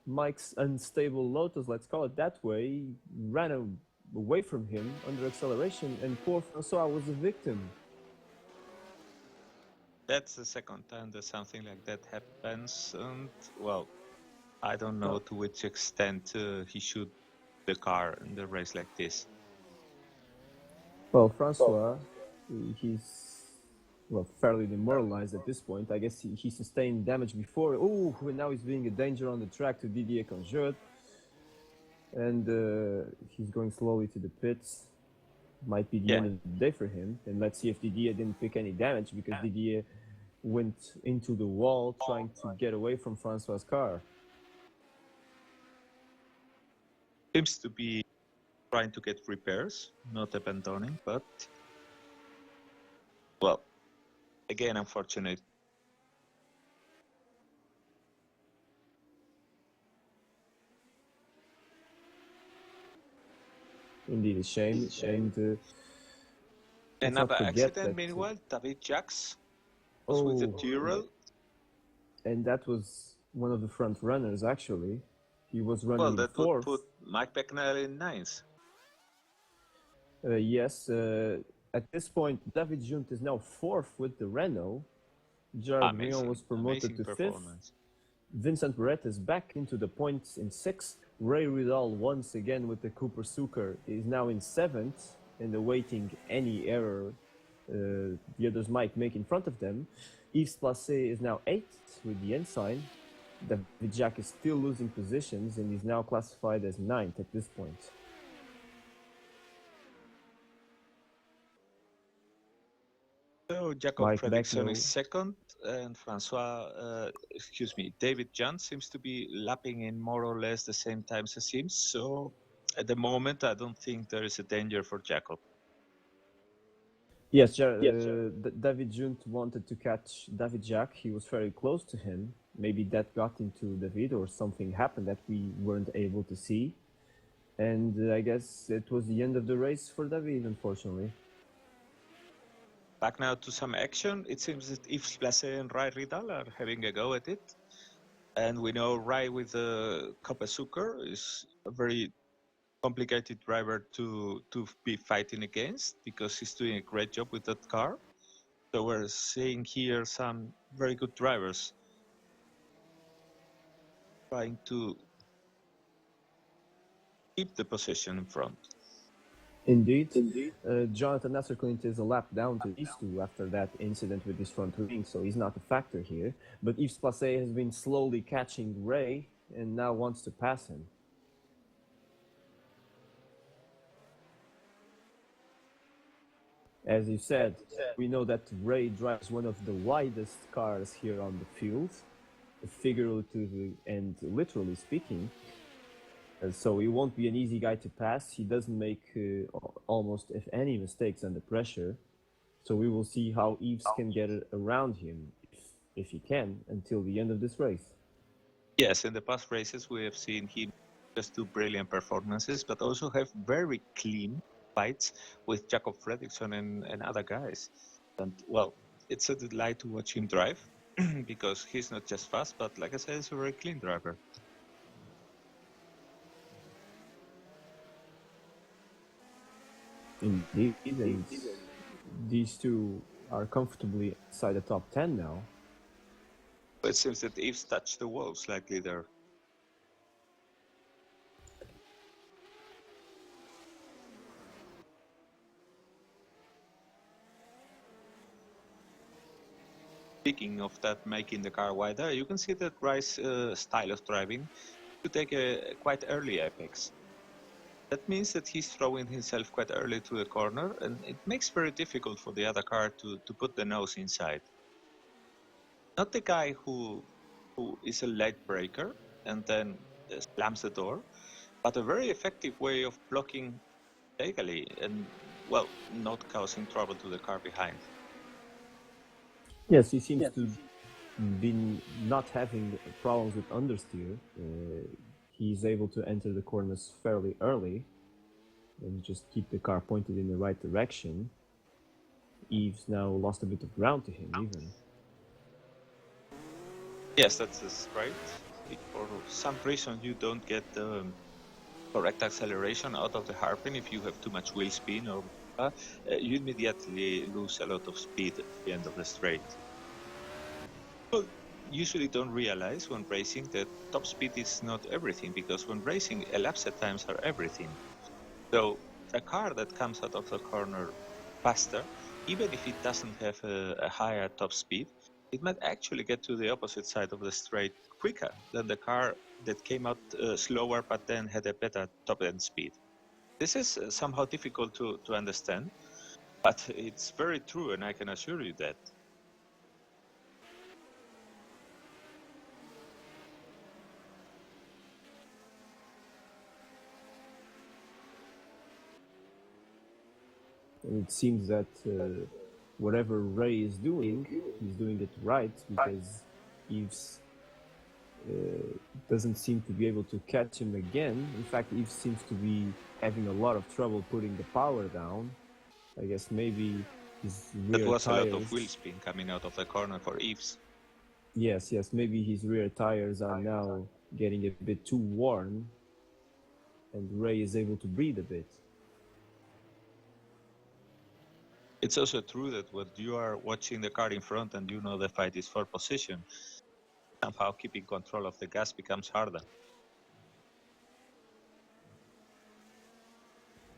Speaker 2: Mike's unstable Lotus, let's call it that way, ran away from him under acceleration, and poor Francois was a victim.
Speaker 1: That's the second time that something like that happens, and well, I don't know to which extent he should the car in the race like this.
Speaker 2: Well, Francois, he's fairly demoralized at this point. I guess he sustained damage before. Oh, and now he's being a danger on the track to Didier Conjure. And he's going slowly to the pits. Might be the end of the day for him. And let's see if Didier didn't pick any damage, because Didier went into the wall trying to get away from Francois' car.
Speaker 1: Seems to be trying to get repairs, not abandoning, but well, again, unfortunate.
Speaker 2: Indeed, a shame. And
Speaker 1: another accident, meanwhile, David Jacques was with the Tyrrell.
Speaker 2: And that was one of the front runners, actually. He was running
Speaker 1: well, that
Speaker 2: in fourth.
Speaker 1: Would put Mike Becknell in ninth.
Speaker 2: Yes, at this point, David Junt is now fourth with the Renault. Gerard Brion was promoted to fifth. Vincent Barrett is back into the points in sixth. Ray Ridal, once again with the Cooper Suker, is now in seventh and awaiting any error the others might make in front of them. Yves Placé is now eighth with the Ensign. David Jacques is still losing positions and is now classified as ninth at this point.
Speaker 1: So Jacob Fredriksson is second, and David Junt seems to be lapping in more or less the same times as him. So at the moment, I don't think there is a danger for Jacob.
Speaker 2: Yes, David Junt wanted to catch David Jacques. He was very close to him. Maybe that got into David, or something happened that we weren't able to see. And I guess it was the end of the race for David, unfortunately.
Speaker 1: Back now to some action. It seems that Yves Placé and Ray Ridal are having a go at it. And we know Ray with the Cooper Suker is a very complicated driver to be fighting against, because he's doing a great job with that car. So we're seeing here some very good drivers trying to keep the position in front.
Speaker 2: Indeed. Jonathan Nasser-Clint is a lap down to these two after that incident with his front wing, so he's not a factor here. But Yves Placé has been slowly catching Ray and now wants to pass him. As you said, we know that Ray drives one of the widest cars here on the field, figuratively and literally speaking. So he won't be an easy guy to pass. He doesn't make almost if any mistakes under pressure. So we will see how Yves can get around him, if he can, until the end of this race.
Speaker 1: Yes, in the past races we have seen him just do brilliant performances, but also have very clean fights with Jacob Fredriksson and other guys. And well, it's a delight to watch him drive, because he's not just fast, but like I said, he's a very clean driver.
Speaker 2: Indeed, and these two are comfortably inside the top 10 now.
Speaker 1: It seems that Yves touched the wall slightly there. Speaking of that, making the car wider, you can see that Ray's style of driving to take a quite early apex. That means that he's throwing himself quite early to the corner, and it makes it very difficult for the other car to put the nose inside. Not the guy who is a late breaker and then slams the door, but a very effective way of blocking legally and, well, not causing trouble to the car behind.
Speaker 2: Yes, he seems to be not having problems with understeer. He's able to enter the corners fairly early and just keep the car pointed in the right direction. Yves now lost a bit of ground to him, even.
Speaker 1: Yes, that's a straight. If for some reason you don't get the correct acceleration out of the hairpin, if you have too much wheel spin or you immediately lose a lot of speed at the end of the straight. People usually don't realize when racing that top speed is not everything, because when racing, elapsed times are everything. So a car that comes out of the corner faster, even if it doesn't have a higher top speed, it might actually get to the opposite side of the straight quicker than the car that came out slower but then had a better top end speed. This is somehow difficult to understand, but it's very true, and I can assure you that.
Speaker 2: And it seems that whatever Ray is doing, he's doing it right, because Eves doesn't seem to be able to catch him again. In fact, Eves seems to be having a lot of trouble putting the power down. I guess maybe his rear
Speaker 1: That was
Speaker 2: tires...
Speaker 1: a lot of wheel spin coming out of the corner for Eves.
Speaker 2: Yes, maybe his rear tires are now getting a bit too worn, and Ray is able to breathe a bit.
Speaker 1: It's also true that when you are watching the car in front and you know the fight is for position, somehow keeping control of the gas becomes harder.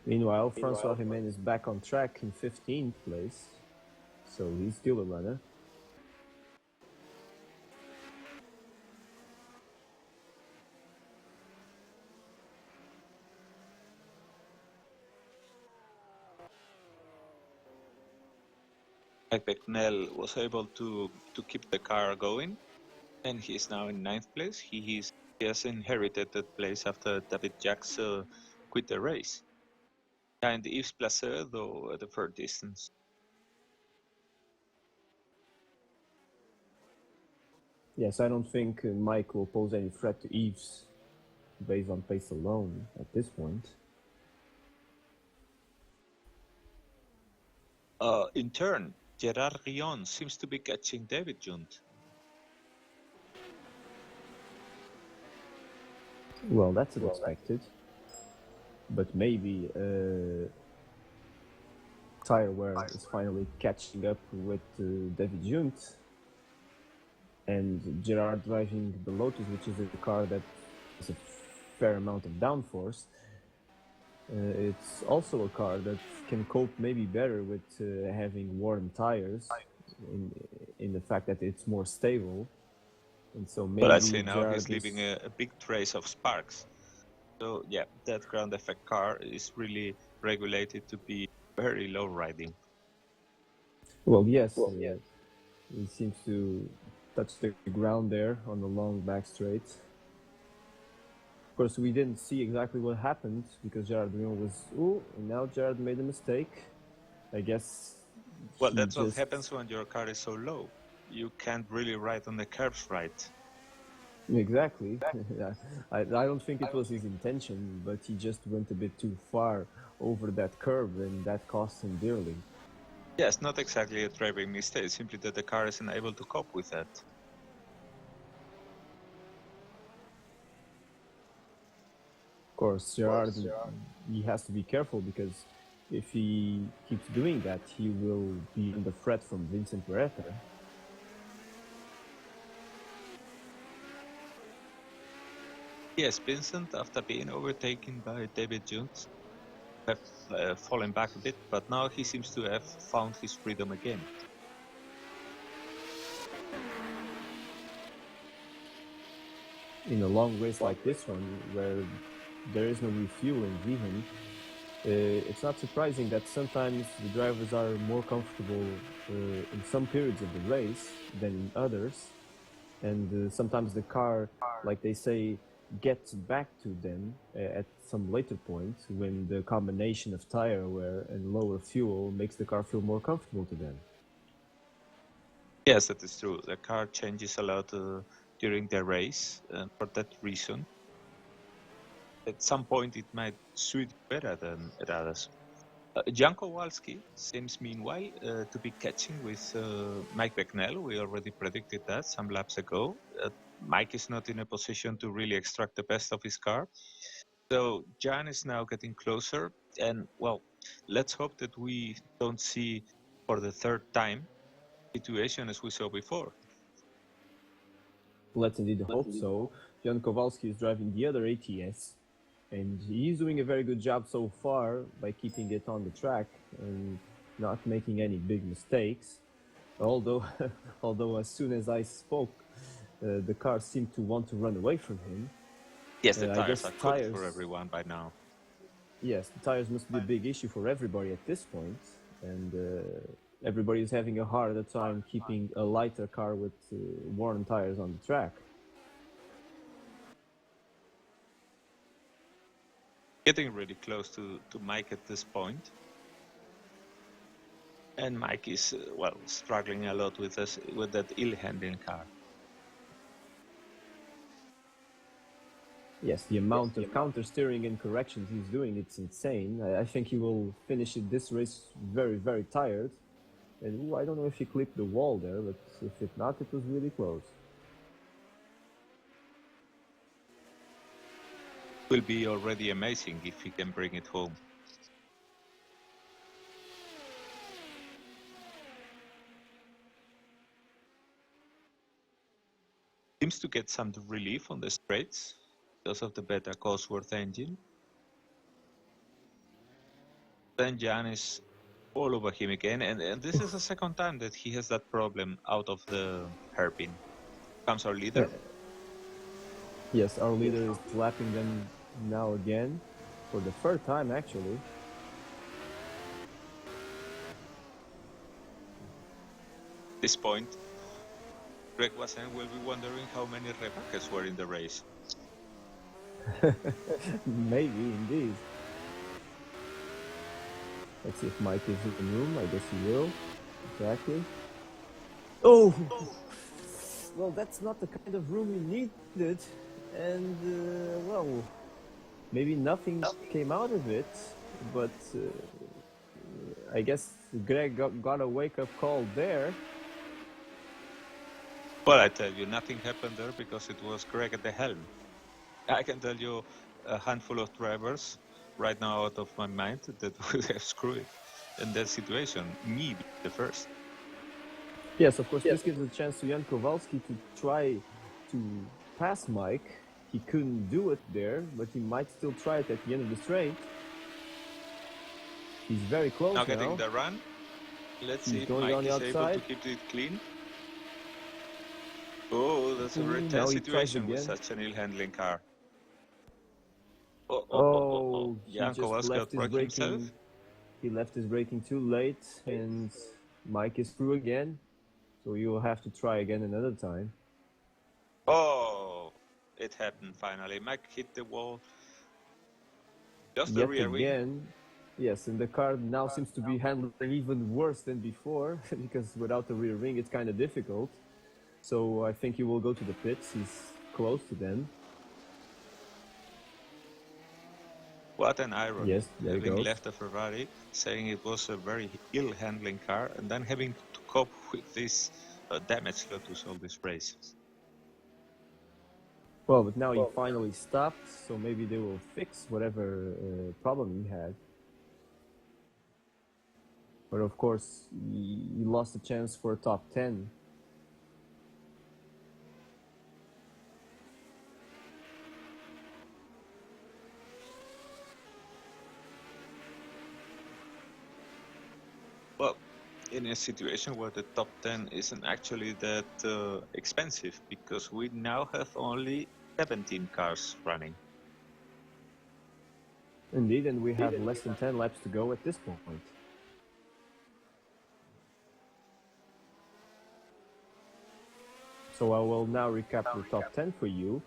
Speaker 2: Meanwhile, Francois Jimenez is back on track in 15th place, so he's still a runner.
Speaker 1: Mike Becknell was able to keep the car going, and he is now in 9th place. He has inherited that place after David Jacques quit the race. Behind Yves Placer, though, at a fair distance.
Speaker 2: Yes, I don't think Mike will pose any threat to Yves based on pace alone at this point.
Speaker 1: In turn, Gerard Rion seems to be catching David Junt.
Speaker 2: Well, that's unexpected. But maybe tire wear is finally catching up with David Junt, and Gerard driving the Lotus, which is a car that has a fair amount of downforce. It's also a car that can cope maybe better with having worn tires, in the fact that it's more stable. And so maybe
Speaker 1: But I say now
Speaker 2: Gerard
Speaker 1: he's leaving a big trace of sparks. So yeah, that ground effect car is really regulated to be very low riding.
Speaker 2: Well, yes. He seems to touch the ground there on the long back straight. Of course, we didn't see exactly what happened because Gerard Rion was, and now Gerard made a mistake. I guess.
Speaker 1: Well, that's what happens when your car is so low. You can't really ride on the curves right.
Speaker 2: Exactly. Yeah. I don't think it was his intention, but he just went a bit too far over that curve, and that cost him dearly.
Speaker 1: Yes, not exactly a driving mistake, simply that the car isn't able to cope with that.
Speaker 2: Of course, Gerard, he has to be careful, because if he keeps doing that, he will be under threat from Vincent Huerta.
Speaker 1: Yes, Vincent, after being overtaken by David Jones, have fallen back a bit, but now he seems to have found his freedom again.
Speaker 2: In a long race like this one, where there is no refueling even, it's not surprising that sometimes the drivers are more comfortable in some periods of the race than in others, and sometimes the car, like they say, gets back to them at some later point when the combination of tire wear and lower fuel makes the car feel more comfortable to them.
Speaker 1: Yes, that is true. The car changes a lot during the race, and for that reason, at some point it might suit better than at others. Jan Kowalski seems, meanwhile, to be catching with Mike Becknell. We already predicted that some laps ago. Mike is not in a position to really extract the best of his car. So Jan is now getting closer. And, well, let's hope that we don't see, for the third time, situation as we saw before.
Speaker 2: Let's indeed hope so. Jan Kowalski is driving the other ATS, and he's doing a very good job so far by keeping it on the track and not making any big mistakes. Although, as soon as I spoke, the car seemed to want to run away from him.
Speaker 1: Yes, the
Speaker 2: I
Speaker 1: tires
Speaker 2: guess
Speaker 1: are cooked for everyone by now.
Speaker 2: Yes, the tires must be a big issue for everybody at this point, and everybody is having a harder time keeping a lighter car with worn tires on the track.
Speaker 1: Getting really close to Mike at this point. And Mike is, well, struggling a lot with that ill-handling car.
Speaker 2: Yes, the amount of counter-steering and corrections he's doing, it's insane. I think he will finish this race very, very tired. And I don't know if he clipped the wall there, but if not, it was really close.
Speaker 1: Will be already amazing if he can bring it home. Seems to get some relief on the straights because of the better Cosworth engine. Then Jan is all over him again, and this is the second time that he has that problem out of the hairpin. Comes our leader.
Speaker 2: Yes, our leader is lapping them now again, for the third time actually.
Speaker 1: At this point, Greg Wasson will be wondering how many repackers were in the race.
Speaker 2: Maybe, indeed. Let's see if Mike is in the room. I guess he will. Exactly. Oh! Well, that's not the kind of room we needed. And, well, maybe nothing came out of it. But I guess Greg got a wake-up call there.
Speaker 1: Well, I tell you, nothing happened there because it was Greg at the helm. I can tell you a handful of drivers right now out of my mind that would have screwed in that situation. Me, the first.
Speaker 2: Yes, of course, this gives a chance to Jan Kowalski to try to pass Mike. He couldn't do it there, but he might still try it at the end of the straight. He's very close now.
Speaker 1: Now getting the run. Let's see if Mike is able to keep it clean. Oh, that's a very tense situation with such an ill-handling car. Jan Kowalski outbraked himself.
Speaker 2: He left his braking too late, and Mike is through again. So you will have to try again another time.
Speaker 1: Oh, it happened finally. Mike hit the wall. Just the rear wing.
Speaker 2: Yes, and the car now seems to be handling even worse than before, because without the rear wing it's kind of difficult. So I think he will go to the pits. He's close to them.
Speaker 1: What an irony.
Speaker 2: Yes,
Speaker 1: having left a Ferrari, saying it was a very ill-handling car, and then having to cope with this damaged Lotus all this race.
Speaker 2: Well, but now he finally stopped, so maybe they will fix whatever problem he had. But of course, he lost a chance for a top 10.
Speaker 1: Well, in a situation where the top 10 isn't actually that expensive, because we now have only 17 cars running.
Speaker 2: Indeed, and we have less than 10 laps to go at this point. So I will now recap the top 10 for you.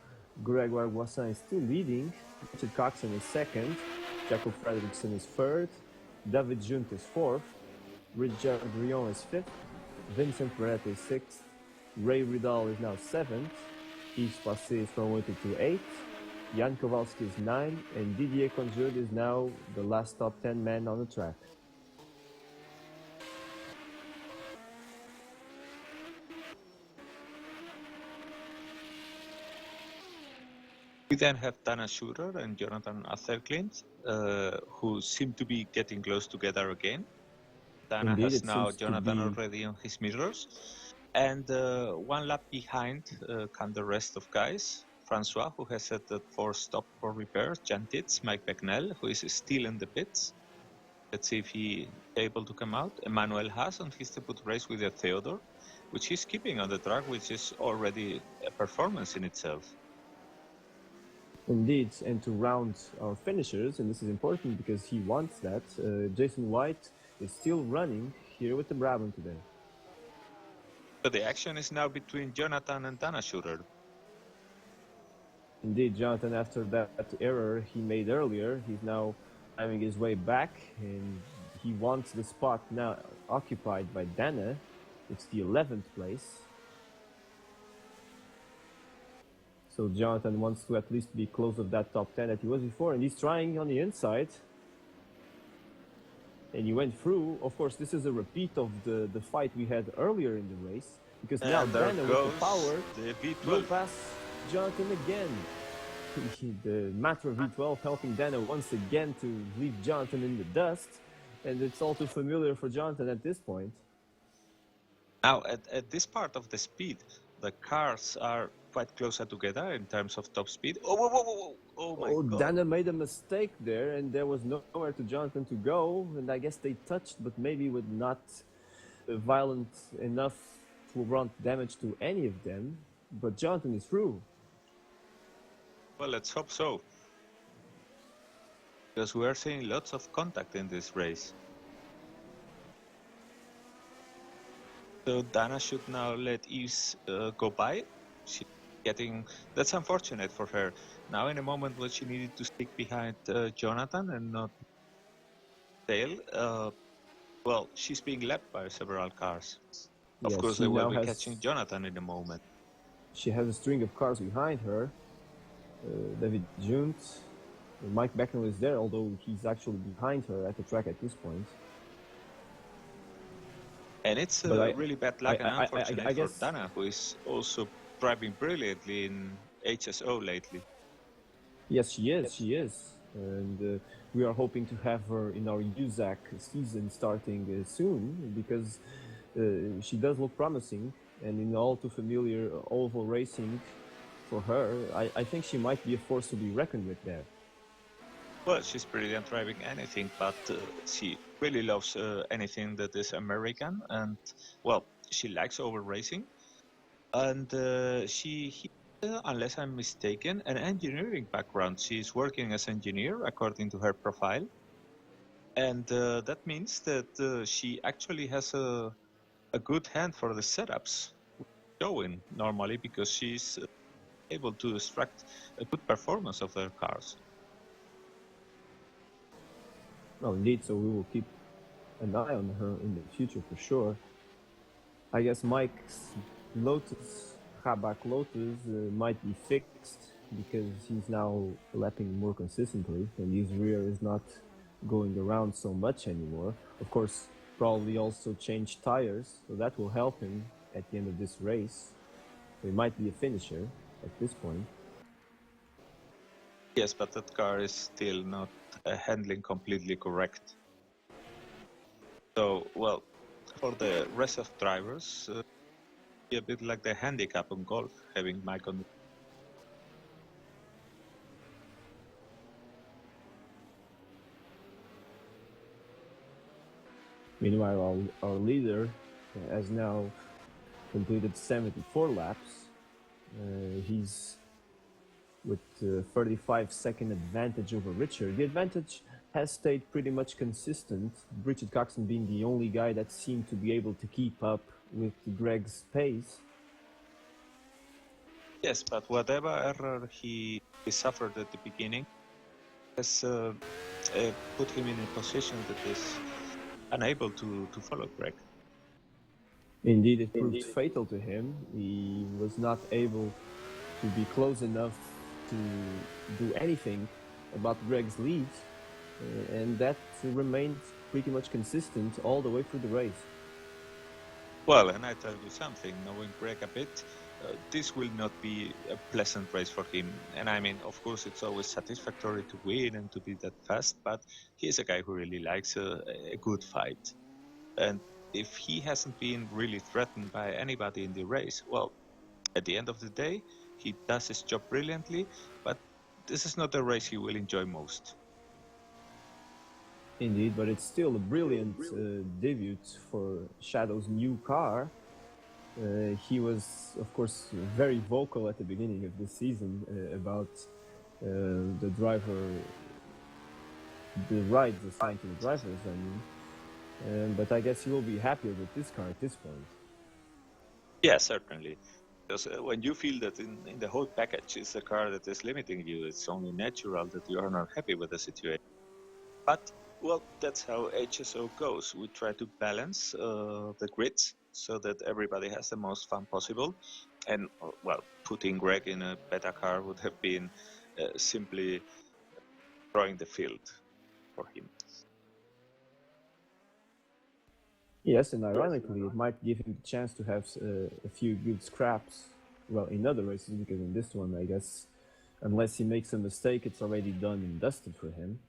Speaker 2: Gregoire Boissin is still leading, Richard Coxon is second, Jacob Fredriksson is third, David Junt is fourth, Richard Rion is fifth, Vincent Perret is sixth, Ray Ridal is now seventh, Yves Passé is promoted to eighth, Jan Kowalski is ninth, and Didier Conjure is now the last top 10 man on the track.
Speaker 1: We then have Dana Shooter and Jonathan Athercliffe, who seem to be getting close together again. Dana
Speaker 2: Indeed,
Speaker 1: has
Speaker 2: it
Speaker 1: now
Speaker 2: seems to
Speaker 1: Jonathan
Speaker 2: be
Speaker 1: already on his mirrors. And one lap behind come the rest of guys. Francois, who has set the 4 stop for repairs. Jan Titz, Mike Becknell, who is still in the pits. Let's see if he is able to come out. Emmanuel Haas on his debut race with the Theodore, which he's keeping on the track, which is already a performance in itself.
Speaker 2: indeed, and to round our finishers, and this is important because he wants that, Jason White is still running here with the Brabham today.
Speaker 1: So the action is now between Jonathan and Dana Shooter.
Speaker 2: Indeed, Jonathan, after that error he made earlier, he's now having his way back, and he wants the spot now occupied by Dana. It's the 11th place. So Jonathan wants to at least be close of that top 10 that he was before, and he's trying on the inside. And he went through. Of course, this is a repeat of the fight we had earlier in the race, because now
Speaker 1: And there
Speaker 2: Dana with
Speaker 1: goes
Speaker 2: the power
Speaker 1: the
Speaker 2: will
Speaker 1: V12.
Speaker 2: pass Jonathan again. The Matra V12 helping Dana once again to leave Jonathan in the dust, and it's all too familiar for Jonathan at this point.
Speaker 1: Now, at this part of the speed, the cars are quite closer together in terms of top speed. Oh, whoa, whoa, whoa, whoa. Oh my God.
Speaker 2: Dana made a mistake there, and there was nowhere to Jonathan to go, and I guess they touched, but maybe with not violent enough to run damage to any of them. But Jonathan is through.
Speaker 1: Well, let's hope so. Because we are seeing lots of contact in this race. So Dana should now let Eves go by. She's getting... That's unfortunate for her. Now in a moment when she needed to stick behind Jonathan and not tail, well, she's being left by several cars. Of
Speaker 2: Yes,
Speaker 1: course,
Speaker 2: she
Speaker 1: they will
Speaker 2: now
Speaker 1: be
Speaker 2: has-
Speaker 1: catching Jonathan in a moment.
Speaker 2: She has a string of cars behind her. David Junt, Mike Becknell is there, although he's actually behind her at the track at this point.
Speaker 1: And it's
Speaker 2: But I-
Speaker 1: really bad luck and
Speaker 2: I
Speaker 1: unfortunate for
Speaker 2: guess-
Speaker 1: Dana, who is also driving brilliantly in HSO lately.
Speaker 2: Yes, she is. She is, and we are hoping to have her in our USAC season starting soon, because she does look promising, and in all too familiar oval racing for her, I think she might be a force to be reckoned with there.
Speaker 1: Well, she's brilliant driving anything, but she really loves anything that is American, and well, she likes over racing, and she unless I'm mistaken, an engineering background. She's working as engineer according to her profile, and that means that she actually has a good hand for the setups, showing normally because she's able to extract a good performance of their cars.
Speaker 2: No, indeed. So we will keep an eye on her in the future for sure. I guess Mike's Lotus, Habak Lotus, might be fixed because he's now lapping more consistently, and his rear is not going around so much anymore. Of course, probably also change tires, so that will help him at the end of this race. So he might be a finisher at this point.
Speaker 1: Yes, but that car is still not handling completely correct. So, well, for the rest of drivers, be a bit like the handicap on golf, having Mike on.
Speaker 2: Meanwhile, our leader has now completed 74 laps. He's with 35-second advantage over Richard. The advantage has stayed pretty much consistent, Richard Coxon being the only guy that seemed to be able to keep up with Greg's pace.
Speaker 1: Yes, but whatever error he suffered at the beginning has put him in a position that is unable to follow Greg.
Speaker 2: Indeed, it proved fatal to him. He was not able to be close enough to do anything about Greg's lead, and that remained pretty much consistent all the way through the race.
Speaker 1: Well, and I tell you something, knowing Greg a bit, this will not be a pleasant race for him. And I mean, of course, it's always satisfactory to win and to be that fast, but he's a guy who really likes a good fight. And if he hasn't been really threatened by anybody in the race, well, at the end of the day, he does his job brilliantly, but this is not a race he will enjoy most.
Speaker 2: Indeed, but it's still a brilliant debut for Shadow's new car. He was, of course, very vocal at the beginning of the season about the rides assigned to the drivers, I mean. But I guess he will be happier with this car at this point.
Speaker 1: Yeah, certainly. Because when you feel that in the whole package is a car that is limiting you, it's only natural that you are not happy with the situation. But, well, that's how HSO goes. We try to balance the grids so that everybody has the most fun possible. And, well, putting Greg in a better car would have been simply throwing the field for him.
Speaker 2: Yes, and ironically, it might give him the chance to have a few good scraps, well, in other races, because in this one, I guess, unless he makes a mistake, it's already done and dusted for him.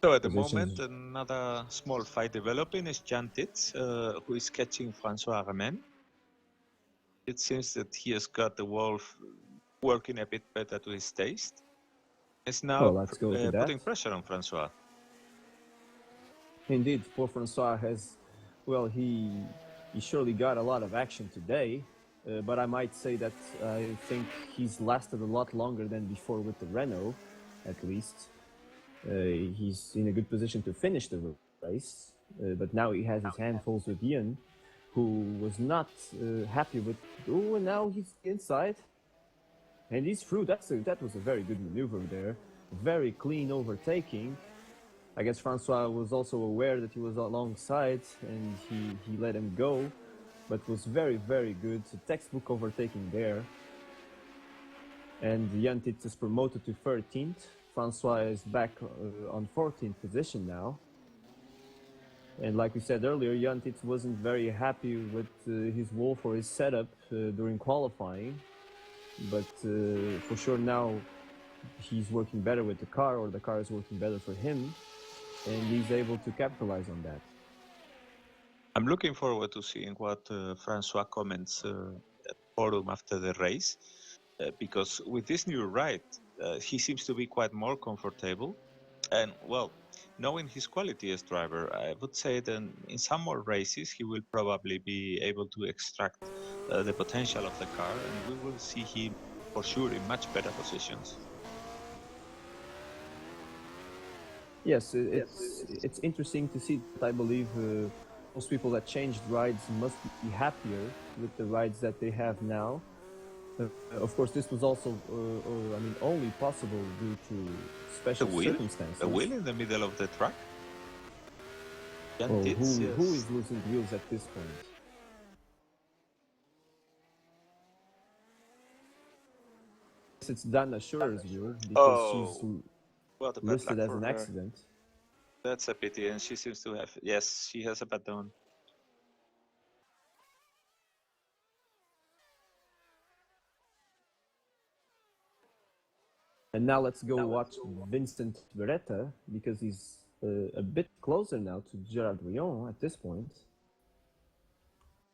Speaker 1: So at the moment, another small fight developing is Jan Titz, who is catching Francois Remen. It seems that he has got the Wolf working a bit better to his taste. Is now putting pressure on Francois.
Speaker 2: Indeed, poor Francois has, well, he surely got a lot of action today, but I might say that I think he's lasted a lot longer than before with the Renault, at least. He's in a good position to finish the race, but now he has his handfuls with Ian, who was not happy with. Oh, and now he's inside, and he's through. That was a very good maneuver there, very clean overtaking. I guess Francois was also aware that he was alongside, and he let him go, but was very, very good. A textbook overtaking there, and Jan Titz is promoted to 13th. Francois is back on 14th position now. And like we said earlier, Jan Titz wasn't very happy with his Wolf or his setup during qualifying. But for sure now he's working better with the car, or the car is working better for him. And he's able to capitalize on that.
Speaker 1: I'm looking forward to seeing what Francois comments at forum after the race. Because with this new ride, he seems to be quite more comfortable. And, well, knowing his quality as driver, I would say that in some more races, he will probably be able to extract the potential of the car, and we will see him, for sure, in much better positions.
Speaker 2: Yes, it's interesting to see that. I believe most people that changed rides must be happier with the rides that they have now. Of course, this was also, only possible due to special circumstances.
Speaker 1: A wheel in the middle of the track?
Speaker 2: Who is losing wheels at this point? It's Dana Schurer's wheel, because she's listed as an accident.
Speaker 1: That's a pity, and she seems to have, yes, she has a baton.
Speaker 2: And now let's go watch Vincent Beretta, because he's a bit closer now to Gerard Rion at this point.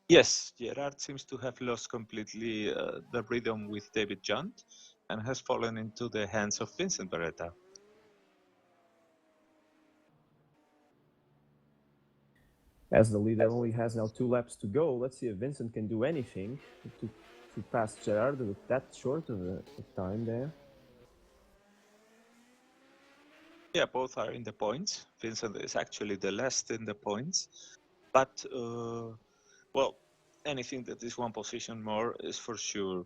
Speaker 1: Yes, Gerard seems to have lost completely the rhythm with David Junt and has fallen into the hands of Vincent Beretta.
Speaker 2: As the leader only has now 2 laps to go, let's see if Vincent can do anything to pass Gerard with that short of a time there.
Speaker 1: Yeah, both are in the points. Vincent is actually the last in the points. But, well, anything that is one position more is for sure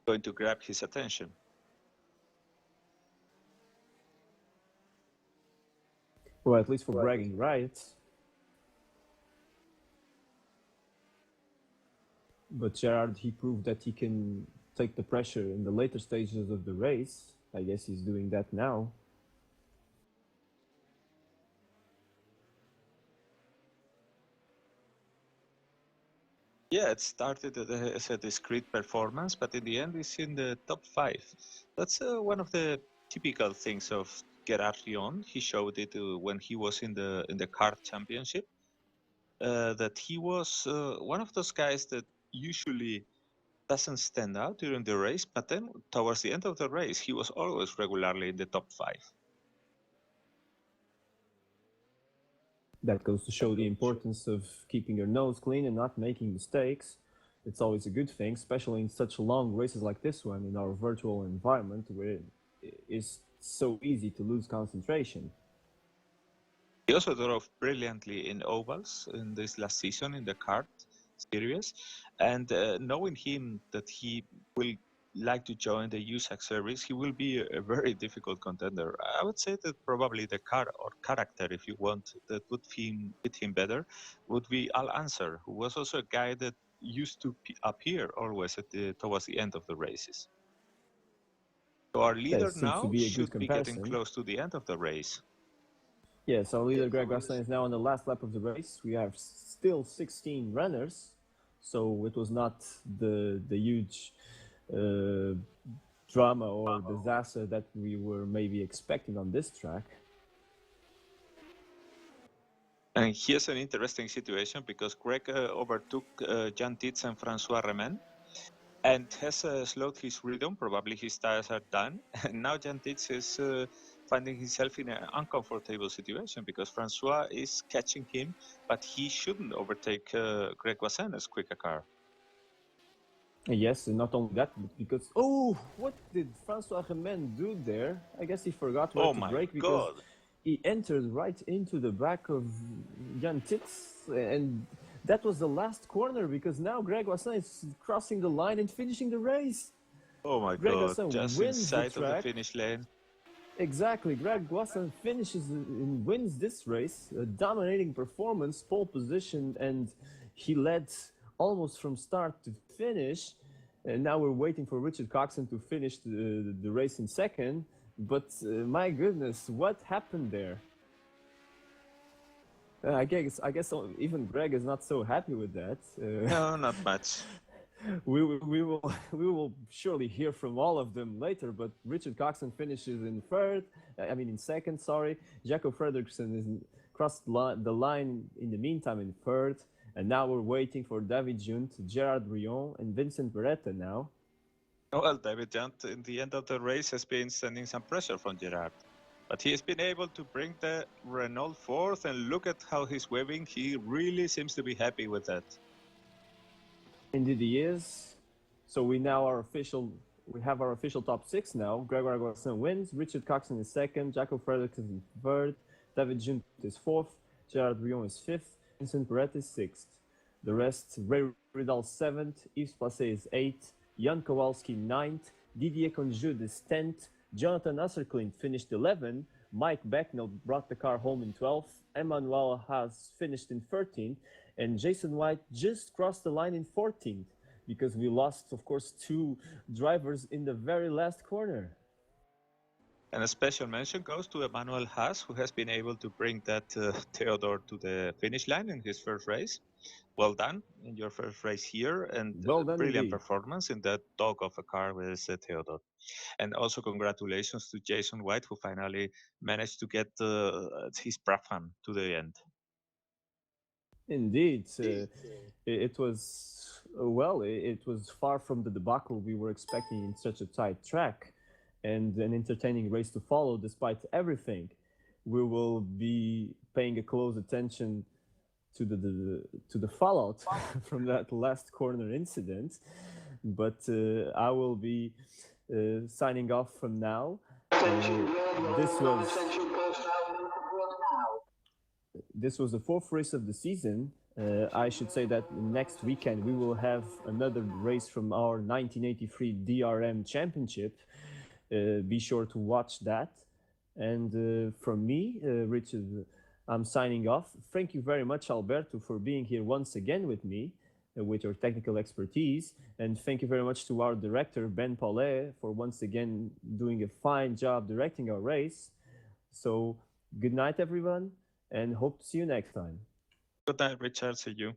Speaker 1: going to grab his attention.
Speaker 2: Well, at least for bragging rights. But Gerard, he proved that he can take the pressure in the later stages of the race. I guess he's doing that now.
Speaker 1: Yeah, it started as a discrete performance, but in the end, it's in the top five. That's one of the typical things of Gerard Rion. He showed it when he was in the kart championship. That he was one of those guys that usually doesn't stand out during the race, but then towards the end of the race, he was always regularly in the top five.
Speaker 2: That goes to show the importance of keeping your nose clean and not making mistakes. It's always a good thing, especially in such long races like this one in our virtual environment where it is so easy to lose concentration.
Speaker 1: He also drove brilliantly in ovals in this last season in the kart series, and knowing him that he will like to join the USAC series, he will be a very difficult contender. I would say that probably the car or character, if you want, that would fit him better, would be Al Answer, who was also a guy that used to appear always towards the end of the races. So our leader
Speaker 2: seems to
Speaker 1: now
Speaker 2: be a good
Speaker 1: should be getting
Speaker 2: comparison.
Speaker 1: close to the end of the race.
Speaker 2: Yes, our leader Greg Rosslin is now on the last lap of the race. We have still 16 runners, so it was not the huge drama or disaster that we were maybe expecting on this track.
Speaker 1: And here's an interesting situation because Greg overtook Jan Titz and Francois Remen and has slowed his rhythm. Probably his tires are done. And now Jan Titz is finding himself in an uncomfortable situation because Francois is catching him, but he shouldn't overtake Greg Wasson as quick a car.
Speaker 2: Yes, and not only that, but because what did Francois Remen do there? I guess he forgot where to brake because he entered right into the back of Jan Titz, and that was the last corner because now Greg Wasson is crossing the line and finishing the race.
Speaker 1: Oh my
Speaker 2: Greg
Speaker 1: God,
Speaker 2: Wasson
Speaker 1: just
Speaker 2: wins
Speaker 1: inside
Speaker 2: the
Speaker 1: of
Speaker 2: track.
Speaker 1: the finish lane.
Speaker 2: Exactly, Greg Wasson finishes and wins this race, a dominating performance, pole position, and he led almost from start to finish. And now we're waiting for Richard Coxon to finish the race in second. But my goodness, what happened there? I guess even Greg is not so happy with that.
Speaker 1: No, not much.
Speaker 2: we will surely hear from all of them later. But Richard Coxon finishes in second. Sorry, Jaco Fredriksson is crossed the line in the meantime in third. And now we're waiting for David Junt, Gerard Rion, and Vincent Beretta now.
Speaker 1: Well, David Junt in the end of the race has been sending some pressure from Gerard. But he has been able to bring the Renault fourth, and look at how he's waving. He really seems to be happy with that.
Speaker 2: Indeed he is. So we have our official top six now. Gregor Aguason wins, Richard Coxon is second, Jaco Fredriksson is third, David Junt is fourth, Gerard Rion is fifth, Vincent Beretta is sixth. The rest, Ray Ridal seventh, Yves Placé is eighth, Jan Kowalski ninth, Didier Conjud is 10th, Jonathan Asserklint finished 11th, Mike Becknell brought the car home in 12th, Emmanuel Haas finished in 13th, and Jason White just crossed the line in 14th because we lost, of course, two drivers in the very last corner.
Speaker 1: And a special mention goes to Emmanuel Haas, who has been able to bring that Theodore to the finish line in his first race. Well done in your first race here, and
Speaker 2: well done
Speaker 1: brilliant
Speaker 2: indeed.
Speaker 1: performance in that dog of a car with Theodore. And also congratulations to Jason White, who finally managed to get his Brabham to the end.
Speaker 2: Indeed, it was it was far from the debacle we were expecting in such a tight track, and an entertaining race to follow despite everything. We will be paying a close attention to the fallout from that last corner incident, but I will be signing off from now. This was the fourth race of the season. I should say that next weekend we will have another race from our 1983 DRM Championship. Be sure to watch that. And from me, Richard, I'm signing off. Thank you very much, Alberto, for being here once again with me, with your technical expertise. And thank you very much to our director, Ben Paulet, for once again doing a fine job directing our race. So good night, everyone, and hope to see you next time.
Speaker 1: Good night, Richard. See you.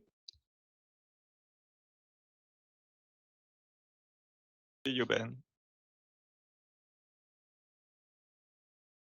Speaker 1: See you, Ben.